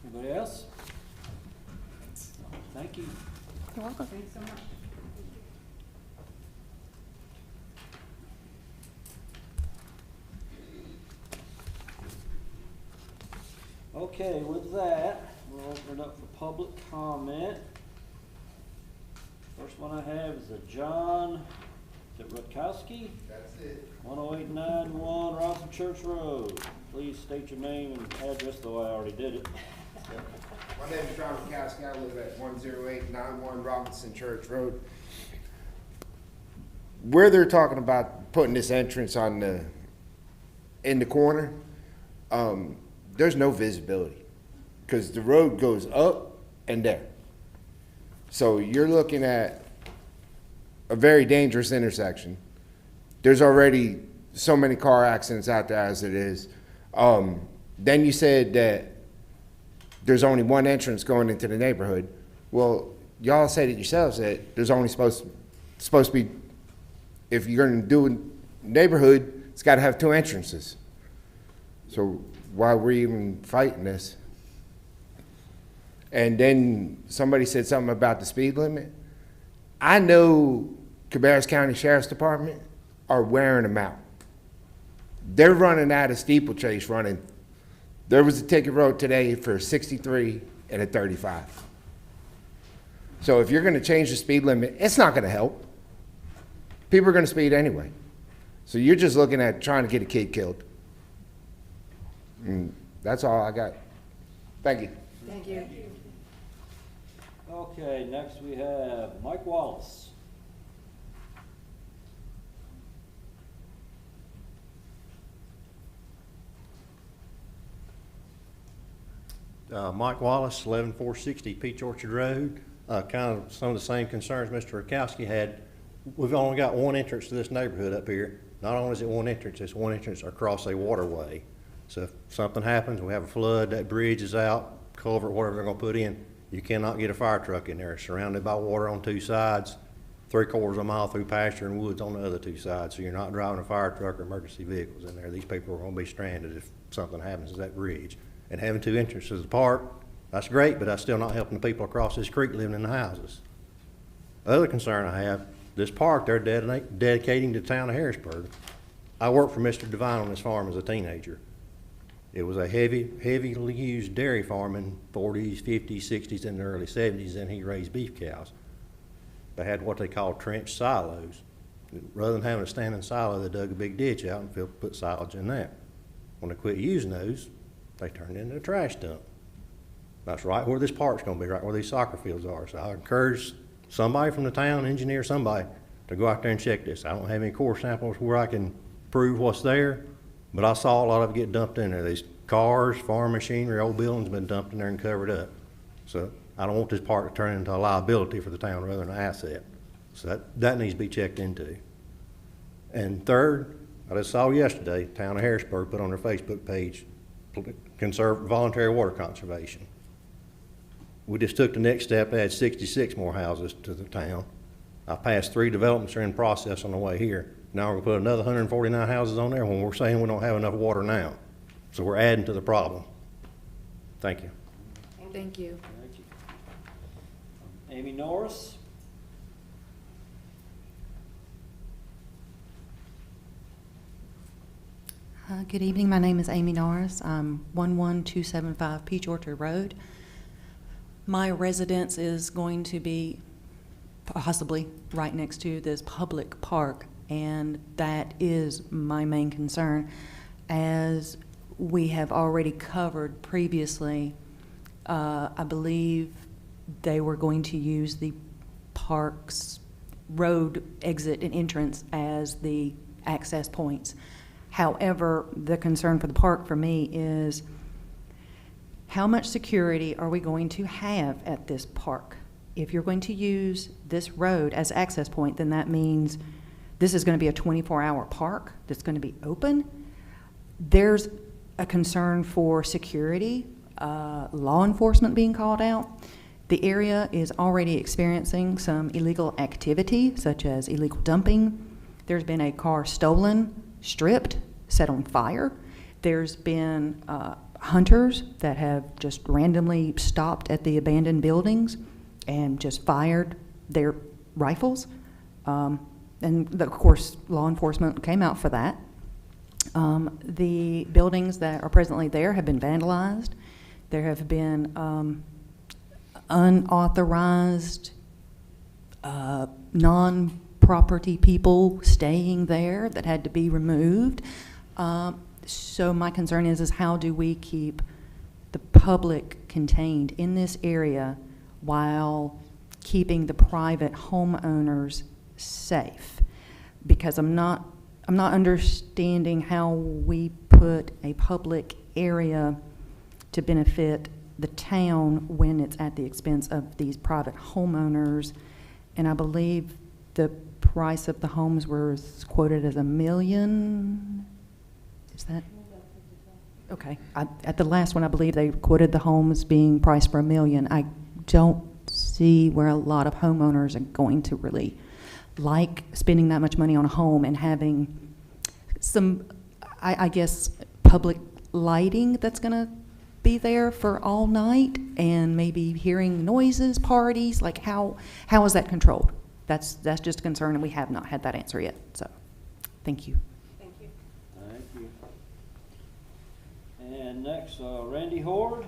Anybody else? Thank you. You're welcome. Thanks so much. Okay, with that, we'll open it up for public comment. First one I have is a John Rutkowski. That's it. 10891 Robinson Church Road. Please state your name and address, though I already did it. My name is John Rutkowski. I live at 10891 Robinson Church Road. Where they're talking about putting this entrance on in the corner, there's no visibility because the road goes up and there. So you're looking at a very dangerous intersection. There's already so many car accidents out there as it is. Then you said that there's only one entrance going into the neighborhood. Well, y'all said it yourselves that there's only supposed to be, if you're gonna do a neighborhood, it's gotta have 2 entrances. So why are we even fighting this? And then somebody said something about the speed limit. I know Cabarrus County Sheriff's Department are wearing them out. They're running out of steeplechase running. There was a ticket wrote today for 63 and a 35. So if you're gonna change the speed limit, it's not gonna help. People are gonna speed anyway. So you're just looking at trying to get a kid killed. And that's all I got. Thank you. Thank you. Okay, next we have Mike Wallace. Mike Wallace, 11460 Peach Orchard Road. Kind of some of the same concerns Mr. Rakowski had. We've only got one entrance to this neighborhood up here. Not only is it one entrance, it's one entrance across a waterway. So if something happens, we have a flood, that bridge is out, culvert, whatever they're gonna put in, you cannot get a fire truck in there. It's surrounded by water on 2 sides, 3/4 of a mile through pasture and woods on the other 2 sides. So you're not driving a fire truck or emergency vehicles in there. These people are gonna be stranded if something happens to that bridge. And having 2 entrances to the park, that's great, but that's still not helping the people across this creek living in the houses. The other concern I have, this park they're dedicating to the town of Harrisburg. I worked for Mr. Devine on this farm as a teenager. It was a heavily used dairy farm in 40s, 50s, 60s, and the early 70s, and he raised beef cows. They had what they call trench silos. Rather than having a standing silo, they dug a big ditch out and put silage in that. When they quit using those, they turned it into a trash dump. That's right where this park's gonna be, right where these soccer fields are. So I encourage somebody from the town, engineer, somebody, to go out there and check this. I don't have any core samples where I can prove what's there, but I saw a lot of it get dumped in there. These cars, farm machinery, old buildings been dumped in there and covered up. So I don't want this park to turn into a liability for the town rather than an asset. So that needs to be checked into. And third, I just saw yesterday, town of Harrisburg put on their Facebook page, conserve voluntary water conservation. We just took the next step, add 66 more houses to the town. I passed 3 developments are in process on the way here. Now we're gonna put another 149 houses on there when we're saying we don't have enough water now. So we're adding to the problem. Thank you. Thank you. Thank you. Amy Norris. Good evening. My name is Amy Norris. I'm 11275 Peach Orchard Road. My residence is going to be possibly right next to this public park, and that is my main concern. As we have already covered previously, I believe they were going to use the park's road exit and entrance as the access points. However, the concern for the park for me is how much security are we going to have at this park? If you're going to use this road as access point, then that means this is going to be a 24-hour park that's going to be open. There's a concern for security, law enforcement being called out. The area is already experiencing some illegal activity, such as illegal dumping. There's been a car stolen, stripped, set on fire. There's been hunters that have just randomly stopped at the abandoned buildings and just fired their rifles. And of course, law enforcement came out for that. The buildings that are presently there have been vandalized. There have been unauthorized non-property people staying there that had to be removed. So my concern is how do we keep the public contained in this area while keeping the private homeowners safe? Because I'm not understanding how we put a public area to benefit the town when it's at the expense of these private homeowners. And I believe the price of the homes was quoted as $1 million. Is that? Okay. At the last one, I believe they quoted the homes being priced for $1 million. I don't see where a lot of homeowners are going to really like spending that much money on a home and having some, I guess, public lighting that's going to be there for all night, and maybe hearing noises, parties. Like, how is that controlled? That's just a concern, and we have not had that answer yet. So, thank you. Thank you. And next, Randy Horde.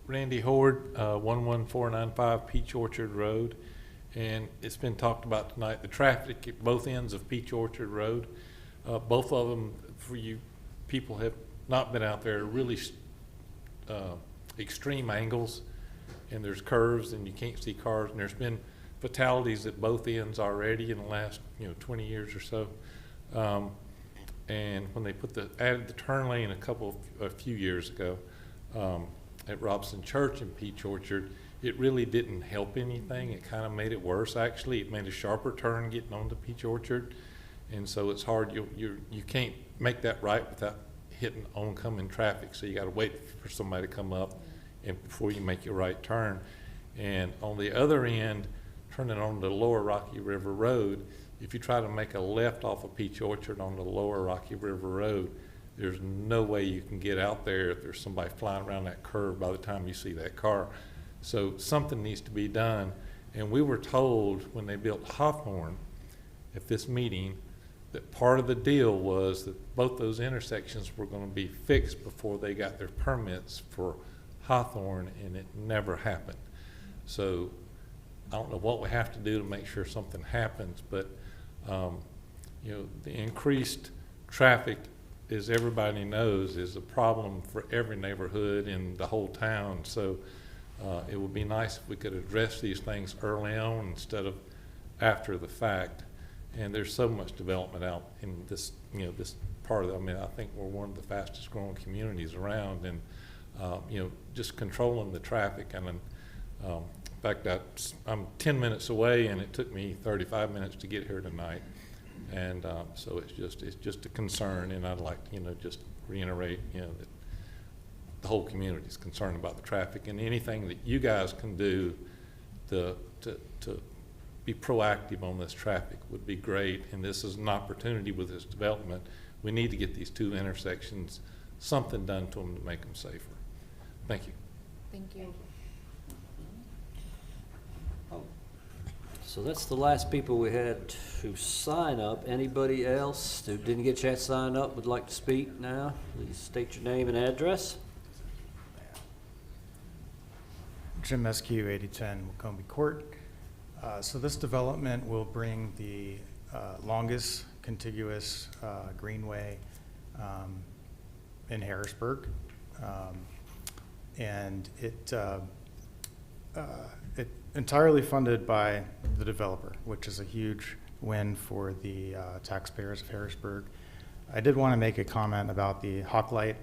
Randy Horde, 11495 Peach Orchard Road. And it's been talked about tonight, the traffic at both ends of Peach Orchard Road. Both of them, for you people have not been out there, are really extreme angles, and there's curves and you can't see cars, and there's been fatalities at both ends already in the last 20 years or so. And when they added the turn lane a few years ago at Robson Church in Peach Orchard, it really didn't help anything. It kind of made it worse, actually. It made a sharper turn getting onto Peach Orchard, and so it's hard. You can't make that right without hitting oncoming traffic, so you got to wait for somebody to come up and before you make your right turn. And on the other end, turning on the Lower Rocky River Road, if you try to make a left off of Peach Orchard on the Lower Rocky River Road, there's no way you can get out there if there's somebody flying around that curve by the time you see that car. So something needs to be done. And we were told when they built Hawthorne at this meeting that part of the deal was that both those intersections were going to be fixed before they got their permits for Hawthorne, and it never happened. So I don't know what we have to do to make sure something happens, but the increased traffic, as everybody knows, is a problem for every neighborhood in the whole town. So it would be nice if we could address these things early on instead of after the fact. And there's so much development out in this, this part of it. I mean, I think we're one of the fastest growing communities around, and just controlling the traffic. And in fact, I'm 10 minutes away, and it took me 35 minutes to get here tonight. And so it's just a concern, and I'd like to, just reiterate, that the whole community is concerned about the traffic, and anything that you guys can do to be proactive on this traffic would be great. And this is an opportunity with this development. We need to get these two intersections, something done to them to make them safer. Thank you. Thank you. So that's the last people we had to sign up. Anybody else who didn't get a chance to sign up would like to speak now? Please state your name and address. Jim Meskew, 8010 Macomb Court. So this development will bring the longest contiguous greenway in Harrisburg. And it entirely funded by the developer, which is a huge win for the taxpayers of Harrisburg. I did want to make a comment about the Hawk Light,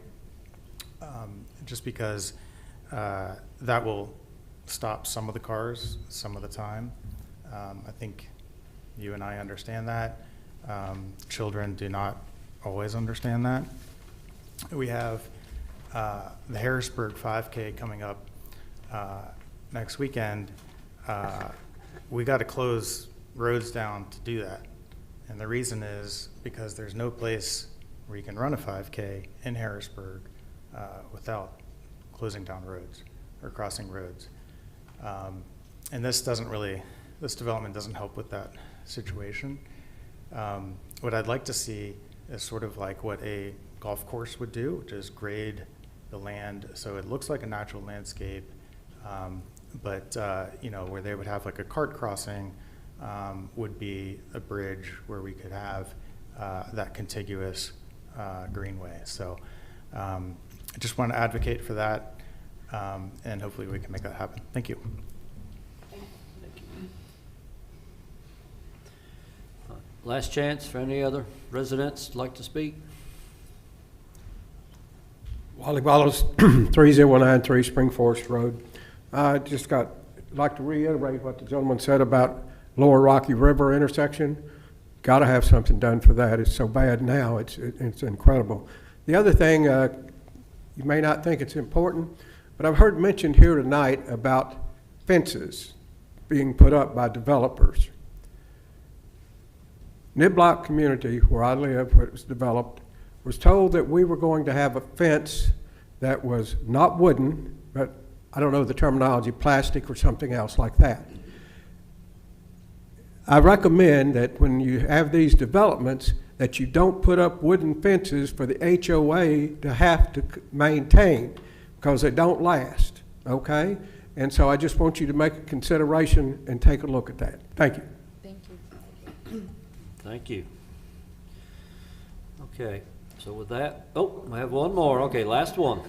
just because that will stop some of the cars some of the time. I think you and I understand that. Children do not always understand that. We have the Harrisburg 5K coming up next weekend. We got to close roads down to do that. And the reason is because there's no place where you can run a 5K in Harrisburg without closing down roads or crossing roads. And this development doesn't help with that situation. What I'd like to see is sort of like what a golf course would do, which is grade the land so it looks like a natural landscape, but where they would have like a cart crossing would be a bridge where we could have that contiguous greenway. So I just want to advocate for that, and hopefully we can make that happen. Thank you. last chance for any other residents like to speak? Wally Wallace, 30193 Spring Forest Road. I just like to reiterate what the gentleman said about Lower Rocky River intersection. Got to have something done for that. It's so bad now. It's incredible. The other thing, you may not think it's important, but I've heard mentioned here tonight about fences being put up by developers. Niblock community, where I live, where it was developed, was told that we were going to have a fence that was not wooden, but I don't know the terminology, plastic or something else like that. I recommend that when you have these developments, that you don't put up wooden fences for the HOA to have to maintain, because they don't last, okay? And so I just want you to make a consideration and take a look at that. Thank you. Thank you. Thank you. Okay, so with that, oh, I have one more. Okay, last one.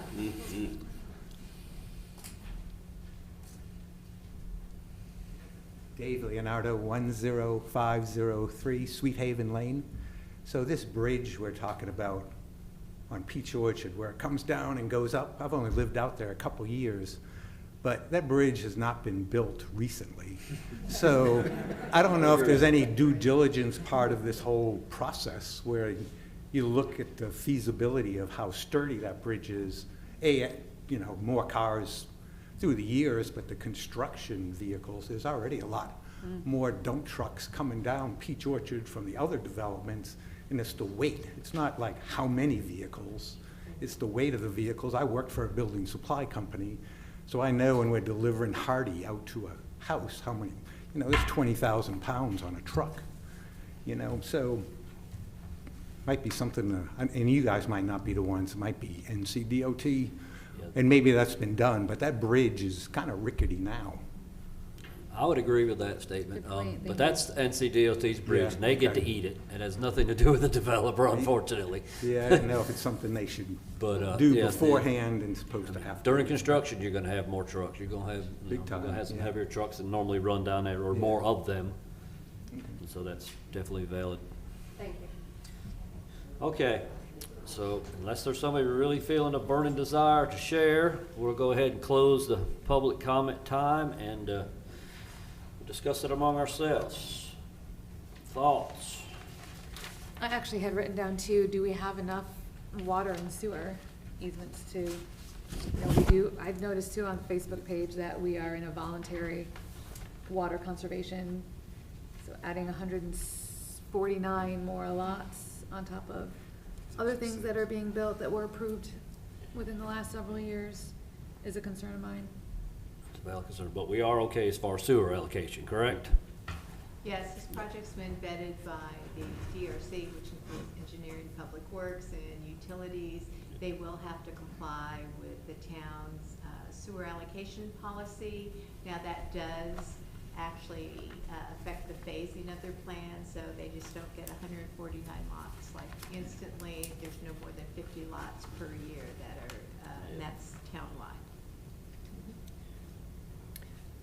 Dave Leonardo, 10503 Sweet Haven Lane. So this bridge we're talking about on Peach Orchard, where it comes down and goes up, I've only lived out there a couple years, but that bridge has not been built recently. So I don't know if there's any due diligence part of this whole process where you look at the feasibility of how sturdy that bridge is. More cars through the years, but the construction vehicles, there's already a lot more dump trucks coming down Peach Orchard from the other developments, and it's the weight. It's not like how many vehicles, it's the weight of the vehicles. I worked for a building supply company, so I know when we're delivering Hardy out to a house, how many, there's 20,000 pounds on a truck, so might be something, and you guys might not be the ones, it might be NCDOT, and maybe that's been done, but that bridge is kind of rickety now. I would agree with that statement, Good point. but that's NCDOT's bridge, Yeah, and they get to okay. eat it. It has nothing to do with the developer, unfortunately. Yeah, I don't know if it's something they should But, do yeah, beforehand and supposed to have. During construction, you're gonna have more trucks. You're gonna have, Big you're time, gonna have some yeah. heavier trucks that normally run down there, or Yeah. more of them. And so that's definitely valid. Thank you. Okay, so unless there's somebody really feeling a burning desire to share, we'll go ahead and close the public comment time and we'll discuss it among ourselves. Thoughts? I actually had written down too, do we have enough water and sewer easements to, we do, I've noticed too on the Facebook page that we are in a voluntary water conservation, so adding 149 more lots on top of other things that are being built that were approved within the last several years is a concern of mine. It's a valid concern, but we are okay as far as sewer allocation, correct? Yes, this project's been vetted by the DRC, which includes engineering, public works, and utilities. They will have to comply with the town's sewer allocation policy. Now, that does actually affect the phasing of their plan, so they just don't get 149 lots like instantly. There's no more than 50 lots per year that are, and that's townwide.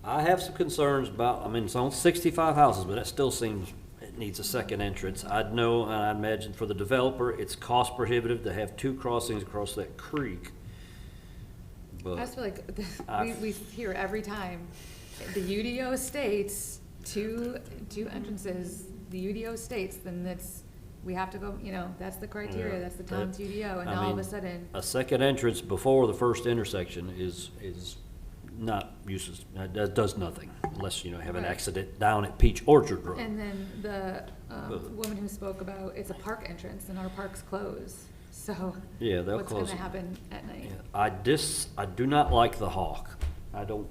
I have some concerns about, it's on 65 houses, but that still seems, it needs a second entrance. I'd know, and I imagine for the developer, it's cost prohibitive to have two crossings across that creek. But I just feel like I've- we hear every time, the UDO states two entrances, the UDO states, then that's, we have to go, that's the criteria, Yeah, that's the town's UDO, and I now all of mean, a sudden, a second entrance before the first intersection is not useless. That does nothing unless, have an Right. accident down at Peach Orchard Road. and then the But- woman who spoke about, it's a park entrance, and our park's closed, so. Yeah, they'll what's close gonna it. happen at night? I do not like the Hawk. I don't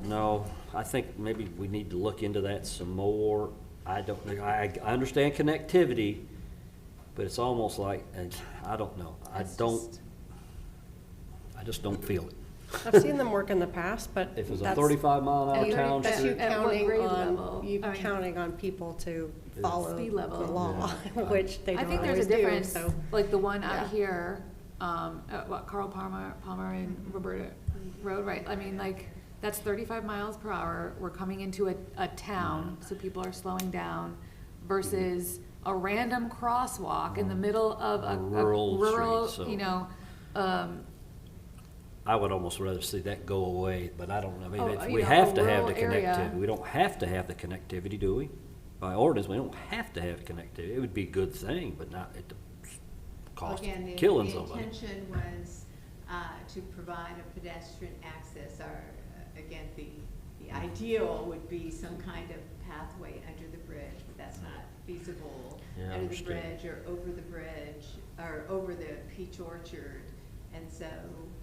know. I think maybe we need to look into that some more. I don't know. I understand connectivity, but it's almost like, I don't know. I just don't feel it. I've seen them work in the past, but If it's a that's- 35 mile an hour town That's you street. At what grade level? counting on people to follow Speed the level. law, which they I don't think always there's a do, difference, so. like the one Yeah. out here, at Carl Palmer and Roberta Road, right? That's 35 miles per hour. We're coming into a town, so people are slowing down versus a random crosswalk in the middle of a Rural street, so- you know, I would almost rather see that go away, but I don't know. I mean, Oh, if you we know, have a to have the rural area. connectivity. We don't have to have the connectivity, do we? By ordinance, we don't have to have connectivity. It would be a good thing, but not at the cost Again, of killing the somebody. intention was to provide a pedestrian access, or, again, the ideal would be some kind of pathway under the bridge, but that's not feasible. Yeah, I Under the understand. bridge or over the bridge, or over the Peach Orchard. And so,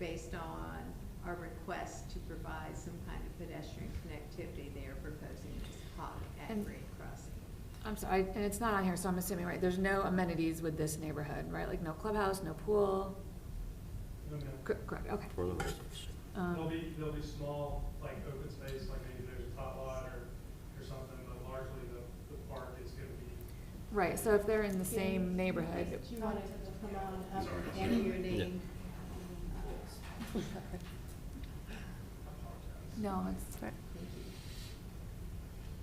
based on our request to provide some kind of pedestrian connectivity, they are proposing this Hawk at And- grade crossing. I'm sorry, and it's not on here, so I'm assuming, right, there's no amenities with this neighborhood, right? Like no clubhouse, no pool? Correct, okay. For the residents. There'll be small, like, open space, like maybe there's a top lot or something, but largely the park is gonna be. Right, so if they're in the same neighborhood. Do you want to come on up and enter your name? No, it's,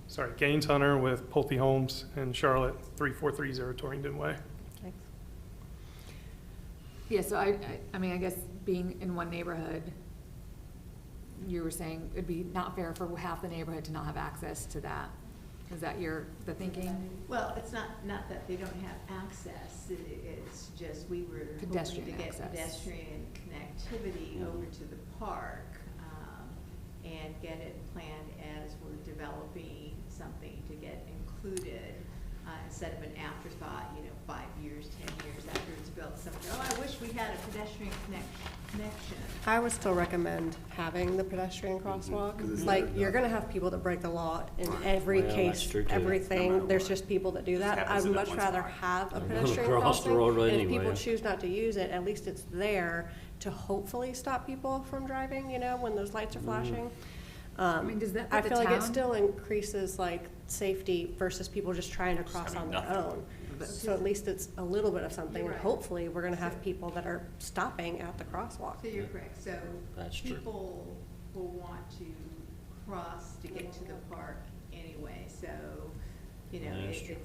Sorry, Gaines Hunter with Pulte Homes in Charlotte, 3430 Torrington Way. yeah, so I mean, I guess being in one neighborhood, you were saying it'd be not fair for half the neighborhood to not have access to that. Is that the thinking? Well, it's not that they don't have access, it's just we were hoping to Pedestrian get access. pedestrian connectivity over to the park, and get it planned as we're developing something to get included, instead of an afterthought, 5 years, 10 years after it's built, something, I wish we had a pedestrian connection. I would still recommend having the pedestrian crosswalk. Like, you're gonna have people that break the law in every Well, that's case, true, too. everything. There's just people that do that. I'd happens in much one rather spot. have a Go pedestrian across the crossing. road And if anyway. people choose not to use it, at least it's there to hopefully stop people from driving, when those lights are flashing. I mean, does that I put the feel like it town- still increases like safety versus people just trying to cross on their own. So at least it's a little bit of something, You're and right. hopefully we're gonna have people that are stopping at the crosswalk. So you're correct, so That's true. people will want to cross to get to the park anyway, so, That's true.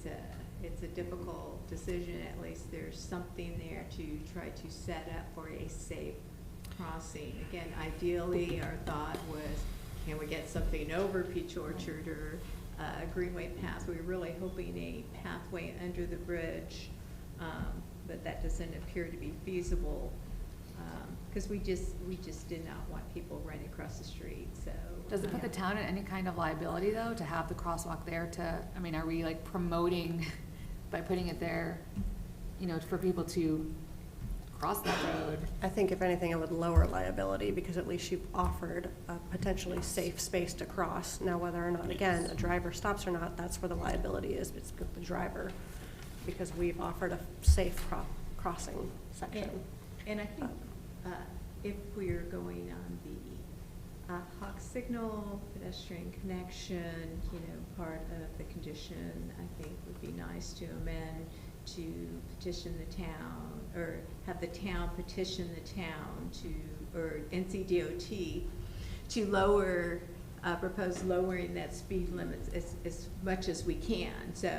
it's a difficult decision, at least there's something there to try to set up for a safe crossing. Again, ideally, our thought was, can we get something over Peach Orchard or a Greenway path? We were really hoping a pathway under the bridge, but that doesn't appear to be feasible, because we just did not want people running across the street, so. Does it put the town in any kind of liability, though, to have the crosswalk there I mean, are we like promoting by putting it there, for people to cross that road? I think if anything, it would lower liability, because at least you've offered a potentially safe space to cross. Now, whether or not, again, a driver stops or not, that's where the liability is, it's with the driver, because we've offered a safe crossing section. And I think if we're going on the Hawk Signal pedestrian connection, part of the condition, I think would be nice to amend to petition the town, or have the town petition the town or NCDOT to lower, propose lowering that speed limit as much as we can. So,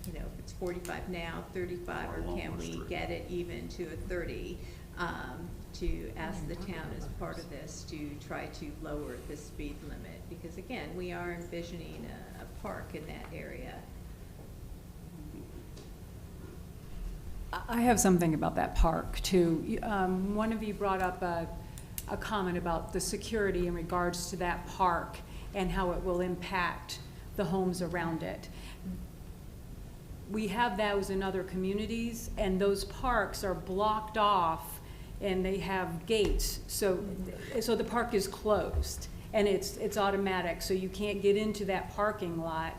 if it's 45 now, 35, or can we get it even to a 30? To ask the town as part of this to try to lower the speed limit, because again, we are envisioning a park in that area. I have something about that park, too. One of you brought up a comment about the security in regards to that park and how it will impact the homes around it. We have those in other communities, and those parks are blocked off, and they have gates. So the park is closed, and it's automatic, so you can't get into that parking lot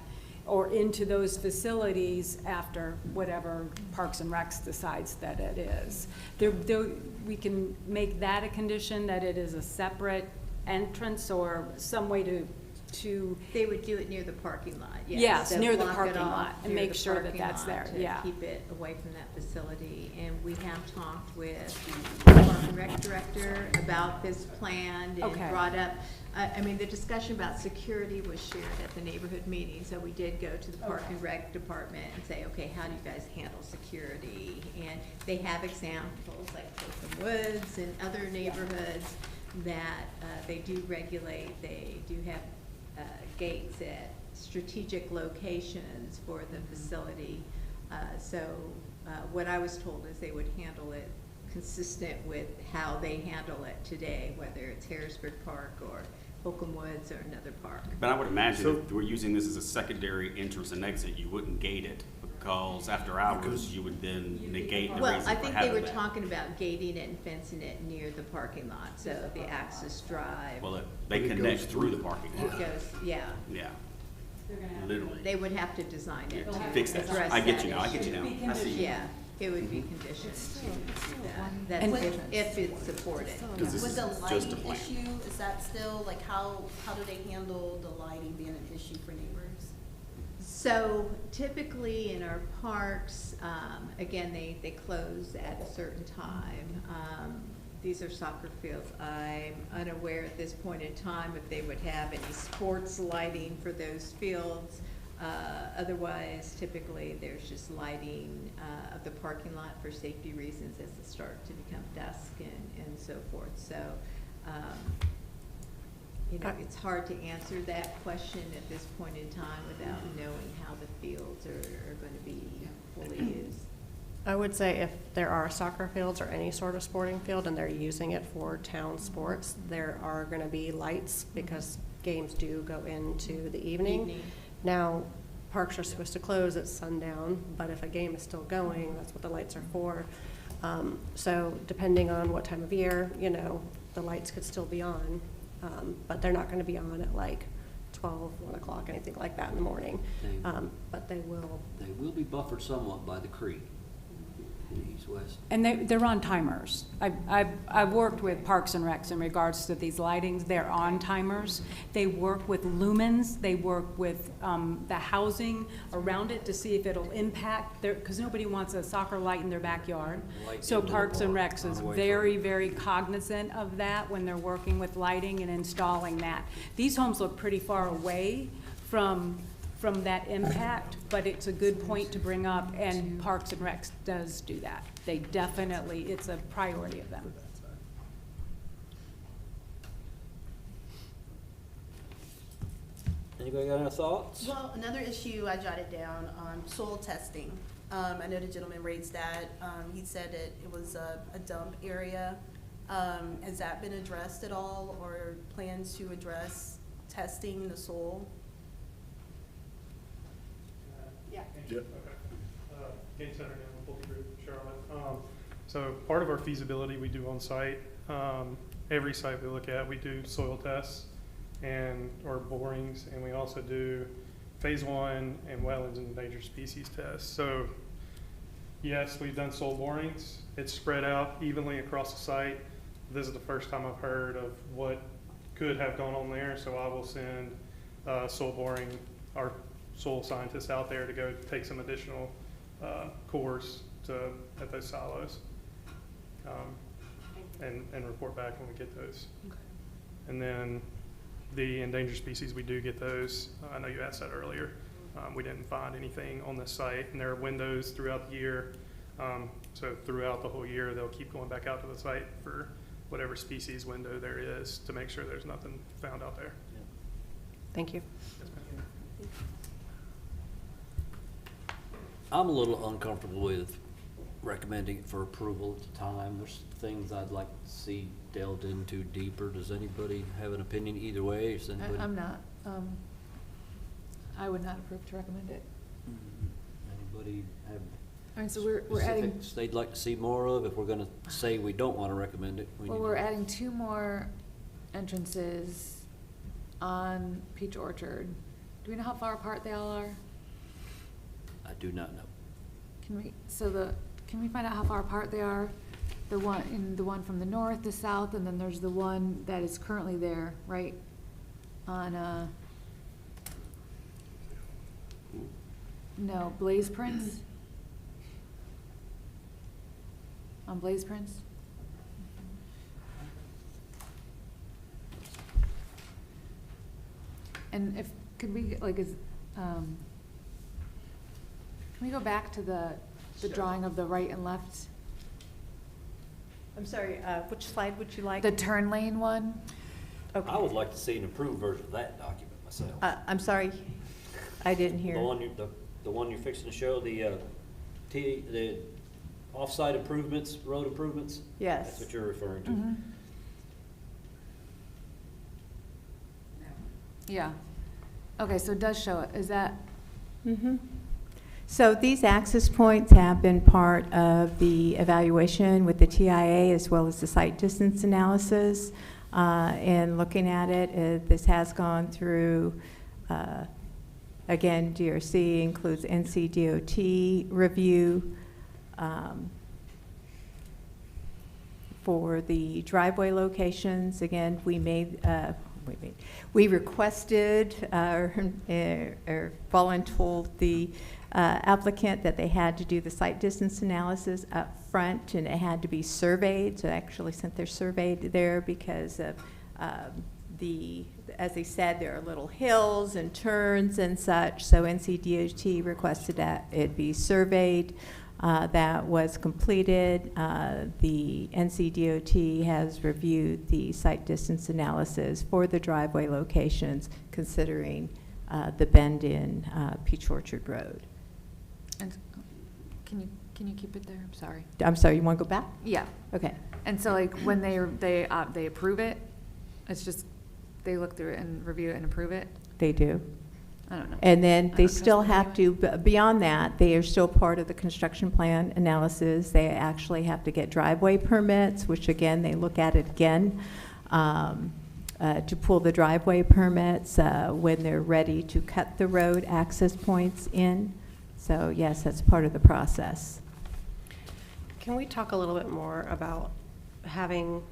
or into those facilities after whatever Parks and Recs decides that it is. We can make that a condition, that it is a separate entrance or some way to to. They would do it near the parking lot, yes. Yes, So near the block it parking off lot and near make the sure that parking that's lot there, to yeah. keep it away from that facility. And we have talked with the Park and Rec director about this plan and Okay. brought up, I mean, the discussion about security was shared at the neighborhood meeting, so we did go to the Park and Rec department and say, okay, how do you guys handle security? And they have examples like Folsom Woods and other neighborhoods that they do regulate. They do have gates at strategic locations for the facility. So what I was told is they would handle it consistent with how they handle it today, whether it's Harrisburg Park or Holcomb Woods or another park. But I would imagine if we're using this as a secondary entrance and exit, you wouldn't gate it, because after hours, you would then negate the Well, reason I for think they having were that. talking about gating it and fencing it near the parking lot, so the access drive. Well, they connect through the parking It lot. goes, yeah. Yeah, literally. They would have to design it to Fix that. address I get that you now, I get you issue. now. I see you. Yeah, it would be conditions to do that. And- That's if it's supported. Because this With the is just a lighting plan. issue, is that still, like, how do they handle the lighting being an issue for neighbors? So typically in our parks, again, they close at a certain time. These are soccer fields. I'm unaware at this point in time if they would have any sports lighting for those fields. Otherwise, typically, there's just lighting of the parking lot for safety reasons as it starts to become dusk and so forth. So, you know, it's hard to answer that question at this point in time without knowing how the fields are going to be fully used. I would say if there are soccer fields or any sort of sporting field and they're using it for town sports, there are going to be lights because games do go into the evening. Now, parks are supposed to close at sundown, but if a game is still going, that's what the lights are for. So depending on what time of year, you know, the lights could still be on, but they're not going to be on at like 12, 1 o'clock, anything like that in the morning. But they will. They will be buffered somewhat by the creek, east-west. And they're on timers. I've worked with Parks and Recs in regards to these lightings. They're on timers. They work with lumens. They work with the housing around it to see if it'll impact their, because nobody wants a soccer light in their backyard. So Parks and Recs is very, very cognizant of that when they're working with lighting and installing that. These homes look pretty far away from that impact, but it's a good point to bring up, and Parks and Recs does do that. They definitely, it's a priority of them. Anybody got any thoughts? Well, another issue I jotted down on soil testing. I know the gentleman raised that. He said that it was a dump area. Has that been addressed at all, or plans to address testing the soil? Yeah. Okay. Gates Center, Pulte Group, Charlotte. So part of our feasibility we do on site. Every site we look at, we do soil tests or borings, and we also do phase 1 and wetlands and endangered species tests. So yes, we've done soil borings. It's spread out evenly across the site. This is the first time I've heard of what could have gone on there, so I will send soil boring, our soil scientists out there to go take some additional cores at those silos and report back when we get those. Okay. And then the endangered species, we do get those. I know you asked that earlier. We didn't find anything on this site, and there are windows throughout the year. So throughout the whole year, they'll keep going back out to the site for whatever species window there is to make sure there's nothing found out there. Thank you. Yes, ma'am. I'm a little uncomfortable with recommending it for approval at the time. There's things I'd like to see delved into deeper. Does anybody have an opinion either way? Is anybody? I'm not. I would not approve to recommend it. Anybody have I mean, so we're adding, specifics they'd like to see more of? If we're gonna say we don't wanna recommend it, we well, need we're to- adding 2 more entrances on Peach Orchard. Do we know how far apart they all are? I do not know. Can we find out how far apart they are? The one from the north, the south, and then there's the one that is currently there, right? On, No, Blaze Prince? On Blaze Prince? And if, could we, like, can we go back to the drawing of the right and left? I'm sorry, which slide would you like? The turn lane one? I would like to see an improved version of that document myself. I'm sorry, I didn't hear. The one you're fixing to show, the off-site improvements, road improvements? Yes. That's what you're referring to. Mhm. Yeah. Okay, so it does show it. Is that? Mm-hmm. So these access points have been part of the evaluation with the TIA as well as the site distance analysis. And looking at it, this has gone through, again, DRC includes NCDOT review. For the driveway locations, again, we requested or voluntold the applicant that they had to do the site distance analysis up front, and it had to be surveyed. So they actually sent their survey there because of as they said, there are little hills and turns and such. So NCDOT requested that it be surveyed. That was completed. The NCDOT has reviewed the site distance analysis for the driveway locations, considering the bend in Peach Orchard Road. And can you keep it there? I'm sorry. I'm sorry, you want to go back? Yeah. Okay. And so, like, when they approve it, it's just they look through it and review it and approve it. They do. I don't know. And then they still have to, beyond that, they are still part of the construction plan analysis. They actually have to get driveway permits, which again, they look at it again to pull the driveway permits when they're ready to cut the road access points in. So yes, that's part of the process. Can we talk a little bit more about having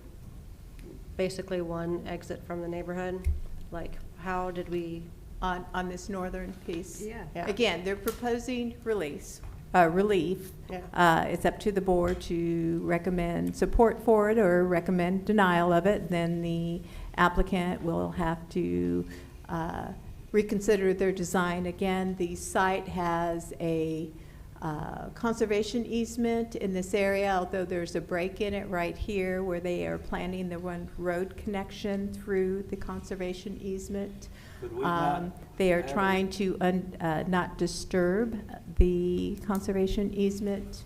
basically one exit from the neighborhood? Like, how did we... On this northern piece? Yeah. Again, they're proposing relief. Yeah. It's up to the board to recommend support for it or recommend denial of it. Then the applicant will have to reconsider their design. Again, the site has a conservation easement in this area, although there's a break in it right here where they are planning the one road connection through the conservation easement. They are trying to not disturb the conservation easement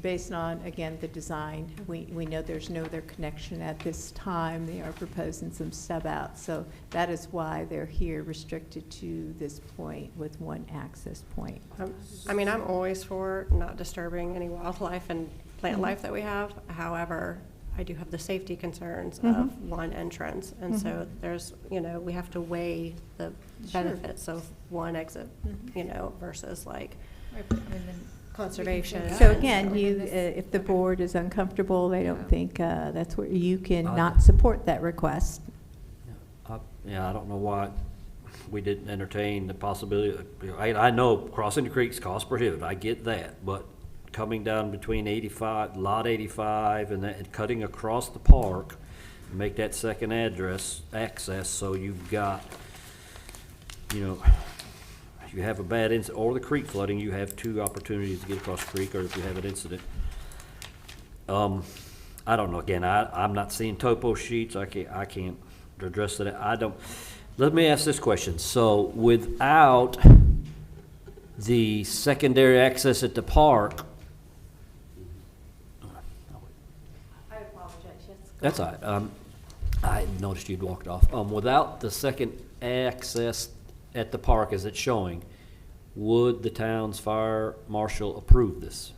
based on, again, the design. We know there's no other connection at this time. They are proposing some stub out. So that is why they're here restricted to this point with one access point. I mean, I'm always for not disturbing any wildlife and plant Mhm. life that we have. However, I do have the safety concerns Mhm. of one entrance. And so there's, we have to weigh the Sure. benefits of one exit, versus like Right, and then conservation. So again, if the board is uncomfortable, they don't think that's where you can I- not support that request. Yeah, I don't know why we didn't entertain the possibility. I know crossing the creek's cost prohibitive, I get that, but coming down between lot 85 and cutting across the park, make that second access, so you've got, if you have a bad incident, or the creek flooding, you have two opportunities to get across the creek, or if you have an incident. I don't know, again, I'm not seeing topo sheets, I can't address that, let me ask this question, so without the secondary access at the park, I apologize, yes. that's all right. I noticed you'd walked off. Without the second access at the park as it's showing, would the town's fire marshal approve this?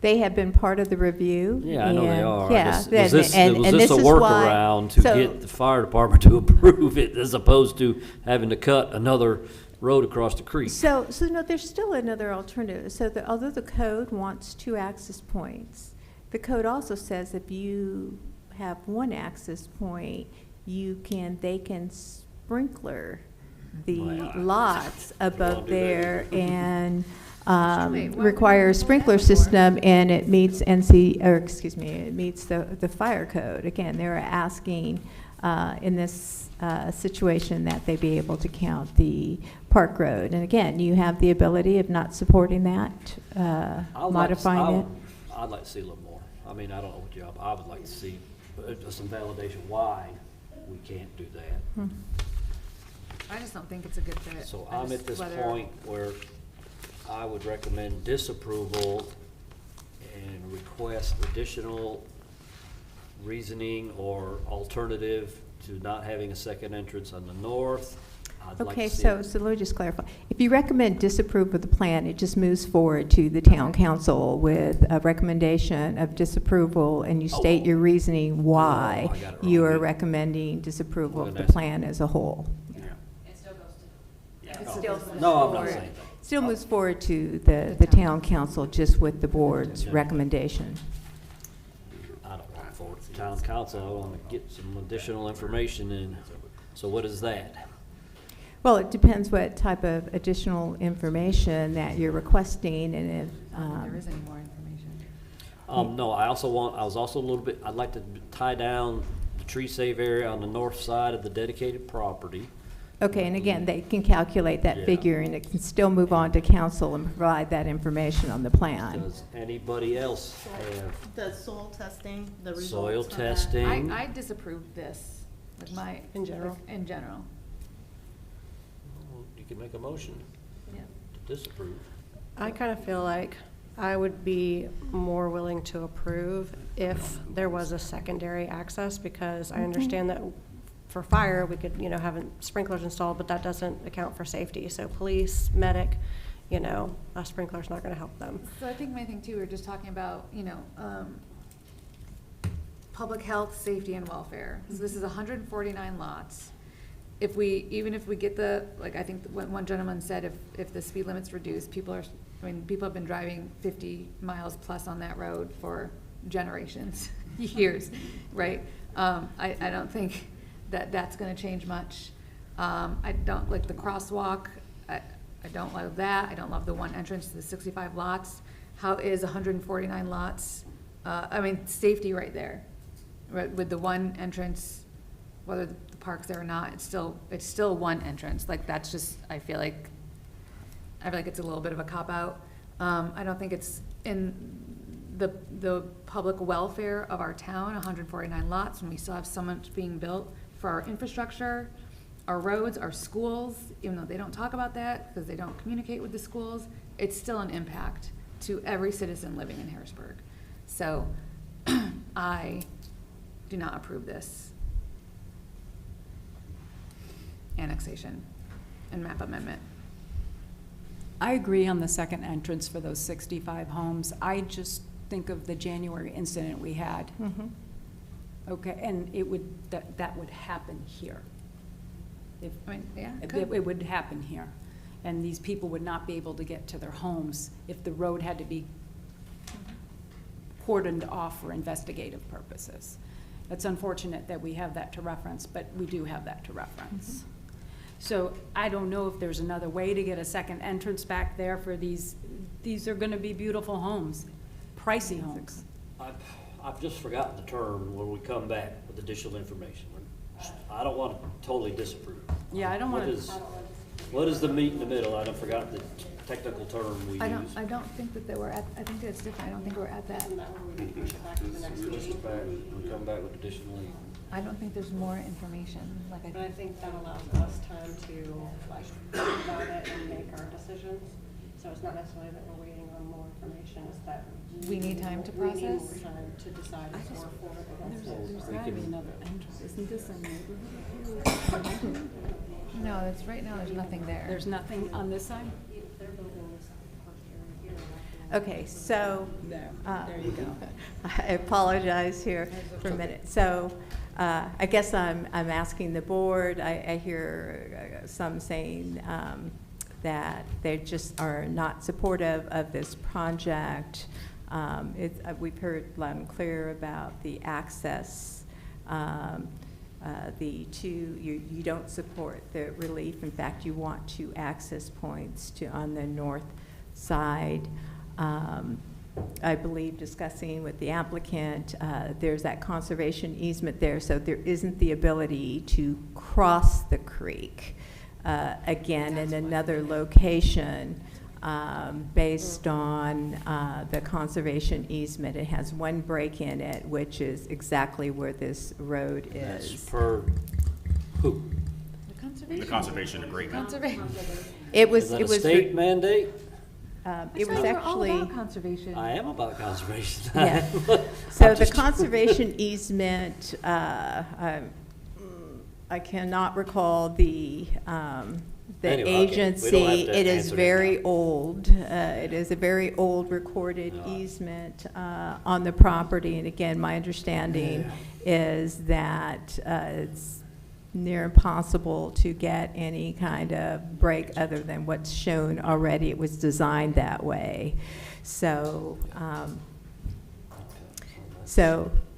They have been part of the review. Yeah, I know they and- are. Yeah. Was and this a this is why- workaround to so- get the fire department to approve it as opposed to having to cut another road across the creek? So no, there's still another alternative. So although the code wants two access points, the code also says if you have one access point, they can sprinkler the lots above do that there and Wait, why require a would we sprinkler do that for? system, and it meets it meets the fire code. Again, they're asking in this situation that they be able to count the Park Road. And again, you have the ability of not supporting that, modifying it. I'd like to see a little more. I mean, I don't know what job, I would like to see some validation why we can't do that. I just don't think it's a good fit. So I I'm just- at this whether- point where I would recommend disapproval and request additional reasoning or alternative to not having a second entrance on the north. I'd like Okay, to see so let me just clarify. If you recommend disapprove of the plan, it just moves forward to the town council with a recommendation of disapproval, and you state your reasoning why I got it you wrong. are recommending disapproval of the Organize it. plan as a whole. It still goes to. It No. still moves No, I'm not forward. saying that. Still moves forward to the town council, just with the board's recommendation. I don't want it forward to the town council, I want to get some additional information in. So what is that? Well, it depends what type of additional information that you're requesting, and if, I don't think there is any more information. No, I was also a little bit, I'd like to tie down the tree save area on the north side of the dedicated property. okay, and again, they can calculate that Yeah. figure, and it can still move on to council and provide that information on the plan. Does anybody else have The soil testing, the results soil of that. testing? I disapprove this, like my. In general? In general. You can make a motion Yeah. to disapprove. I kind of feel like I would be more willing to approve if there was a secondary access, because I understand that for fire, we could, have sprinklers installed, but that doesn't account for safety. So police, medic, a sprinkler's not gonna help them. So I think my thing too, we we're just talking about, public health, safety, and welfare. So this is 149 lots. Even if we get I think one gentleman said if the speed limit's reduced, people have been driving 50 miles plus on that road for generations, years, right? I don't think that's gonna change much. I don't like the crosswalk. I don't love that. I don't love the one entrance to the 65 lots. How is 149 lots? Safety right there, right, with the one entrance, whether the park's there or not, it's still one entrance. Like, that's just, I feel like it's a little bit of a cop-out. I don't think it's in the public welfare of our town, 149 lots, when we still have so much being built for our infrastructure, our roads, our schools, even though they don't talk about that because they don't communicate with the schools, it's still an impact to every citizen living in Harrisburg. So I do not approve this annexation and map amendment. I agree on the second entrance for those 65 homes. I just think of the January incident we had. Okay, and that would happen here. It would happen here. And these people would not be able to get to their homes if the road had to be cordoned off for investigative purposes. It's unfortunate that we have that to reference, but we do have that to reference. So I don't know if there's another way to get a second entrance back there for these are gonna be beautiful homes, pricey homes. I've just forgotten the term when we come back with additional information. I don't want to totally disapprove. Yeah, I don't want to. What is the meat in the middle? I forgot the technical term we use. I don't think that they were at, I think that's different. I don't think we're at that. We come back with additionally. I don't think there's more information, like And I think that allows us time to think about it and make our decisions. So it's not necessarily that we're waiting on more information, it's that we need time to we need more process. time to decide if we're for it or against it. There's gotta be another entrance. Isn't this a neighborhood? No, that's, right now, there's nothing there. There's nothing on this side? Okay, so. There you go. I apologize here for a minute. So I guess I'm asking the board, I hear some saying that they just are not supportive of this project. We've heard loud and clear about the access you don't support the relief. In fact, you want 2 access points on the north side. I believe discussing with the applicant, there's that conservation easement there, so there isn't the ability to cross the creek. Again, in another location, based on the conservation easement. It has one break in it, which is exactly where this road That's is. for who? The conservation agreement. It was, Is that it a was. state mandate? It was actually. conservation. I am about conservation. Yeah. I'm So the just- conservation easement, I cannot recall the Anyway, okay. We don't agency. have to It is answer that very old. It is a very old recorded easement on the property. And again, my understanding is that it's near impossible to get any kind of break other than what's shown already. It was designed that way. So,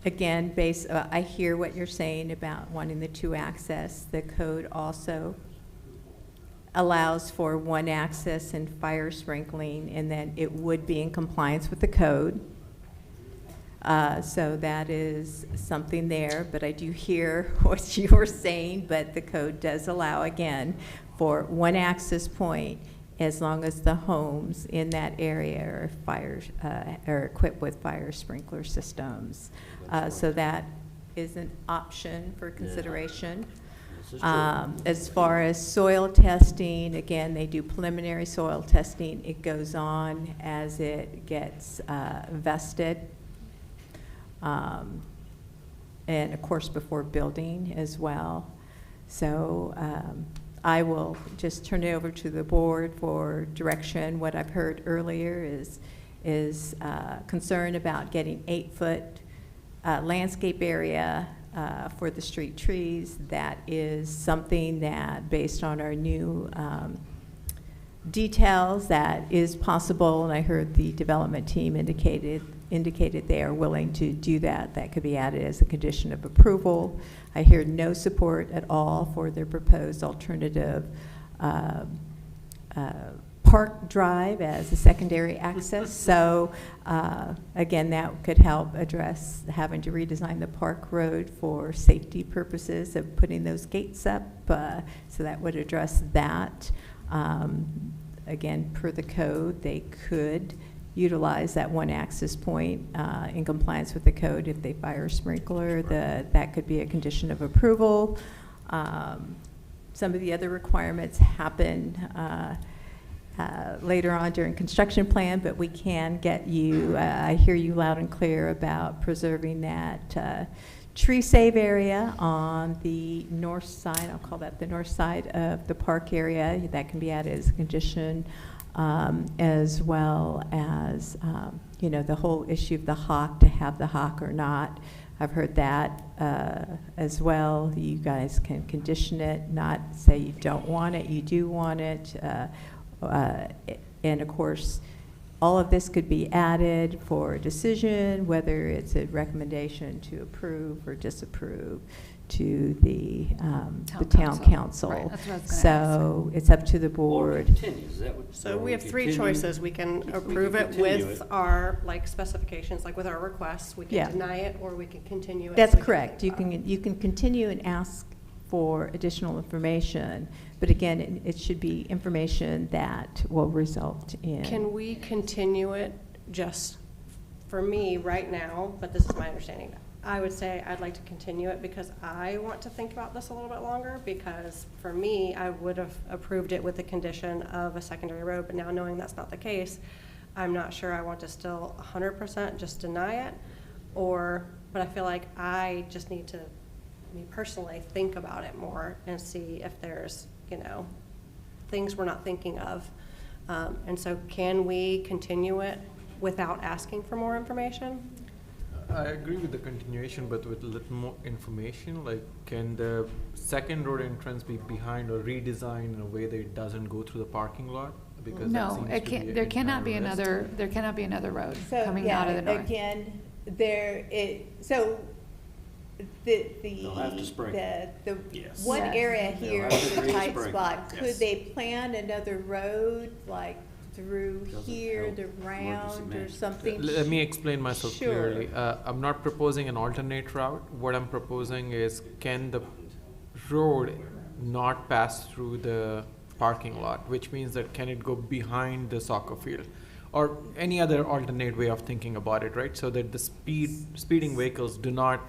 again, I hear what you're saying about wanting the 2 access. The code also allows for 1 access and fire sprinkling, and then it would be in compliance with the code. So that is something there, but I do hear what you were saying, but the code does allow, again, for 1 access point as long as the homes in that area are equipped with fire sprinkler systems. So that is an option for consideration. As far as soil testing, again, they do preliminary soil testing. It goes on as it gets vested. And of course, before building as well. So I will just turn it over to the board for direction. What I've heard earlier is concern about getting 8-foot landscape area for the street trees. That is something that, based on our new details, that is possible. And I heard the development team indicated they are willing to do that. That could be added as a condition of approval. I hear no support at all for their proposed alternative Park Drive as a secondary access. So again, that could help address having to redesign the Park Road for safety purposes of putting those gates up. So that would address that. Again, per the code, they could utilize that 1 access point in compliance with the code. If they fire sprinkler, that could be a condition of approval. Some of the other requirements happen later on during construction plan, but we can get you, I hear you loud and clear about preserving that tree save area on the north side. I'll call that the north side of the park area. That can be added as a condition, as well as, the whole issue of the hawk, to have the hawk or not. I've heard that as well. You guys can condition it, not say you don't want it, you do want it. And of course, all of this could be added for a decision, whether it's a recommendation to approve or disapprove to the town council. Right, that's what I was gonna So it's up to the board. So we have 3 choices. We can approve it with our, specifications, like with our requests. We Yeah. can deny it, or we can continue it. That's so we can correct. think about it. You can continue and ask for additional information, but again, it should be information that will result in. Can we continue it just, for me, right now, but this is my understanding, I would say I'd like to continue it because I want to think about this a little bit longer, because for me, I would have approved it with the condition of a secondary road, but now knowing that's not the case, I'm not sure I want to still 100% just deny it, but I feel like I just need to, me personally, think about it more and see if there's, things we're not thinking of. And so can we continue it without asking for more information? I agree with the continuation, but with a little more information, like can the second road entrance be behind or redesigned in a way that it doesn't go through the parking lot? Because that No, seems it to can't, be there an cannot be internal risk. there cannot be another road So, coming yeah, out of the north. Again, They'll have to sprinkle. The Yes. one Yes. area They'll here have is to a tight sprinkle. spot. Yes. Could they plan another road, like through Doesn't here, help to emergency round or management. something? Let me explain myself Sure. clearly. I'm not proposing an alternate route. What I'm proposing is, can the road not pass through the parking lot, which means that can it go behind the soccer field? Or any other alternate way of thinking about it, right? So that the speeding vehicles do not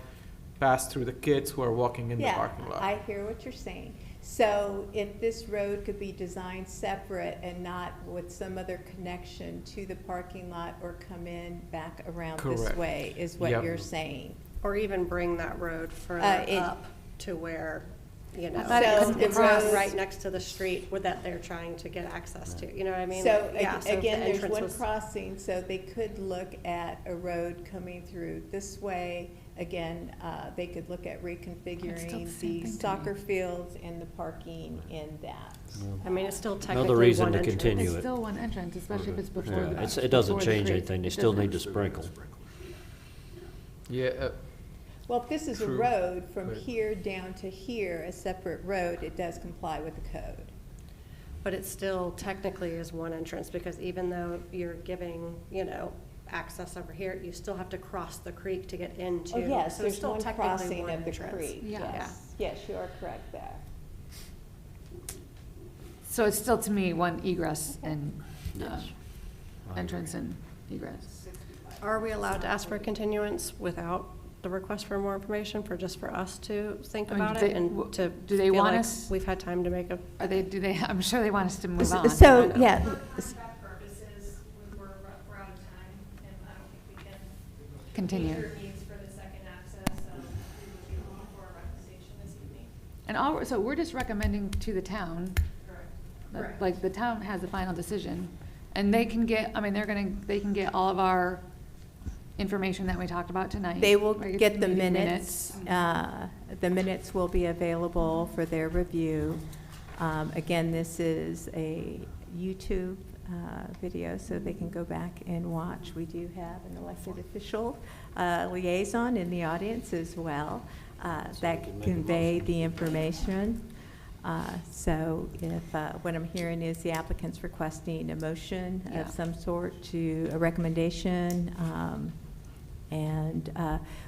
pass through the kids who are walking in the parking lot. Yeah, I hear what you're saying. So if this road could be designed separate and not with some other connection to the parking lot or come in back around this Correct. way, is what Yep. you're saying? Or even bring that road further up to where, you know, thought it could it's cross- not right next to the street with that they're trying to get access to, you know what I mean? So, Like, yeah, so if the again, there's entrance one was- crossing, so they could look at a road coming through this way. Again, they could look at reconfiguring the soccer fields and the parking in that. I mean, it's still Another technically reason one to entrance. continue It's it. still one entrance, especially if it's before Yeah, the. it doesn't before the change creek. anything. They It still doesn't. need to sprinkle. Yeah. Well, if this is a True. road from Right. here down to here, a separate road, it does comply with the code. But it still technically is one entrance, because even though you're giving, you know, access over here, you still have to cross the creek to get into. Oh, yes, so it's there's still one technically crossing one of the entrance. creek, Yeah. yes. Yes, you are correct there. So it's still, to me, one egress and, Yes. entrance and egress. Are we allowed to ask for a continuance without the request for more information, for just for us to think I mean, about do it they- and to do they feel want like us- we've had time to make a? Do they, I'm sure they want us to move on. So, yeah, Purposes, we're out of time, and I don't think we can. Continue. meet your needs for the second access, we would be looking for a recommendation this evening. And all, so we're just recommending to the town. that, Correct. Like, the town has the final decision, and they can get, I mean, they can get all of our information that we talked about tonight. They will right? get the Meeting minutes. The minutes will be available for their review. Again, this is a YouTube video, so they can go back and watch. We do have an elected official liaison in the audience as well that can convey the information. So if, what I'm hearing is the applicant's requesting a motion Yeah. of some sort to a recommendation. And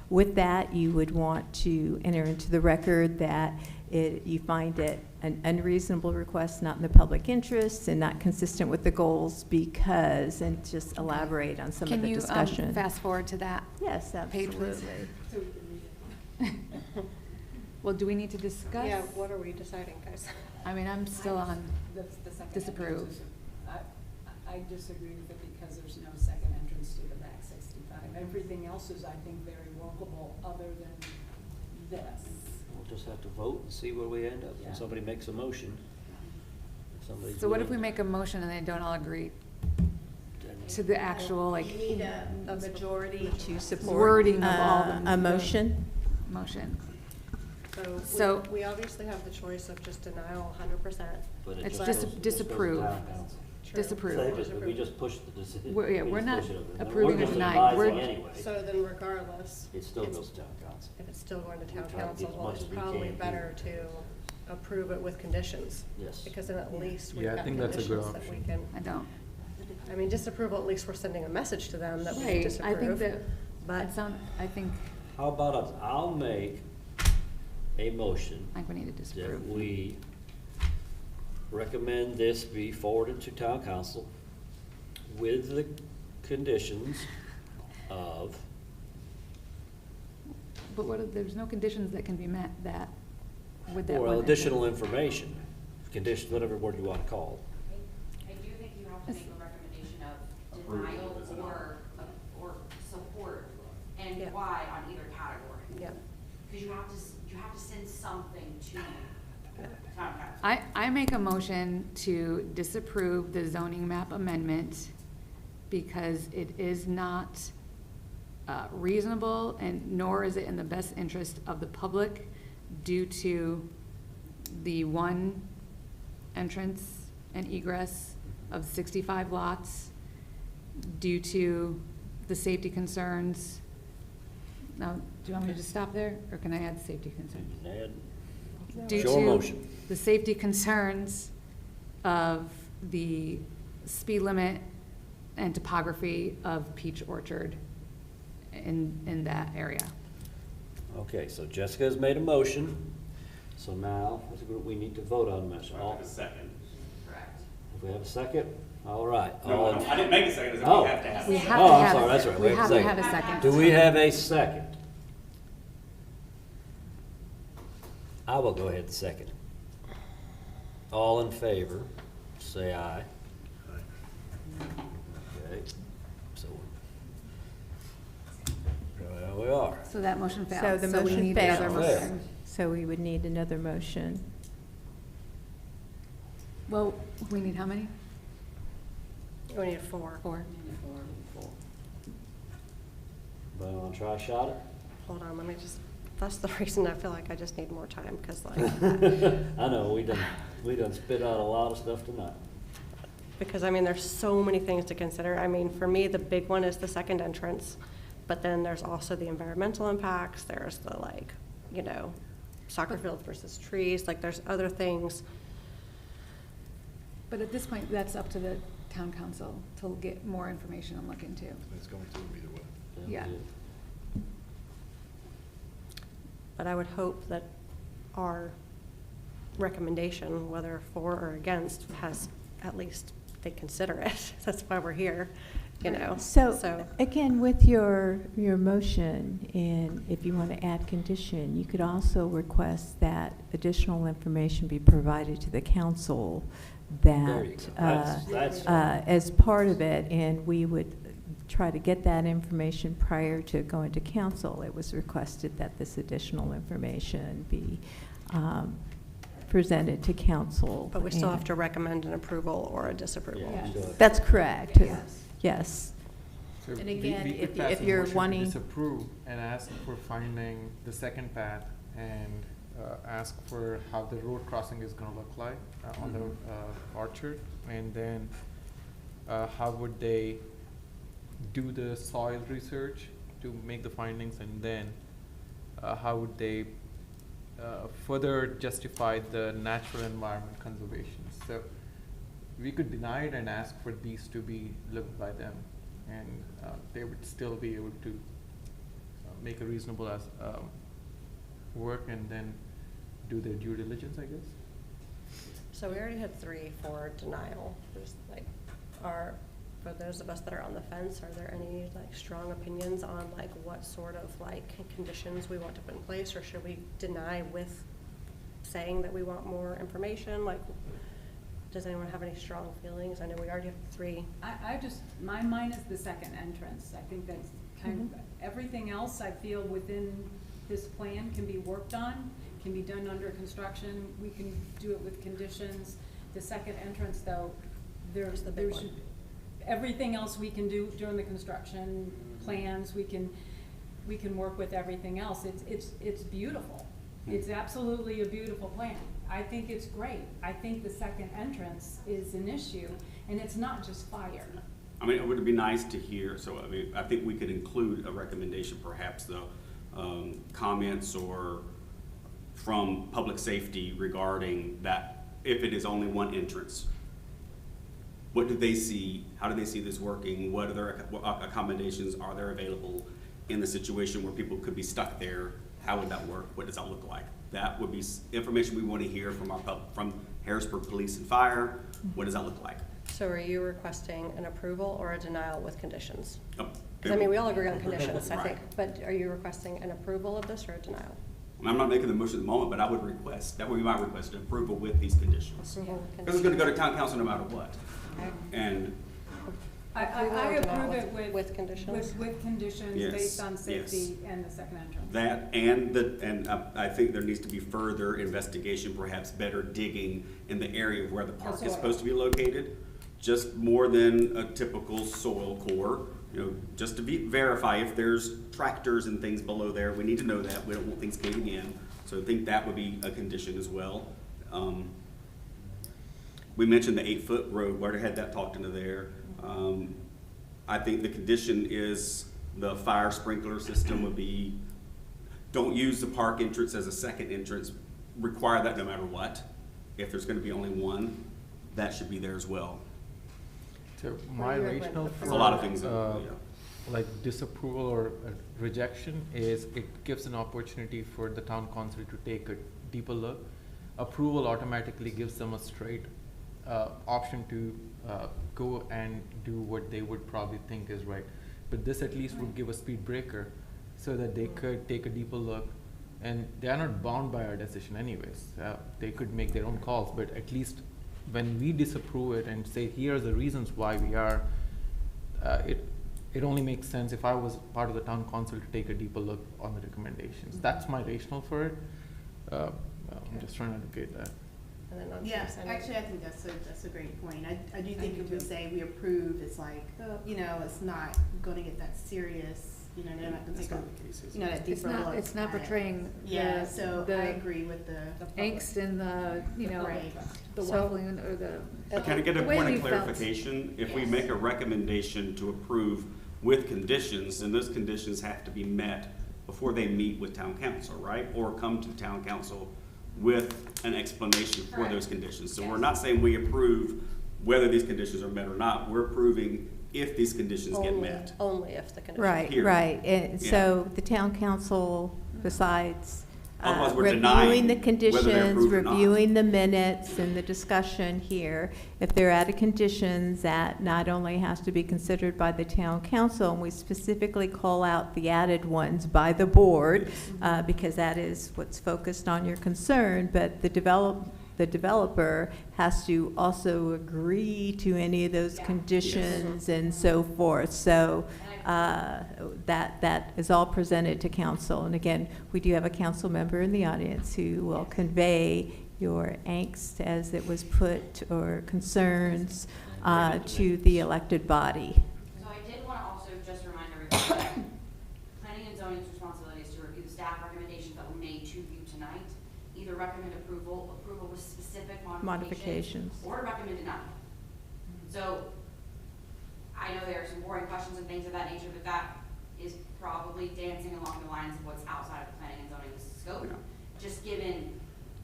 with that, you would want to enter into the record that you find it an unreasonable request, not in the public interest, and not consistent with the goals because, and just elaborate on some of the discussion. Can you fast forward to that? Yes, Page, please. absolutely. Well, do we need to discuss? Yeah, what are we deciding, guys? I mean, I'm still on The second disapprove. entrance is- I disagree with it because there's no second entrance to the back 65. Everything else is, I think, very workable other than this. We'll just have to vote and see where we end up. Yeah. When somebody makes a motion. If somebody's So what if we willing, make a motion and they don't all agree then to the actual, like, You need a majority to support wording of all the. a motion. Motion. So So- we obviously have the choice of just denial 100%. But it It's just dis- goes- just goes to disapprove. town council. Disapprove. We just push the decision. We're- yeah, we we're just not push it over. And approving we're or just denying. advising We're- anyway. So then regardless. It still it's- goes to town council. If it's still going to We're town trying to get council, as well, much it's as we probably can better to approve it with conditions. Yes. Because then at least we've Yeah, I got think that's a good conditions that we option. can. I don't. I mean, disapproval, at least we're sending a message to them that we Right, disapprove. I think that, But I think, How about I'll make a motion I think we need to that disapprove. we recommend this be forwarded to town council with the conditions of, But what if, there's no conditions that can be met that, with that one or additional entrance. information, condition, whatever word you want to call I do think you have to make a recommendation of denial or support, and Yeah. why on either category. Yeah. Because you have to send something to town council. I make a motion to disapprove the zoning map amendment because it is not reasonable and nor is it in the best interest of the public due to the one entrance and egress of 65 lots, due to the safety concerns Now, do you want me to just stop there, or can I add safety concerns? Add. Due Your to motion. the safety concerns of the speed limit and topography of Peach Orchard in that area. Okay, so Jessica has made a motion, so now we need to vote on this. A second. Correct. If we have a second, all right. No, All I in- didn't make a second, I said Oh. we have to have. We a have second. to Oh, I'm have sorry, a that's second. right. We We have to have a second. Do we have a second? I will go ahead and second. All in favor, say aye. Okay, so there we are. So that motion failed. So the we motion need another fails. motion. So we would need another motion. Well, we need how many? We need 4. 4. Anybody want to try a shot at Hold on, let me just, that's the reason I feel like I just need more time, because like, it? I know, we done spit out a lot of stuff tonight. because I mean, there's so many things to consider. I mean, for me, the big one is the second entrance, but then there's also the environmental impacts, there's the like, you know, soccer fields versus trees, like there's other things. But at this point, that's up to the town council to get more information and look into. It's going to either way. Yeah. But I would hope that our recommendation, whether for or against, has at least they consider it. That's why we're here, you know. So again, with your motion, and if you want to add condition, you could also request that additional information be provided to the council There you that, go. That's as part of it, and we would try to get that information prior to going to council. It was requested that this additional information be presented to council. But we still have and- to recommend an approval or a disapproval. Yeah, sure. That's correct. Yes. Yes. So And we again, could if pass a you're motion to wanting- disapprove and ask for finding the second path and ask for how the road crossing is gonna look like on the orchard, and then how would they do the soil research to make the findings, and then how would they further justify the natural environment conservation? So we could deny it and ask for these to be looked by them, and they would still be able to make a reasonable work and then do their due diligence, I guess. So we already had 3 for denial. There's like, for those of us that are on the fence, are there any like strong opinions on like what sort of like conditions we want to put in place, or should we deny with saying that we want more information? Like, does anyone have any strong feelings? I know we already have 3. My mind is the second entrance. I think that's kind of, everything else I feel within this plan can be worked on, can be done under construction. We can do it with conditions. The second entrance, though, there's the big one. Everything else we can do during the construction plans, we can work with everything else. It's beautiful. It's absolutely a beautiful plan. I think it's great. I think the second entrance is an issue, and it's not just fire. I mean, it would be nice to hear, so I mean, I think we could include a recommendation, perhaps, though, comments or from public safety regarding that, if it is only one entrance. What do they see? How do they see this working? What other accommodations are there available in the situation where people could be stuck there? How would that work? What does that look like? That would be information we want to hear from from Harrisburg Police and Fire. What does that look like? So are you requesting an approval or a denial with conditions? Oh, Because I mean, we all agree on conditions, I Right. think, but are you requesting an approval of this or a denial? I'm not making the motion at the moment, but I would request, that would be my request, approval with these conditions. Approval with Because it's gonna go to conditions. town council no matter what. Okay. And I Approval or approve denial it with conditions? With conditions Yes, based on yes. safety and the second entrance. that, and I think there needs to be further investigation, perhaps better digging in the area where the park is soil. supposed to be located. Just more than a typical soil core, you know, just to verify if there's tractors and things below there. We need to know that. We don't want things caving in. So I think that would be a condition as well. We mentioned the 8-foot road, where had that talked into there. I think the condition is the fire sprinkler system would be don't use the park entrance as a second entrance, require that no matter what. If there's gonna be only one, that should be there as well. So my rationale for. There's a lot of things, Like disapproval or rejection is it gives an opportunity for the town council to take a deeper look. Approval automatically gives them a straight option to go and do what they would probably think is right. But this at least would give a speed breaker so that they could take a deeper look. And they are not bound by our decision anyways. They could make their own calls, but at least when we disapprove it and say, here are the reasons why we are, it only makes sense if I was part of the town council to take a deeper look on the recommendations. That's my rationale for it. I'm just trying to advocate that. And then on Yeah, Susan. actually, I think that's a great point. I do think if we say we approve, it's like, you know, it's not gonna get that serious, you know, they're not gonna take a, you know, that It's deeper not, look. it's not at it. portraying Yeah, the, so the I agree with the angst and the, you know, Right. the So- waffling or the. Can I get a the way point we of felt. clarification? If we Yes. make a recommendation to approve with conditions, then those conditions have to be met before they meet with town council, right? Or come to town council with an explanation for those conditions. So we're not saying we approve whether these conditions are met or not. We're approving if these conditions get met. Only if the conditions. Right, Period. right. And Yeah. so the town council, besides Otherwise, we're denying reviewing the whether they're conditions, approved or not. reviewing the minutes and the discussion here, if there are added conditions that not only has to be considered by the town council, and we specifically call out the added ones by the board, because that is what's focused on your concern, but the developer has to also agree to any of those conditions and so forth. So that is all presented to council. And again, we do have a council member in the audience who will convey your angst, as it was put, or concerns to the elected body. So I did want to also just remind everybody that planning and zoning's responsibility is to review the staff recommendations that were made to you tonight. Either recommend approval with specific modifications, or recommend denial. So I know there are some boring questions and things of that nature, but that is probably dancing along the lines of what's outside of the planning and zoning scope. Just given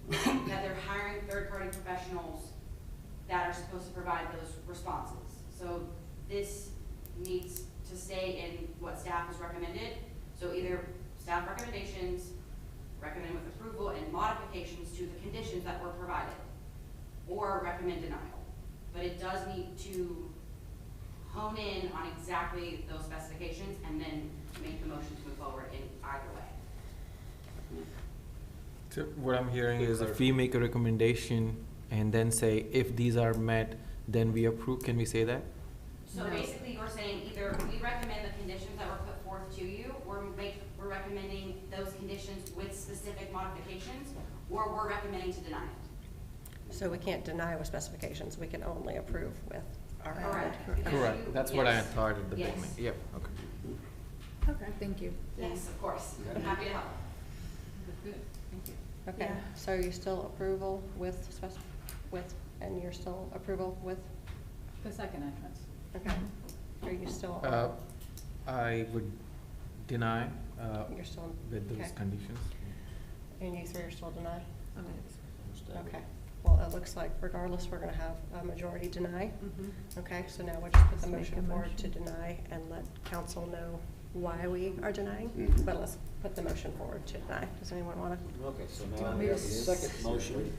that they're hiring third-party professionals that are supposed to provide those responses. So this needs to stay in what staff has recommended. So either staff recommendations, recommend with approval and modifications to the conditions that were provided, or recommend denial. But it does need to hone in on exactly those specifications and then make the motion to move forward in either way. So what I'm hearing is if we make a recommendation and then say, if these are met, then we approve, can we say that? So basically, you're saying either we recommend the conditions that were put forth to you, or we're recommending those conditions with specific modifications, or we're recommending to deny it. So we can't deny with specifications, we can only approve with our. Correct. Correct, that's what I Yes. thought at the Yes. beginning, yep, okay. Okay, thank you. Yes, of course. I'm happy to help. Good, thank you. Okay, so you still approval with and you're still approval with, The second entrance. okay. Are you still, I would deny you're still, with those okay. conditions. And you three are still deny? Okay, well, it looks like regardless, we're gonna have a majority deny. Okay, so now we'll just put the motion forward to deny and let council know why we are denying. But let's put the motion forward to deny. Does anyone wanna? Okay, so Do you now want we me have to a second motion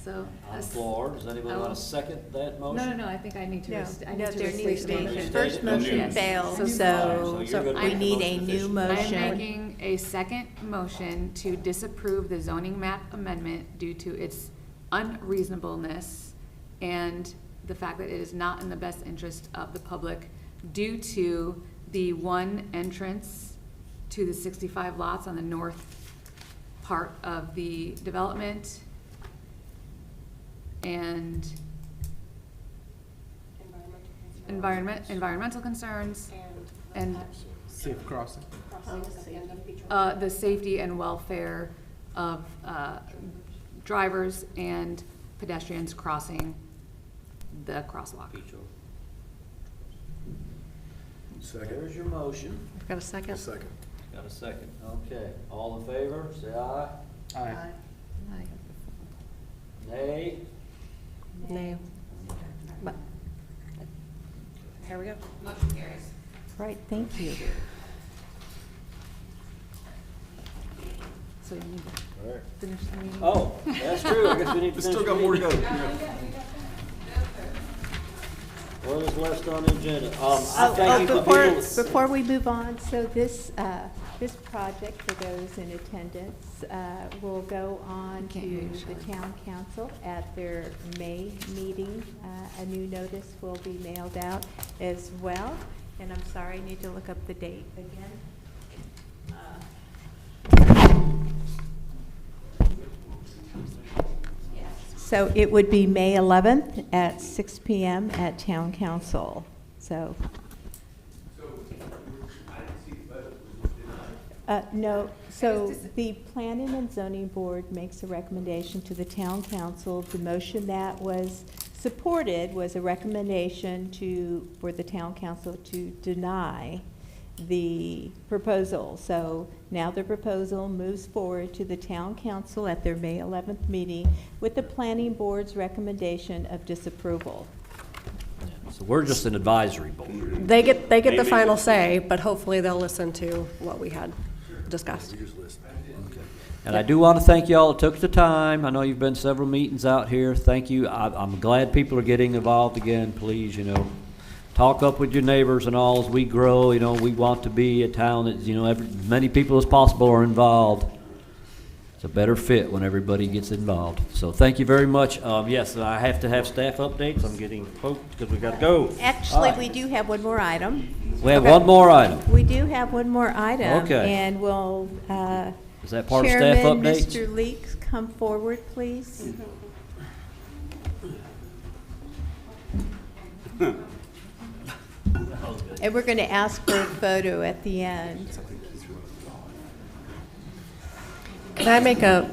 So. on the floor. Does anybody Oh. want to second that motion? No, I think I need to, No, I no, need to there restate needs the to be, motion. the first motion Yes. failed, So so you're gonna we make a need motion a new officially. I am motion. making a second motion to disapprove the zoning map amendment due to its unreasonableness and the fact that it is not in the best interest of the public due to the one entrance to the 65 lots on the north part of the development and environmental concerns and Safe crossing. the safety and welfare of drivers and pedestrians crossing the crosswalk. There's your motion. Got a second? Got Got a second? Okay. All in favor, say aye. Aye. Nay? Nay. Here we go. Motion carries. Right, thank you. So you need to All right. finish the meeting? Oh, that's true. I guess we need to We finish still the got more to go. meeting. What is left on the agenda? I thank you for people. Before we move on, so this project, for those in attendance, will go on to the town council at their May meeting. A new notice will be mailed out as well. And I'm sorry, I need to look up the date again. So it would be May 11th at 6 PM at town council. So. No, so the Planning and Zoning Board makes a recommendation to the town council. The motion that was supported was a recommendation for the town council to deny the proposal. So now the proposal moves forward to the town council at their May 11th meeting with the planning board's recommendation of disapproval. So we're just an advisory board. They get the final say, but hopefully they'll listen to what we had discussed. And I do want to thank y'all that took the time. I know you've been several meetings out here. Thank you. I'm glad people are getting involved again. Please, talk up with your neighbors and all as we grow. We want to be a town that, as many people as possible are involved. It's a better fit when everybody gets involved. So thank you very much. Yes, I have to have staff updates. I'm getting poked because we got to go. Actually, All right. we do have one more item. We have one more item. We do have one more item. Okay. And we'll, Is that part of staff Chairman, updates? Mr. Leeks, come forward, please. And we're going to ask for a photo at the end. Can I make a,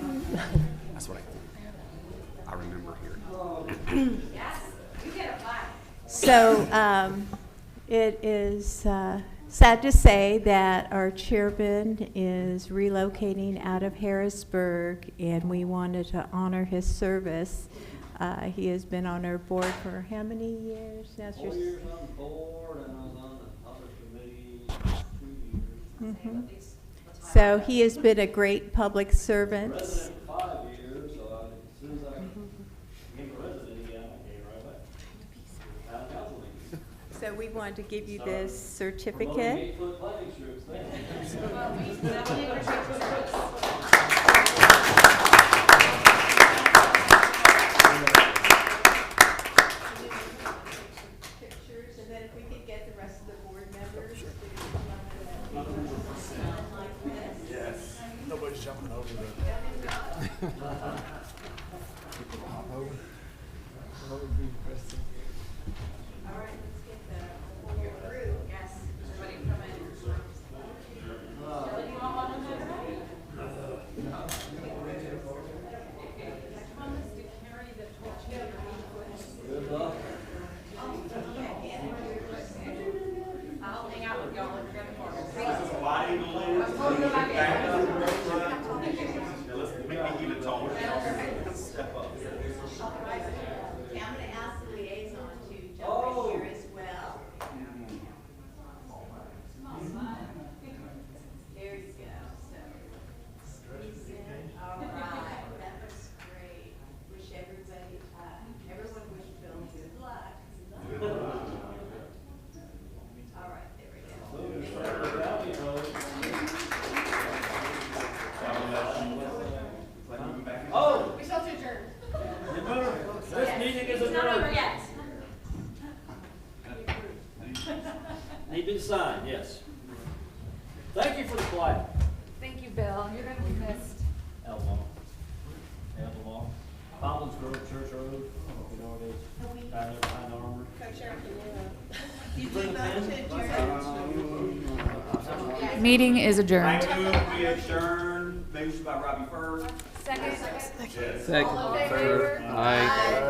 That's what I remember hearing. Yes, you get a plaque. So it is sad to say that our chairman is relocating out of Harrisburg, and we wanted to honor his service. He has been on our board for how many years? Now it's 4 your- years on the board, and I was on the other committee 2 years. Mhm. So he has been a great public servant. Resident for 5 years, so as soon as I became a resident again, I came right back. Town council meeting. So we wanted to give you Sorry. this Promoting certificate. 8-foot planting strips, thank you. Well, we definitely appreciate your service. Pictures, and then if we could get the rest of the board members to Yes. Nobody's jumping over there. All right, let's get the whole group. Yes, everybody come in. Shelley, do you want one of them? Promise to carry the torch to your Good luck. I'll hang out with y'all and grab the corner. Let's make me even taller. Step up. Okay, I'm gonna ask the liaison to jump in here as well. There you go, so. Squeeze in. All right, that looks great. Wish everybody, everyone wish Bill good luck. All right, there we go. Oh, We still have to adjourn. this meeting is It's not over adjourned. yet. Need to sign, yes. Thank you for the flight. Thank you, Bill. You're gonna be missed. Elmore. Elmore. Collins Grove Church Road, you know where it is. Down there behind Armory. You did not adjourn. Meeting is adjourned. I move we adjourn, motion by Robbie First. Second. Yes. All in favor? Aye.